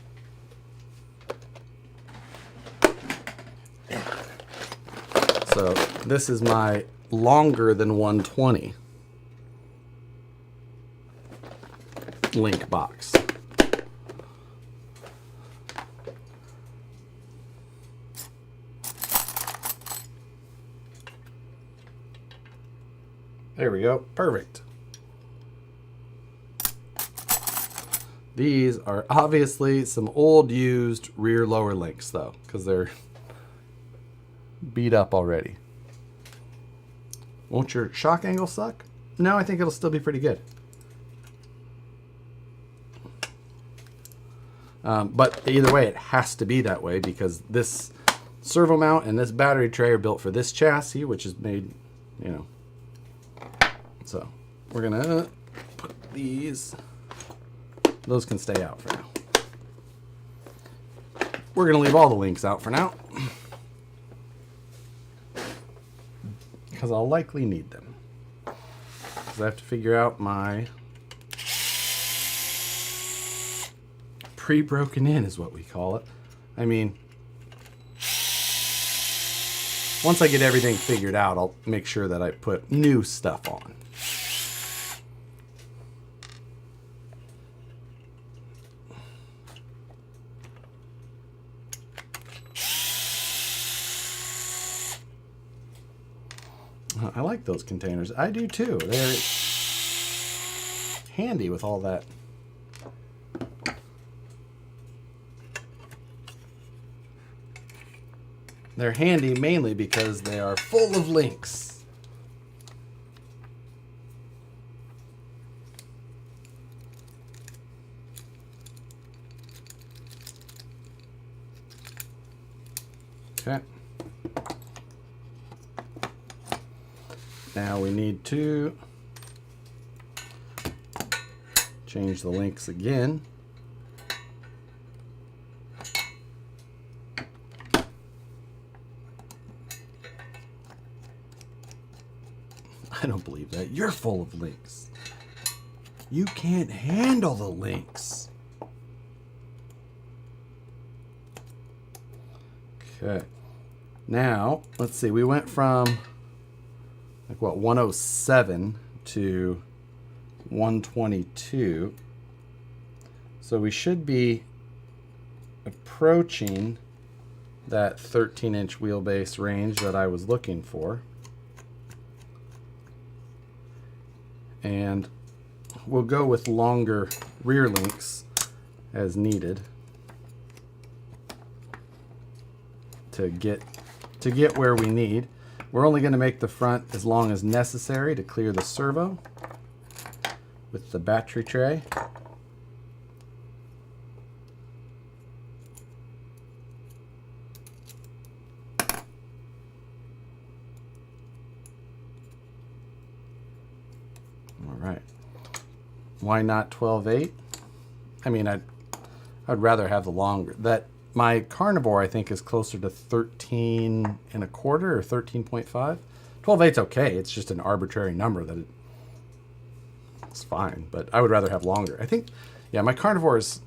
So this is my longer than 120 link box. There we go. Perfect. These are obviously some old used rear lower links though, because they're beat up already. Won't your shock angle suck? No, I think it'll still be pretty good. But either way, it has to be that way because this servo mount and this battery tray are built for this chassis, which is made, you know. So we're gonna put these. Those can stay out for now. We're going to leave all the links out for now, because I'll likely need them. Because I have to figure out my pre-broken in is what we call it. I mean, once I get everything figured out, I'll make sure that I put new stuff on. I like those containers. I do too. They're handy with all that. They're handy mainly because they are full of links. Okay. Now we need to change the links again. I don't believe that. You're full of links. You can't handle the links. Okay. Now, let's see. We went from like what, 107 to 122. So we should be approaching that 13-inch wheelbase range that I was looking for. And we'll go with longer rear links as needed to get where we need. We're only going to make the front as long as necessary to clear the servo with the battery tray. All right. Why not 12/8? I mean, I'd rather have the longer. That my carnivore, I think, is closer to 13 and a quarter or 13.5. 12/8's okay. It's just an arbitrary number that it's fine, but I would rather have longer. I think, yeah, my carnivore is,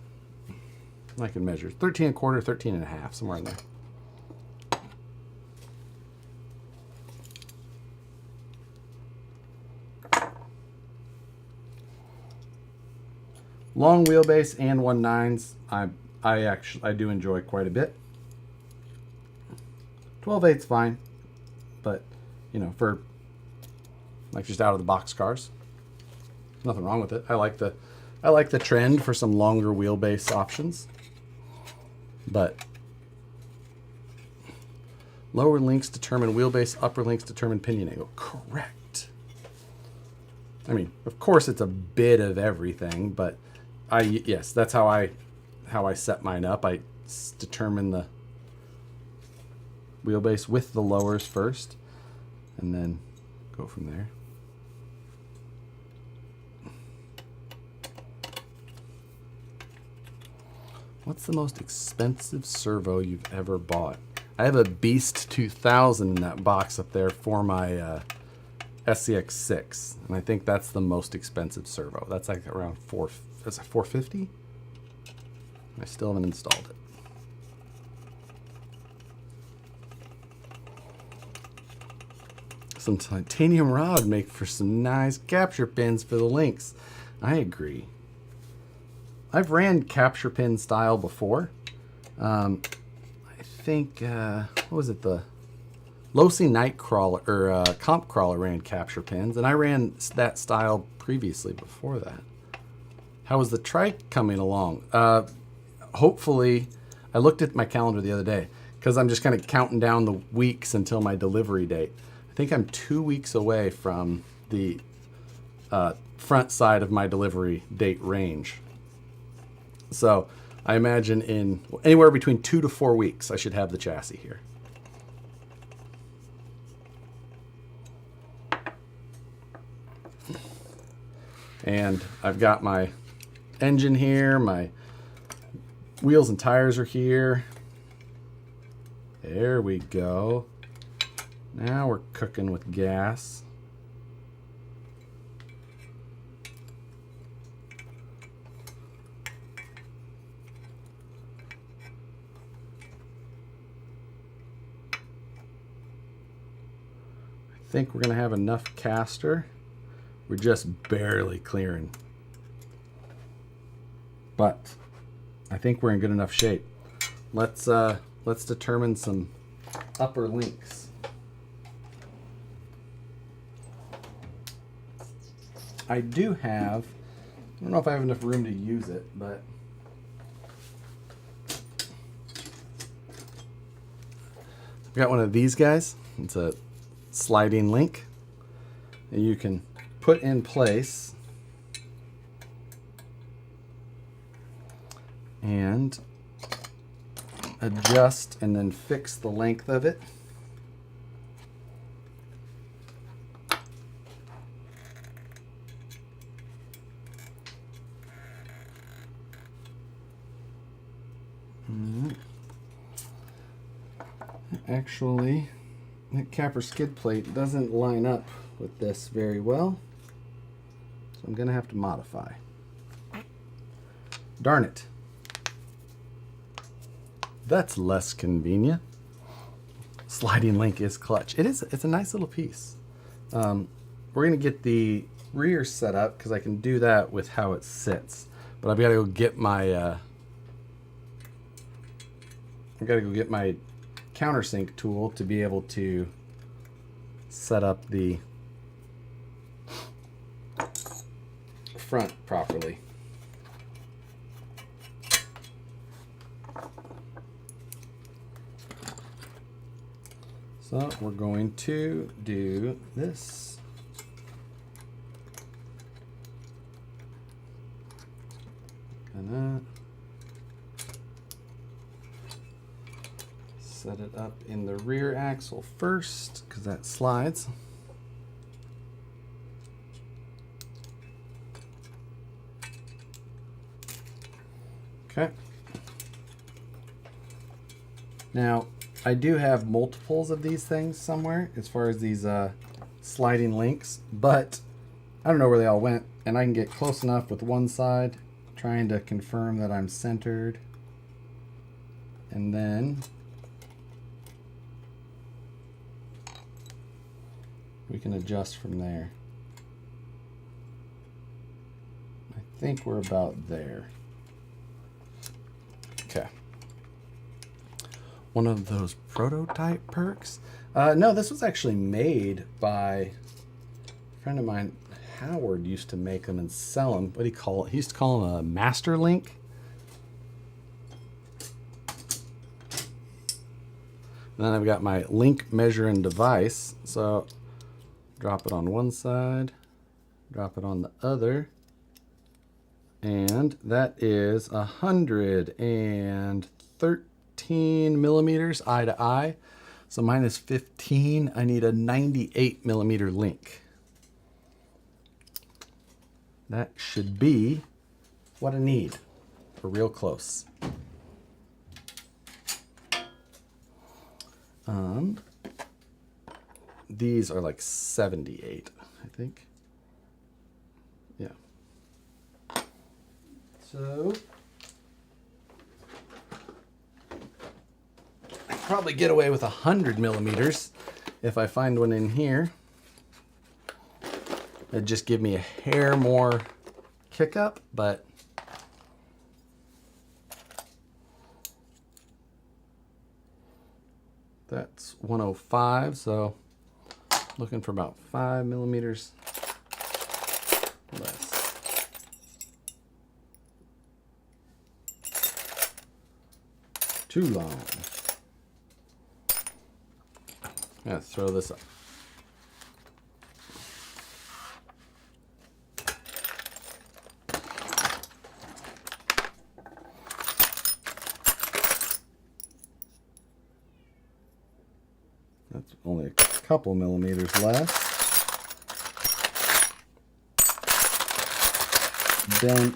I can measure 13 and a quarter, 13 and a half, somewhere in there. Long wheelbase and 1.9s, I do enjoy quite a bit. 12/8's fine, but you know, for like just out of the box cars, nothing wrong with it. I like the trend for some longer wheelbase options, but lower links determine wheelbase, upper links determine pinion angle. Correct. I mean, of course, it's a bit of everything, but yes, that's how I set mine up. I determine the wheelbase with the lowers first, and then go from there. What's the most expensive servo you've ever bought? I have a Beast 2000 in that box up there for my SCX6, and I think that's the most expensive servo. That's like around is it $450? I still haven't installed it. Some titanium rod would make for some nice capture pins for the links. I agree. I've ran capture pin style before. I think, what was it? The Losi Nightcrawler or Comp Crawler ran capture pins, and I ran that style previously before that. How was the trike coming along? Hopefully, I looked at my calendar the other day because I'm just kind of counting down the weeks until my delivery date. I think I'm 2 weeks away from the front side of my delivery date range. So I imagine in anywhere between 2 to 4 weeks, I should have the chassis here. And I've got my engine here, my wheels and tires are here. There we go. Now we're cooking with gas. think we're going to have enough caster. We're just barely clearing. But I think we're in good enough shape. Let's determine some upper links. I do have, I don't know if I have enough room to use it, but I've got one of these guys. It's a sliding link, and you can put in place and adjust and then fix the length of it. Actually, that capper skid plate doesn't line up with this very well, so I'm going to have to modify. Darn it. That's less convenient. Sliding link is clutch. It's a nice little piece. We're going to get the rear set up because I can do that with how it sits. But I've got to go get my countersink tool to be able to set up the front properly. So we're going to do this. Gonna set it up in the rear axle first because that slides. Okay. Now, I do have multiples of these things somewhere as far as these sliding links, but I don't know where they all went, and I can get close enough with one side, trying to confirm that I'm centered, and then we can adjust from there. I think we're about there. Okay. One of those prototype perks. No, this was actually made by a friend of mine. Howard used to make them and sell them. What do you call it? He used to call them a master link. And then I've got my link measuring device. So drop it on one side, drop it on the other. And that is 113 millimeters eye to eye. So mine is 15. I need a 98 millimeter link. That should be what I need for real close. These are like 78, I think. Yeah. So I'd probably get away with 100 millimeters if I find one in here. It'd just give me a hair more kick up, but that's 105, so looking for about 5 millimeters less. Too long. I'm gonna throw this up. That's only a couple millimeters less. Then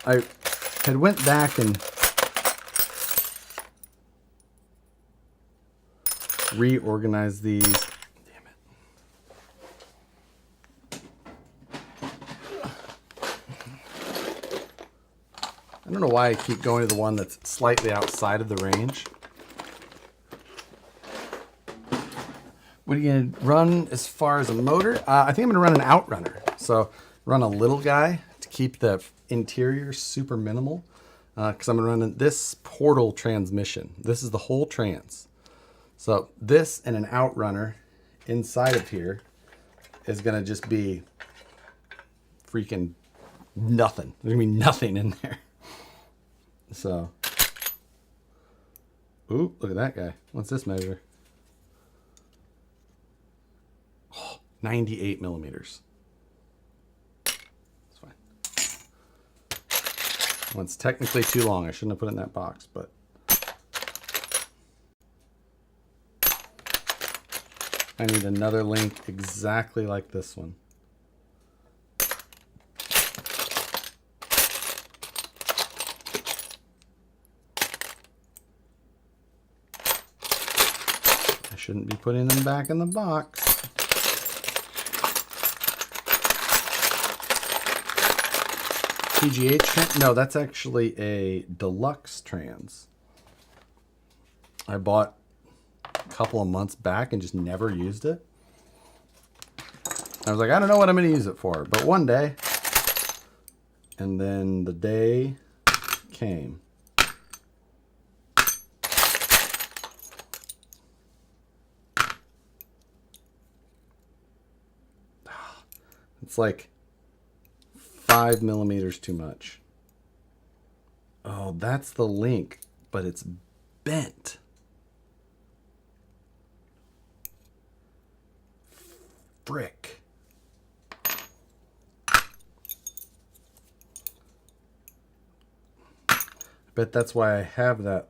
I had went back and reorganized these. Damn it. I don't know why I keep going to the one that's slightly outside of the range. What are you going to run as far as a motor? I think I'm going to run an outrunner. So run a little guy to keep the interior super minimal. Because I'm going to run this portal transmission. This is the whole trans. So this and an outrunner inside of here is going to just be freaking nothing. There's going to be nothing in there. So, ooh, look at that guy. What's this measure? 98 millimeters. That's fine. Well, it's technically too long. I shouldn't have put it in that box, but I need another link exactly like this one. I shouldn't be putting them back in the box. PGH? No, that's actually a deluxe trans. I bought a couple of months back and just never used it. I was like, I don't know what I'm going to use it for, but one day, and then the day came. It's like 5 millimeters too much. Oh, that's the link, but it's bent. Frick. I bet that's why I have that.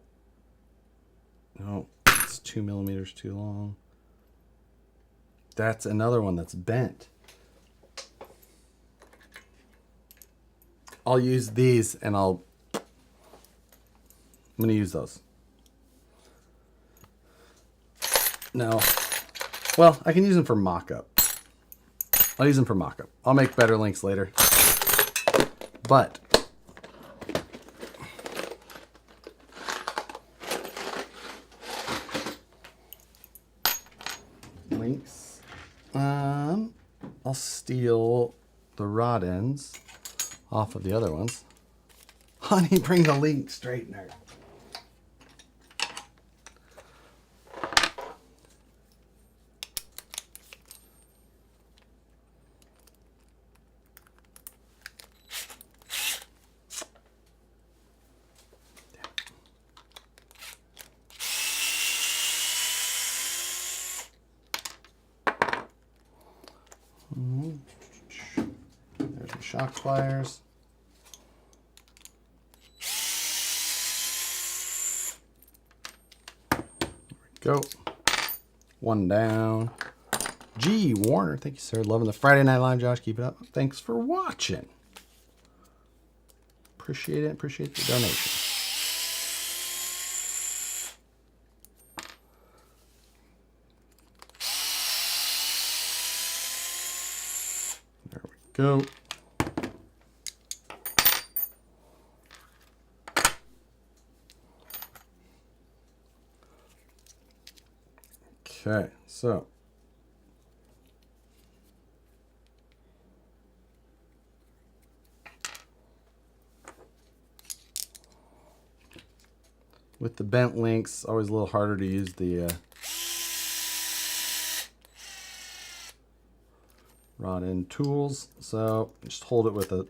No, it's 2 millimeters too long. That's another one that's bent. I'll use these and I'm going to use those. No. Well, I can use them for mock-up. I'll use them for mock-up. I'll make better links later. But links. I'll steal the rod ends off of the other ones. Honey, bring the link straightener. There's the shock pliers. Go. One down. G. Warner, thank you, sir. Loving the Friday Night Live, Josh. Keep it up. Thanks for watching. Appreciate it. Appreciate the donation. There we go. Okay, so with the bent links, always a little harder to use the rod end tools. So just hold it with a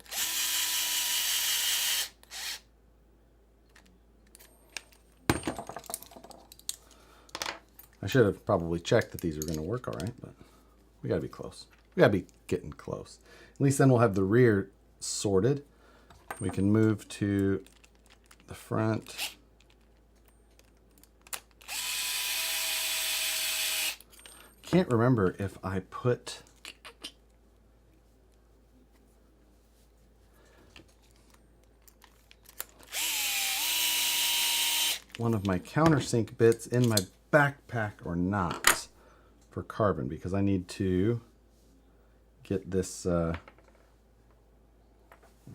I should have probably checked that these are going to work all right, but we got to be close. We got to be getting close. At least then we'll have the rear sorted. We can move to the front. Can't remember if I put one of my countersink bits in my backpack or not for carbon, because I need to get this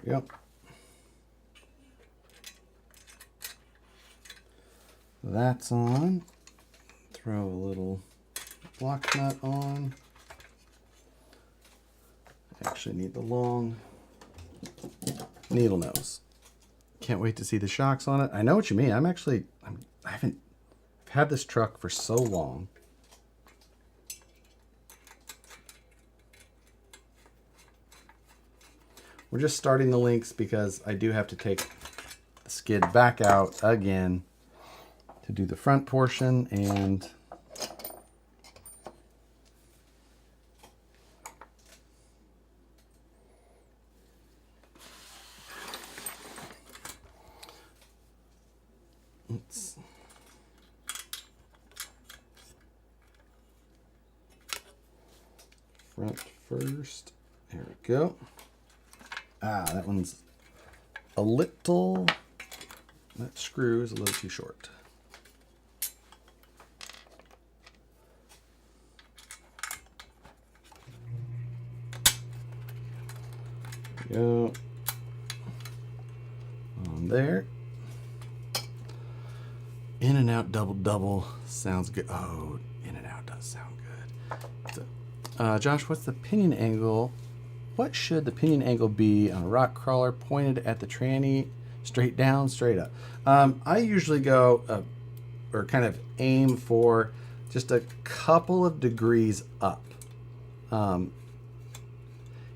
yep, that's on. Throw a little lock nut on. I actually need the long needle nose. Can't wait to see the shocks on it. I know what you mean. I haven't had this truck for so long. We're just starting the links because I do have to take the skid back out again to do the front portion, and let's front first. There we go. That one's a little, that screw is a little too short. There we go. On there. In and out double double sounds good. Oh, in and out does sound good. So, Josh, what's the pinion angle? What should the pinion angle be on a rock crawler pointed at the tranny, straight down, straight up? I usually go, or kind of aim for just a couple of degrees up. You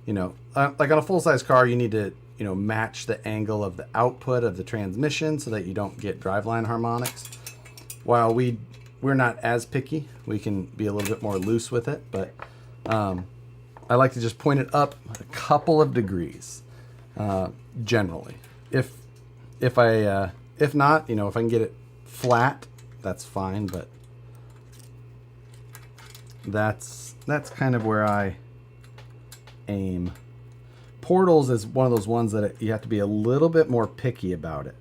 know, like on a full-size car, you need to, you know, match the angle of the output of the transmission so that you don't get driveline harmonics. While we're not as picky, we can be a little bit more loose with it, but I like to just point it up a couple of degrees, generally. If not, you know, if I can get it flat, that's fine. But that's kind of where I aim. Portals is one of those ones that you have to be a little bit more picky about it,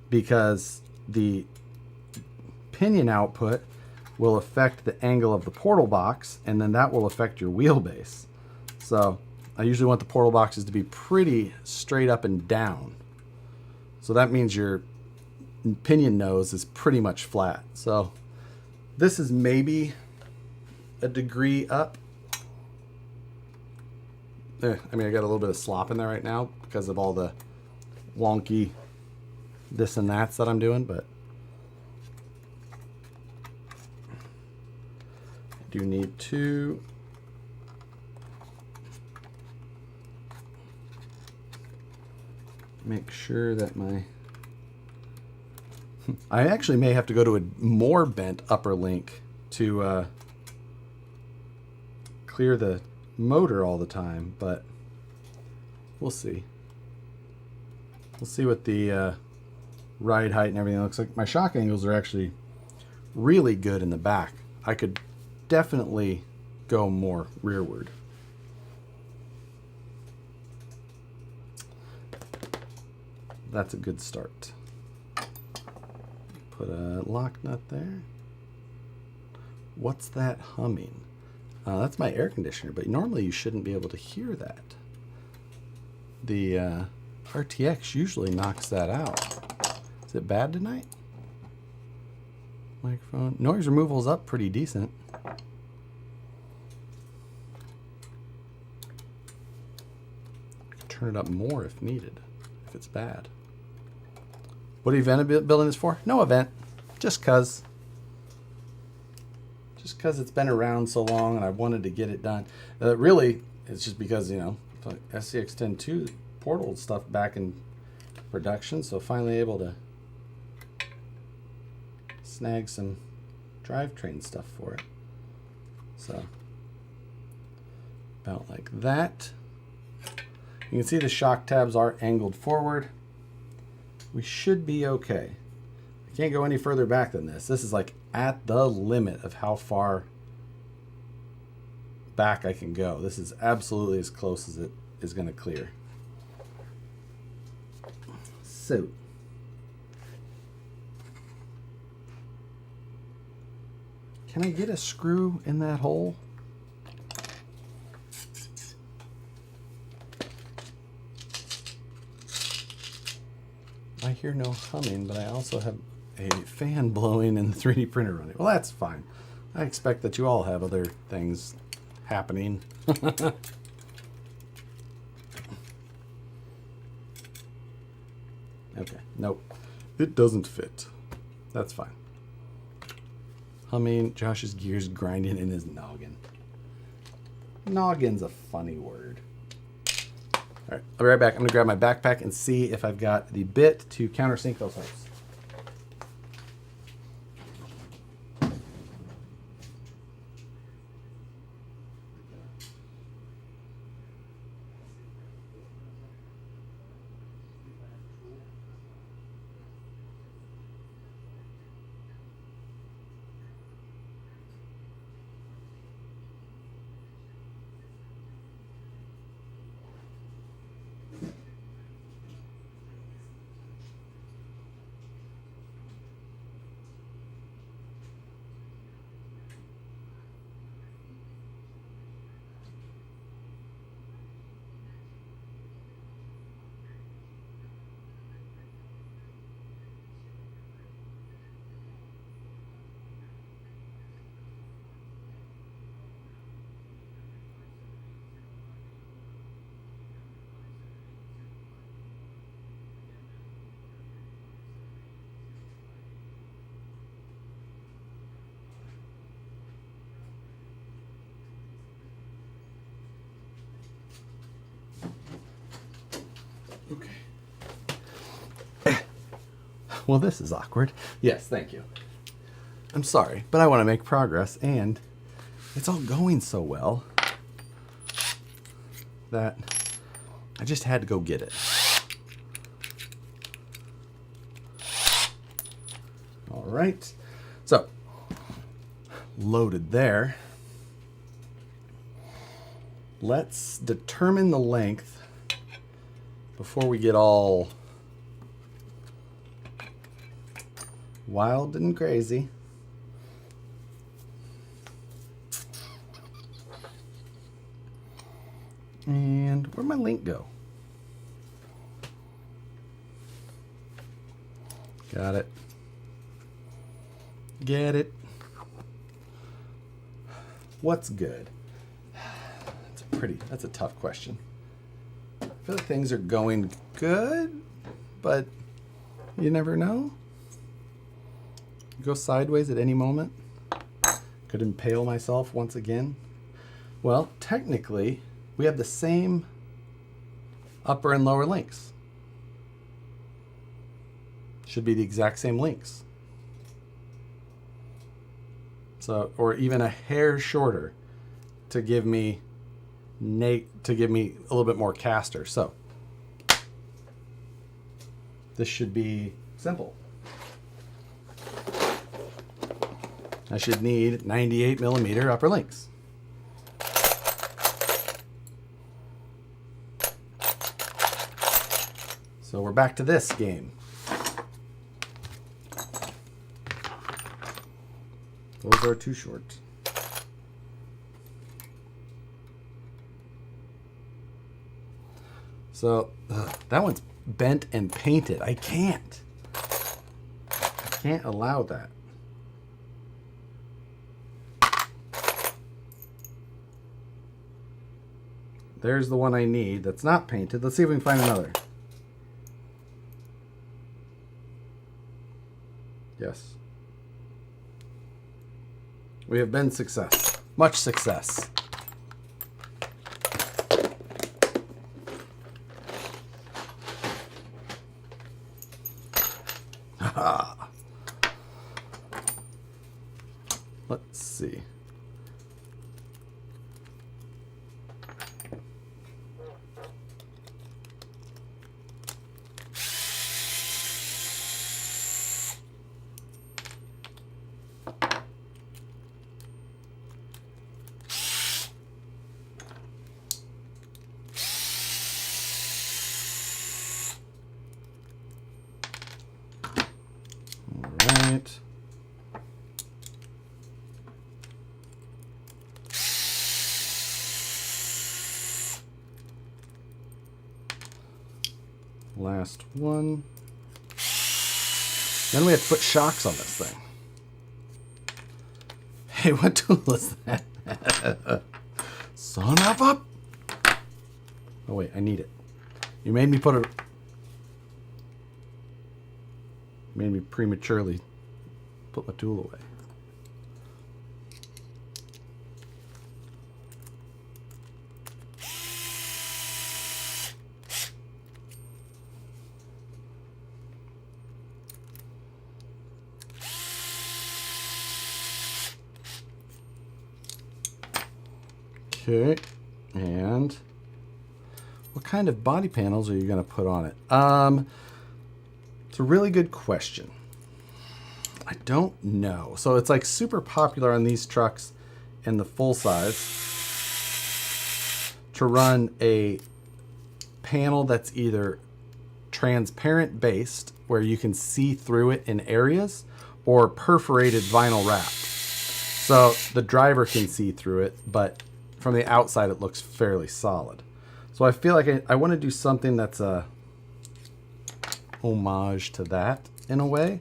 because the pinion output will affect the angle of the portal box, and then that will affect your wheelbase. So I usually want the portal boxes to be pretty straight up and down. So that means your pinion nose is pretty much flat. So this is maybe a degree up. I mean, I got a little bit of slop in there right now because of all the wonky this and that's that I'm doing, but you need to make sure that I actually may have to go to a more bent upper link to clear the motor all the time, but we'll see. We'll see what the ride height and everything looks like. My shock angles are actually really good in the back. I could definitely go more rearward. That's a good start. Put a lock nut there. What's that humming? That's my air conditioner, but normally you shouldn't be able to hear that. The RTX usually knocks that out. Is it bad tonight? Microphone. Noise removal is up pretty decent. Turn it up more if needed, if it's bad. What event are you building this for? No event, just cause it's been around so long and I wanted to get it done. Really, it's just because, you know, SCX-10.2 portal stuff back in production, so finally able to snag some drivetrain stuff for it. So about like that. You can see the shock tabs are angled forward. We should be okay. I can't go any further back than this. This is like at the limit of how far back I can go. This is absolutely as close as it is going to clear. So can I get a screw in that hole? I hear no humming, but I also have a fan blowing and the 3D printer running. Well, that's fine. I expect that you all have other things happening. Okay, nope. It doesn't fit. That's fine. Humming, Josh's gears grinding in his noggin. Noggin's a funny word. All right, I'll be right back. I'm going to grab my backpack and see if I've got the bit to countersink those hooks. Okay. Well, this is awkward. Yes, thank you. I'm sorry, but I want to make progress, and it's all going so well that I just had to go get it. All right. So, loaded there. Let's determine the length before we get all wild and crazy. And where'd my link go? Got it. Get it. What's good? That's a tough question. I feel like things are going good, but you never know. Go sideways at any moment. Could impale myself once again. Well, technically, we have the same upper and lower links. Should be the exact same links. So, or even a hair shorter to give me a little bit more caster. So this should be simple. I should need 98mm upper links. So we're back to this game. Those are too short. So that one's bent and painted. I can't allow that. There's the one I need that's not painted. Let's see if we can find another. Yes. We have been success. Much success. Let's see. Right. Last one. Then we have to put shocks on this thing. Hey, what tool is that? Son of a... Oh, wait, I need it. You made me put it... Made me prematurely put my tool away. Okay, and what kind of body panels are you going to put on it? It's a really good question. I don't know. So it's like super popular on these trucks in the full size to run a panel that's either transparent based, where you can see through it in areas, or perforated vinyl wrapped. So the driver can see through it, but from the outside it looks fairly solid. So I feel like I want to do something that's a homage to that in a way.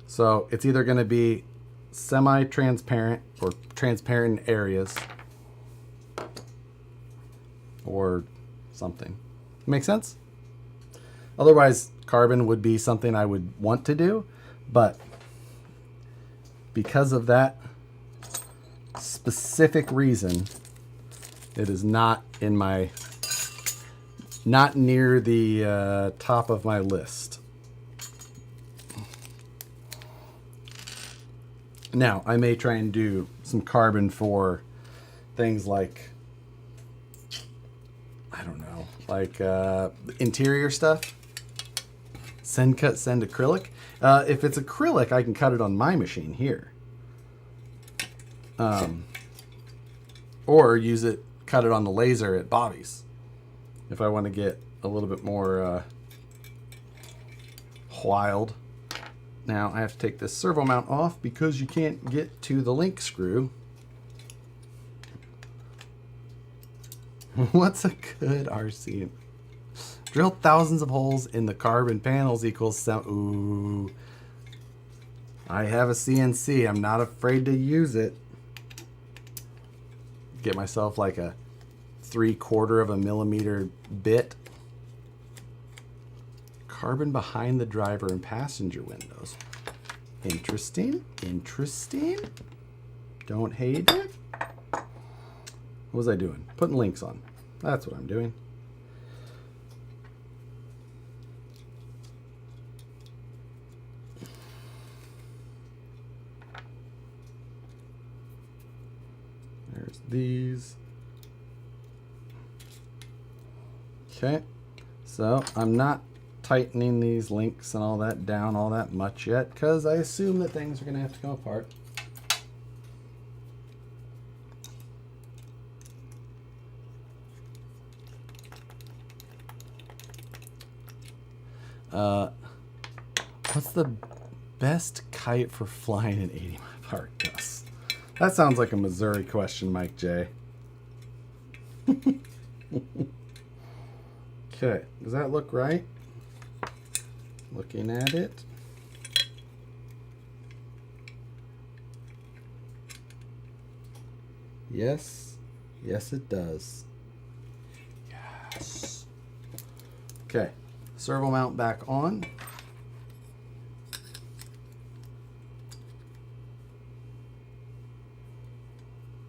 So it's either going to be semi-transparent or transparent in areas or something. Make sense? Otherwise, carbon would be something I would want to do, but because of that specific reason, it is not in my, not near the top of my list. Now, I may try and do some carbon for things like, I don't know, like interior stuff. Send acrylic. If it's acrylic, I can cut it on my machine here. Or use it, cut it on the laser at Bobby's. If I want to get a little bit more wild. Now I have to take this servo mount off because you can't get to the link screw. What's a good RC? Drill thousands of holes in the carbon panels equals some. Ooh. I have a CNC. I'm not afraid to use it. Get myself like a 3/4 of a millimeter bit. Carbon behind the driver and passenger windows. Interesting. Interesting. Don't hate it. What was I doing? Putting links on. That's what I'm doing. There's these. Okay. So I'm not tightening these links and all that down all that much yet, because I assume that things are going to have to come apart. What's the best kite for flying in 80 mile per hour gusts? That sounds like a Missouri question, Mike J. Okay, does that look right? Looking at it. Yes. Yes, it does. Yes. Okay, servo mount back on.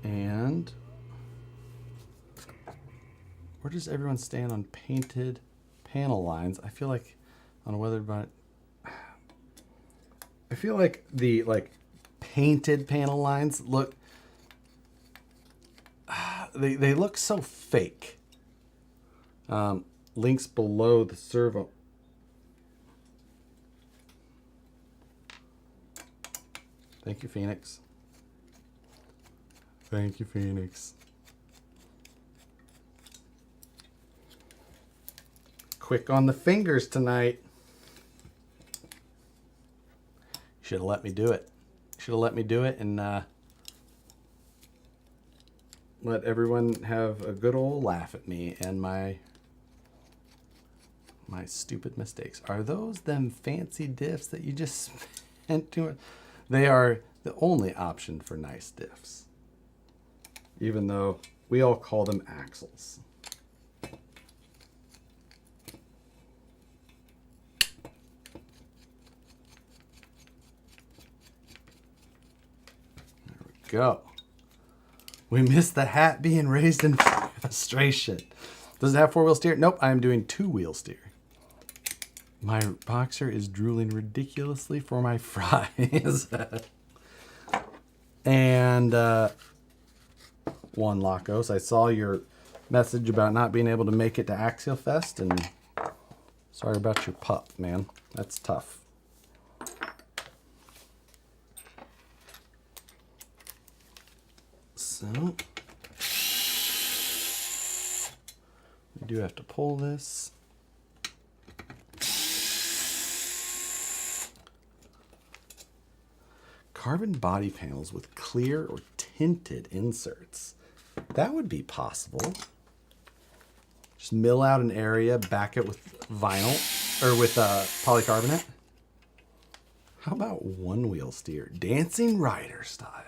And where does everyone stand on painted panel lines? I feel like on a weather, but I feel like the painted panel lines look they look so fake. Links below the servo. Thank you, Phoenix. Thank you, Phoenix. Quick on the fingers tonight. Should have let me do it. Should have let me do it and let everyone have a good old laugh at me and my stupid mistakes. Are those them fancy diffs that you just spent to it? They are the only option for nice diffs, even though we all call them axles. There we go. We missed the hat being raised in frustration. Does it have 4-wheel steer? Nope, I am doing 2-wheel steer. My boxer is drooling ridiculously for my fries. And Juan Lacos, I saw your message about not being able to make it to Axial Fest, and sorry about your pup, man. That's tough. So we do have to pull this. Carbon body panels with clear or tinted inserts. That would be possible. Just mill out an area, back it with vinyl or with polycarbonate. How about 1-wheel steer? Dancing Rider style.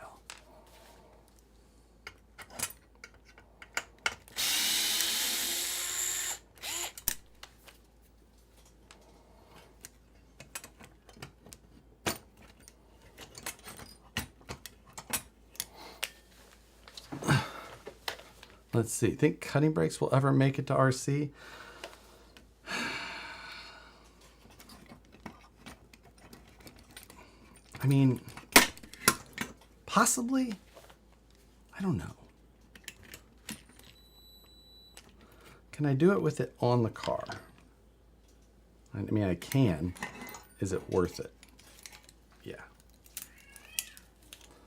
Let's see. Think cutting brakes will ever make it to RC? I mean, possibly. I don't know. Can I do it with it on the car? I mean, I can. Is it worth it? Yeah.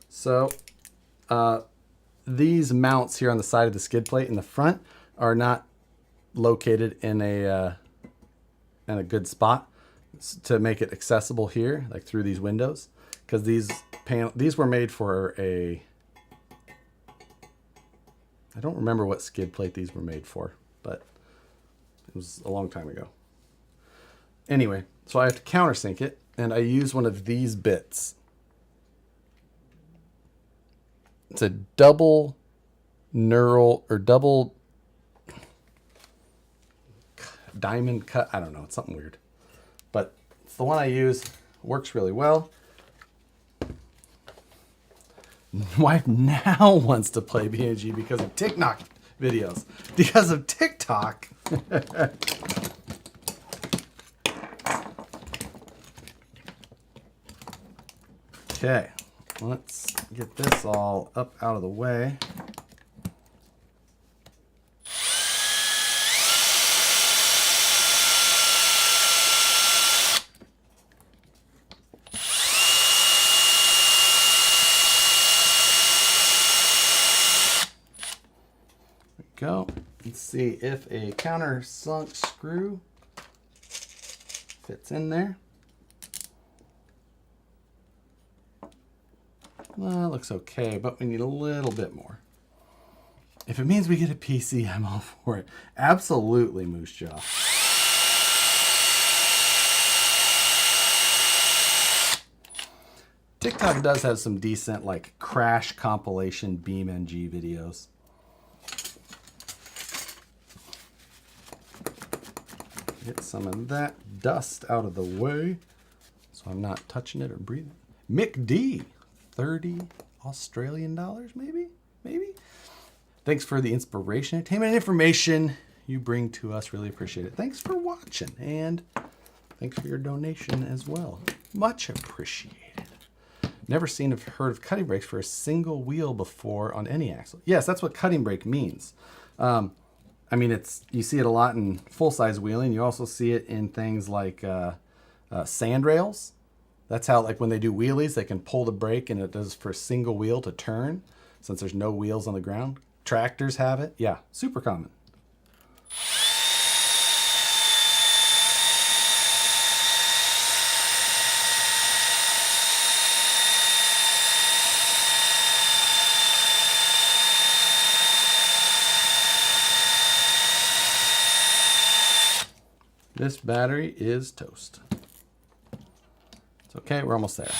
So, these mounts here on the side of the skid plate in the front are not located in a good spot to make it accessible here, like through these windows, because these were made for a, I don't remember what skid plate these were made for, but it was a long time ago. Anyway, so I have to countersink it, and I use one of these bits. It's a double knurl or double diamond cut. I don't know. It's something weird. But it's the one I use. Works really well. Wife now wants to play B&G because of TikTok videos. Because of TikTok. Okay. Let's get this all up out of the way. There we go. Let's see if a countersunk screw fits in there. Well, it looks okay, but we need a little bit more. If it means we get a PC, I'm all for it. Absolutely, Moose Jaw. TikTok does have some decent, like, crash compilation BeamNG videos. Get some of that dust out of the way so I'm not touching it or breathing. Mick D. 30 Australian dollars, maybe? Thanks for the inspiration, entertainment, and information you bring to us. Really appreciate it. Thanks for watching, and thanks for your donation as well. Much appreciated. Never seen or heard of cutting brakes for a single wheel before on any axle. Yes, that's what cutting brake means. I mean, you see it a lot in full-size wheeling. You also see it in things like sand rails. That's how, like, when they do wheelies, they can pull the brake, and it does for a single wheel to turn, since there's no wheels on the ground. Tractors have it. Yeah, super common. This battery is toast. It's okay, we're almost there.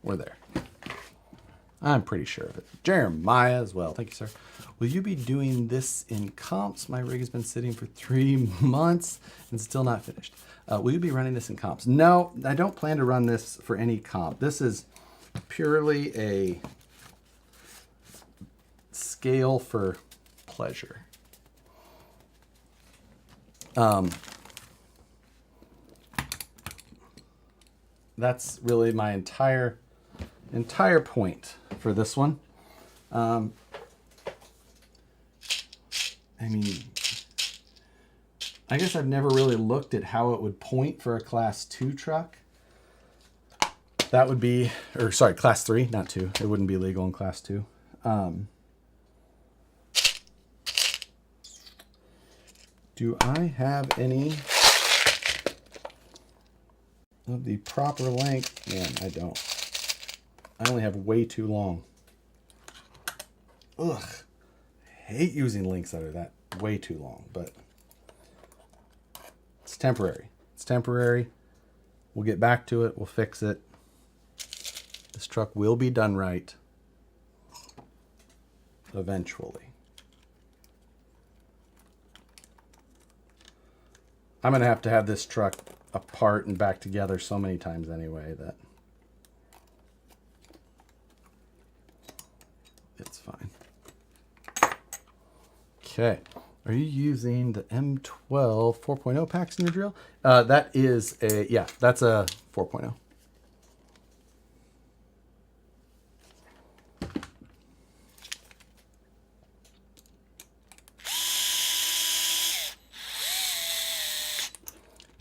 we're there. I'm pretty sure of it. Jeremiah as well. Thank you, sir. Will you be doing this in comps? My rig has been sitting for 3 months and still not finished. Will you be running this in comps? No, I don't plan to run this for any comp. This is purely a scale for pleasure. That's really my entire point for this one. I mean, I guess I've never really looked at how it would point for a class 2 truck. That would be, or sorry, class 3, not 2. It wouldn't be legal in class 2. Do I have any of the proper length? Man, I don't. I only have way too long. Ugh. Hate using links that are that way too long, but it's temporary. It's temporary. We'll get back to it. We'll fix it. This truck will be done right eventually. I'm going to have this truck apart and back together so many times anyway that it's fine. Okay. Are you using the M12 4.0 packs in your drill? That is a, yeah, that's a 4.0.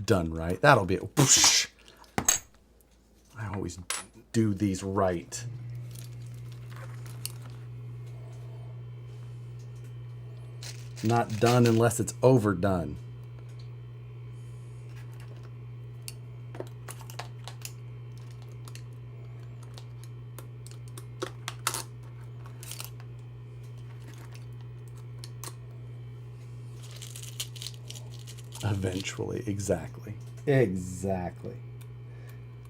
Done right. That'll be it. Whoosh. I always do these right. Not done unless it's overdone. Eventually, exactly. Exactly.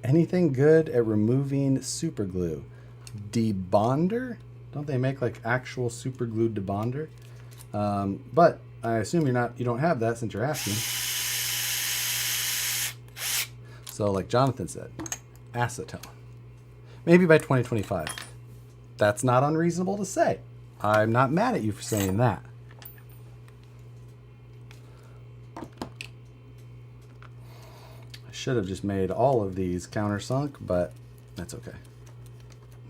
Anything good at removing super glue? Debonder? Don't they make like actual super glue debonder? But I assume you don't have that since you're asking. So like Jonathan said, acetone. Maybe by 2025. That's not unreasonable to say. I'm not mad at you for saying that. I should have just made all of these countersunk, but that's okay.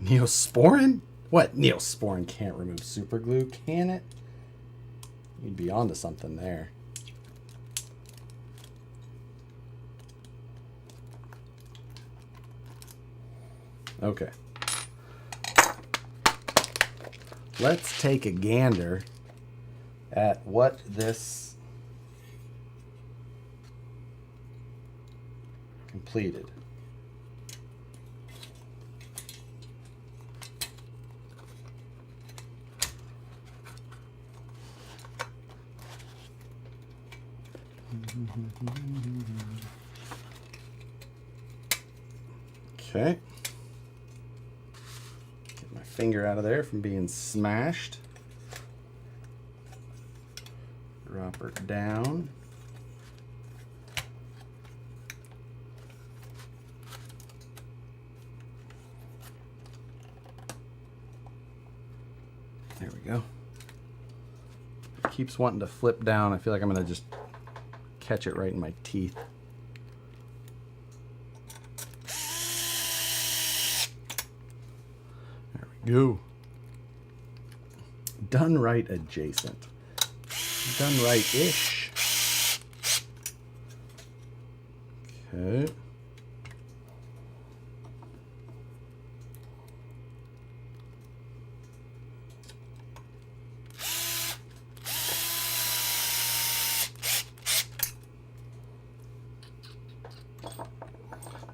Neosporin? What? Neosporin can't remove super glue, can it? You'd be onto something there. Okay. Let's take a gander at what this completed. Okay. Get my finger out of there from being smashed. Drop her down. There we go. It keeps wanting to flip down. I feel like I'm going to just catch it right in my teeth. There we go. Done right adjacent. Done right-ish. Okay.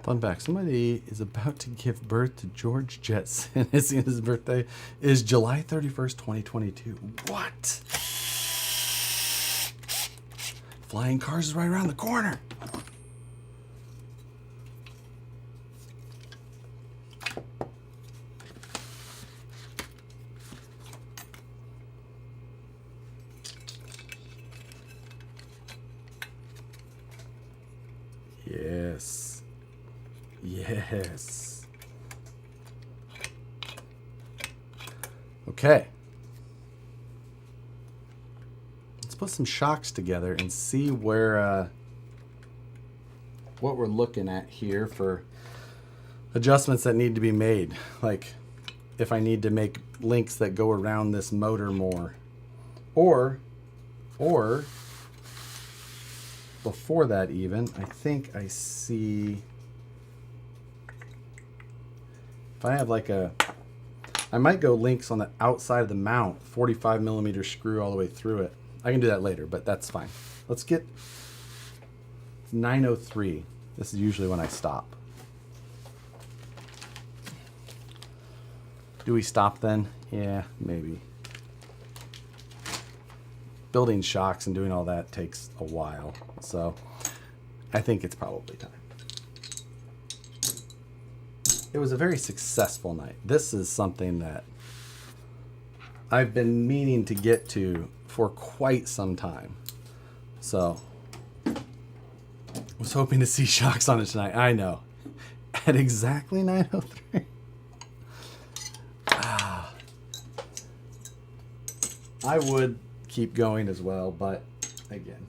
Fun fact, somebody is about to give birth to George Jetson. His birthday is July 31st, 2022. What? Flying cars is right around the corner. Yes. Yes. Okay. Let's put some shocks together and see where what we're looking at here for adjustments that need to be made. Like if I need to make links that go around this motor more. Or before that even, I think I see if I have like I might go links on the outside of the mount, 45 millimeter screw all the way through it. I can do that later, but that's fine. Let's get 903. This is usually when I stop. Do we stop then? Yeah, maybe. Building shocks and doing all that takes a while, so I think it's probably time. It was a very successful night. This is something that I've been meaning to get to for quite some time. So I was hoping to see shocks on it tonight. I know. At exactly 9:03. I would keep going as well, but again,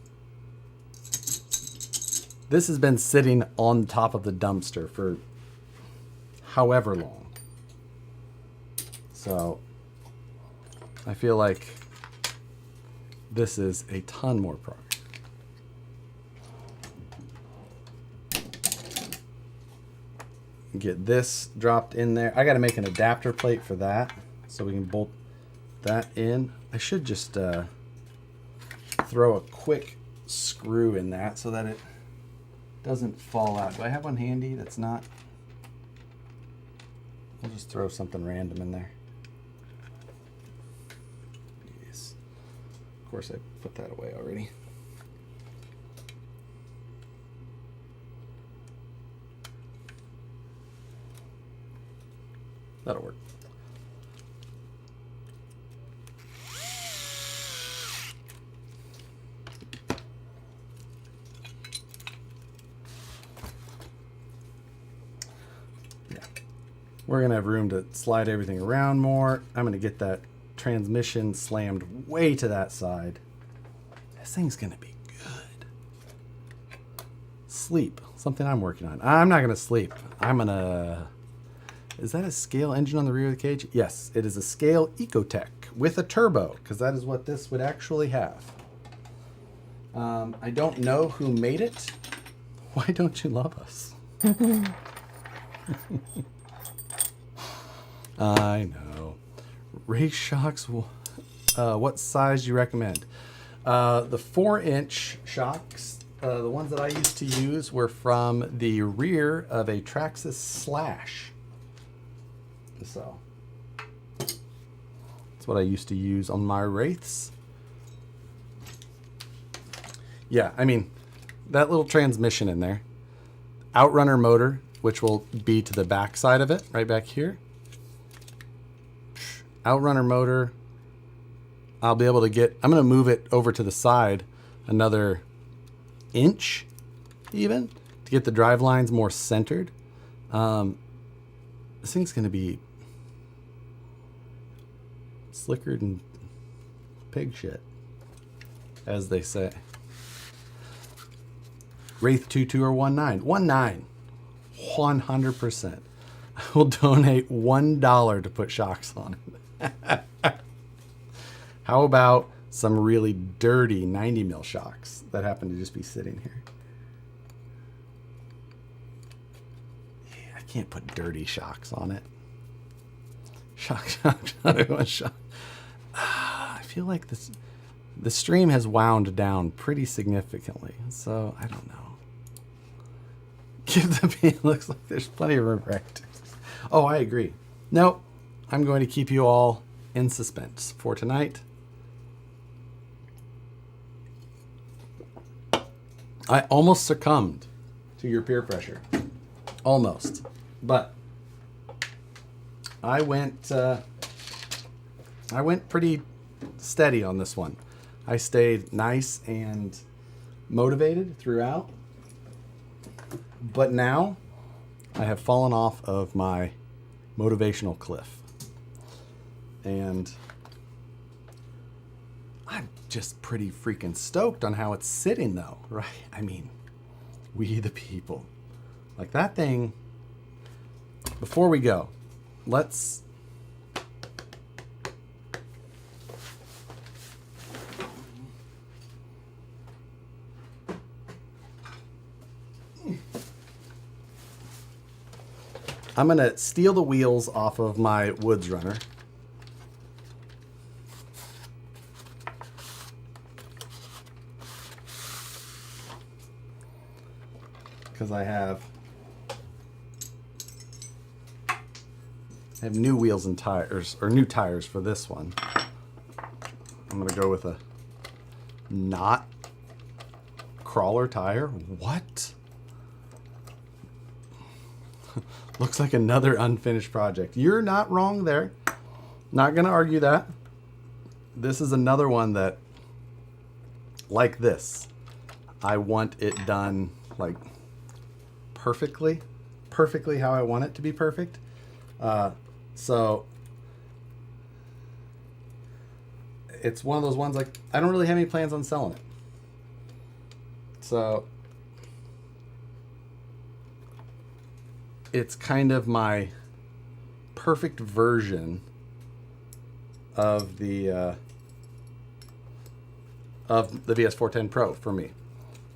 this has been sitting on top of the dumpster for however long. So I feel like this is a ton more progress. Get this dropped in there. I got to make an adapter plate for that so we can bolt that in. I should just throw a quick screw in that so that it doesn't fall out. Do I have one handy that's not? I'll just throw something random in there. Yes. Of course, I put that away already. That'll work. We're going to have room to slide everything around more. I'm going to get that transmission slammed way to that side. This thing's going to be good. Sleep. Something I'm working on. I'm not going to sleep. I'm going to... Is that a scale engine on the rear of the cage? Yes, it is a scale Ecotech with a turbo, because that is what this would actually have. I don't know who made it. Why don't you love us? I know. Race shocks, what size do you recommend? The 4-inch shocks, the ones that I used to use were from the rear of a Traxxas Slash. So, that's what I used to use on my Wraiths. Yeah, I mean, that little transmission in there. Outrunner motor, which will be to the back side of it, right back here. Outrunner motor. I'll be able to get, I'm going to move it over to the side another inch even to get the drive lines more centered. This thing's going to be slicker than pig shit, as they say. Wraith 22 or 19? 19. 100%. I will donate $1 to put shocks on it. How about some really dirty 90 mil shocks that happen to just be sitting here? Yeah, I can't put dirty shocks on it. Shock. I feel like the stream has wound down pretty significantly, so I don't know. Give the pain. Looks like there's plenty of room for actors. Oh, I agree. Nope. I'm going to keep you all in suspense for tonight. I almost succumbed to your peer pressure. Almost. But I went pretty steady on this one. I stayed nice and motivated throughout. But now I have fallen off of my motivational cliff. And I'm just pretty freaking stoked on how it's sitting though, right? I mean, we the people. Like that thing, before we go, let's... I'm going to steal the wheels off of my Woods Runner. Because I have new wheels and tires, or new tires for this one. I'm going to go with a not crawler tire. What? Looks like another unfinished project. You're not wrong there. Not going to argue that. This is another one that, like this, I want it done like perfectly how I want it to be perfect. So it's one of those ones like I don't really have any plans on selling it. So it's kind of my perfect version of the VS410 Pro for me.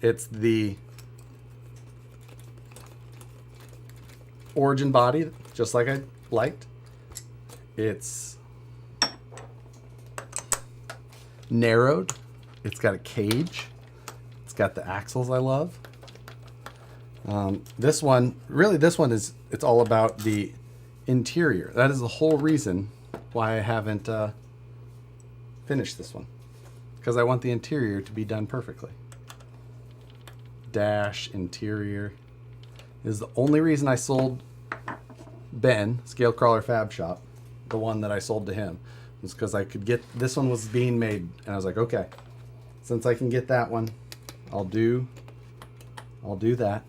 It's the origin body, just like I liked. It's narrowed. It's got a cage. It's got the axles I love. This one is, it's all about the interior. That is the whole reason why I haven't finished this one. Because I want the interior to be done perfectly. Dash, interior. Is the only reason I sold Ben, Scale Crawler Fab Shop, the one that I sold to him, was because I could get, this one was being made, and I was like, okay, since I can get that one, I'll do that.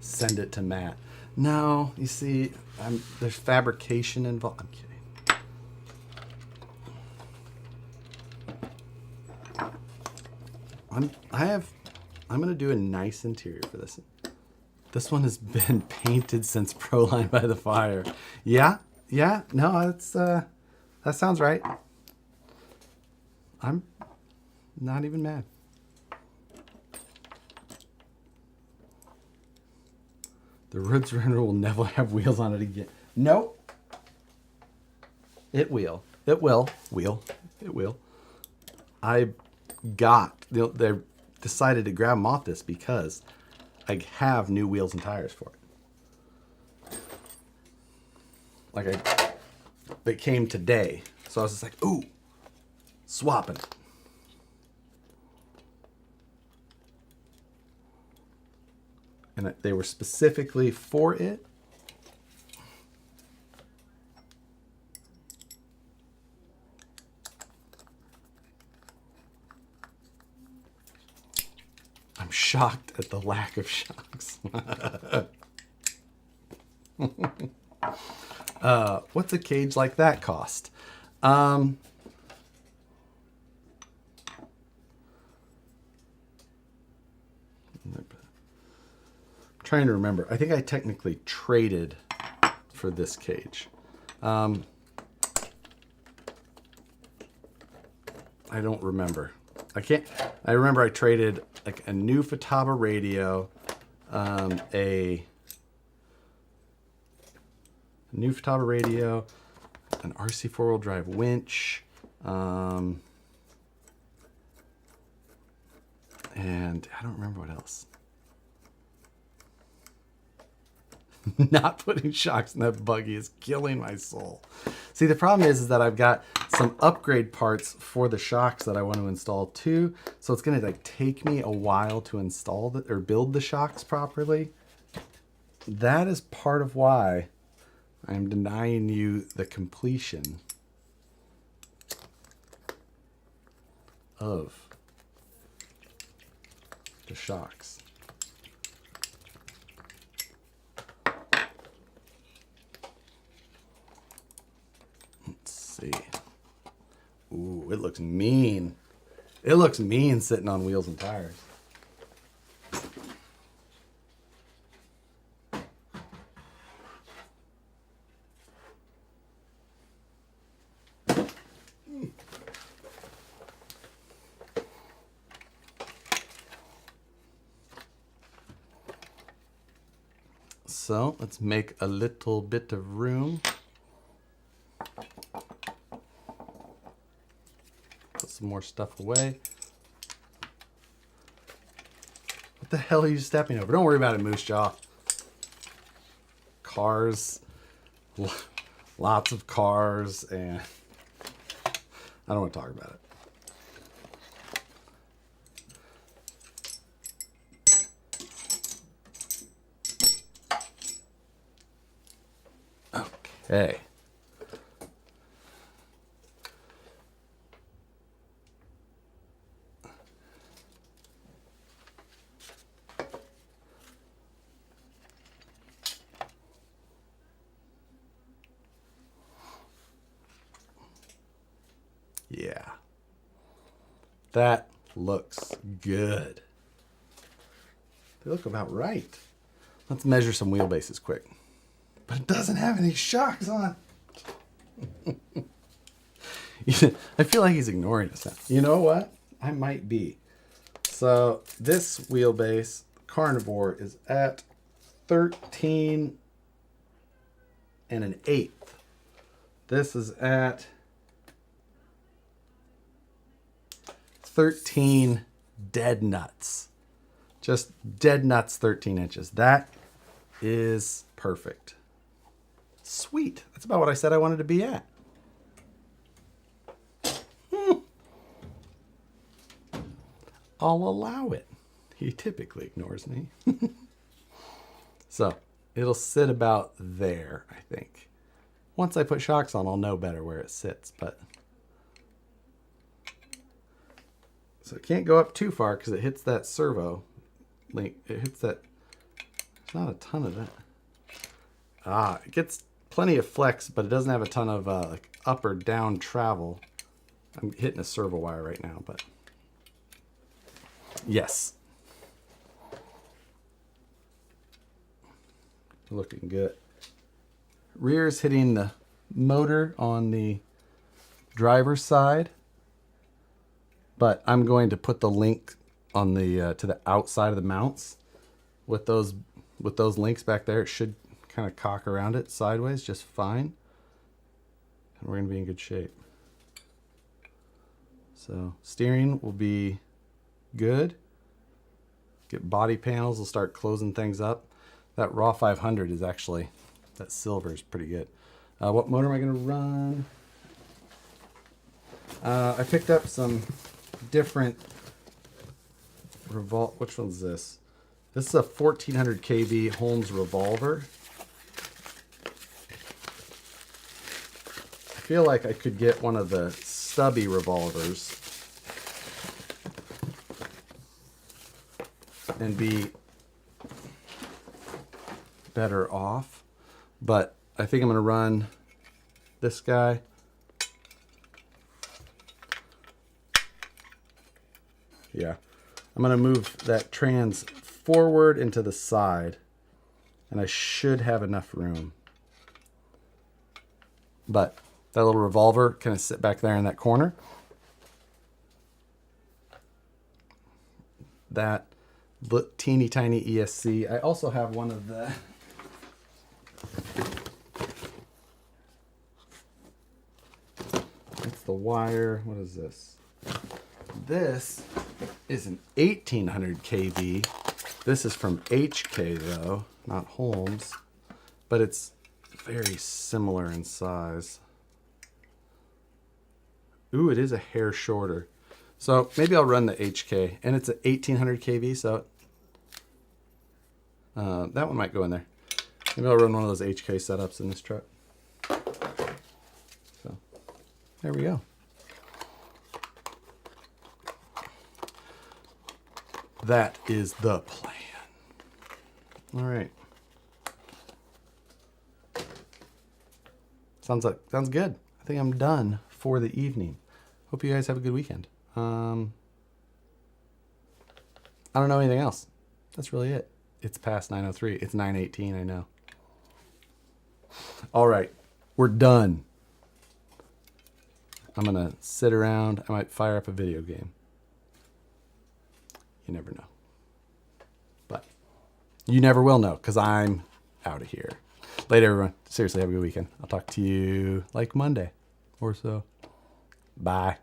Send it to Matt. No, you see, there's fabrication involved. I'm kidding. I'm gonna do a nice interior for this. This one has been painted since Proline by the Fire. Yeah, no, that's that sounds right. I'm not even mad. The Woods Runner will never have wheels on it again. Nope. It will. It will. It will. I got, they decided to grab them off this because I have new wheels and tires for it. Like they came today. So I was just like, ooh, swapping it. And they were specifically for it. I'm shocked at the lack of shocks. What's a cage like that cost? Trying to remember. I think I technically traded for this cage. I don't remember. I remember I traded like a new Futaba radio, a new Futaba radio, an RC four-wheel drive winch, and I don't remember what else. Not putting shocks in that buggy is killing my soul. See, the problem is that I've got some upgrade parts for the shocks that I want to install too. So it's going to like take me a while to install or build the shocks properly. That is part of why I'm denying you the completion of the shocks. Let's see. Ooh, it looks mean. It looks mean sitting on wheels and tires. So let's make a little bit of room. Put some more stuff away. What the hell are you stepping over? Don't worry about it, Moose Jaw. Cars. Lots of cars, and I don't want to talk about it. Okay. Yeah. That looks good. They look about right. Let's measure some wheelbases quick. But it doesn't have any shocks on. I feel like he's ignoring us now. You know what? I might be. So this wheelbase carnivore is at 13 1/8. This is at 13 dead nuts. Just dead nuts, 13 inches. That is perfect. Sweet. That's about what I said I wanted to be at. I'll allow it. He typically ignores me. So it'll sit about there, I think. Once I put shocks on, I'll know better where it sits. But so it can't go up too far because it hits that servo link. It hits that. There's not a ton of that. It gets plenty of flex, but it doesn't have a ton of like up or down travel. I'm hitting a servo wire right now, but yes. Looking good. Rear's hitting the motor on the driver's side, but I'm going to put the link on the to the outside of the mounts with those links back there. It should kind of cock around it sideways just fine, and we're going to be in good shape. So steering will be good. Get body panels, will start closing things up. That raw 500 is actually, that silver is pretty good. What motor am I going to run? I picked up some different which one's this? This is a 1400 kV Holmes revolver. I feel like I could get one of the stubby revolvers and be better off, but I think I'm going to run this guy. Yeah, I'm going to move that trans forward into the side, and I should have enough room. But that little revolver kind of sit back there in that corner. That teeny tiny ESC. I also have one of the that's the wire. What is this? This is an 1800 kV. This is from HK though, not Holmes, but it's very similar in size. Ooh, it is a hair shorter. So maybe I'll run the HK, and it's an 1800 kV, so that one might go in there. Maybe I'll run one of those HK setups in this truck. So there we go. that is the plan. All right. Sounds good. I think I'm done for the evening. Hope you guys have a good weekend. I don't know anything else. That's really it. It's past 9:03. It's 9:18, I know. All right. We're done. I'm going to sit around. I might fire up a video game. You never know. But you never will know because I'm out of here. Later, everyone. Seriously, have a good weekend. I'll talk to you like Monday or so. Bye.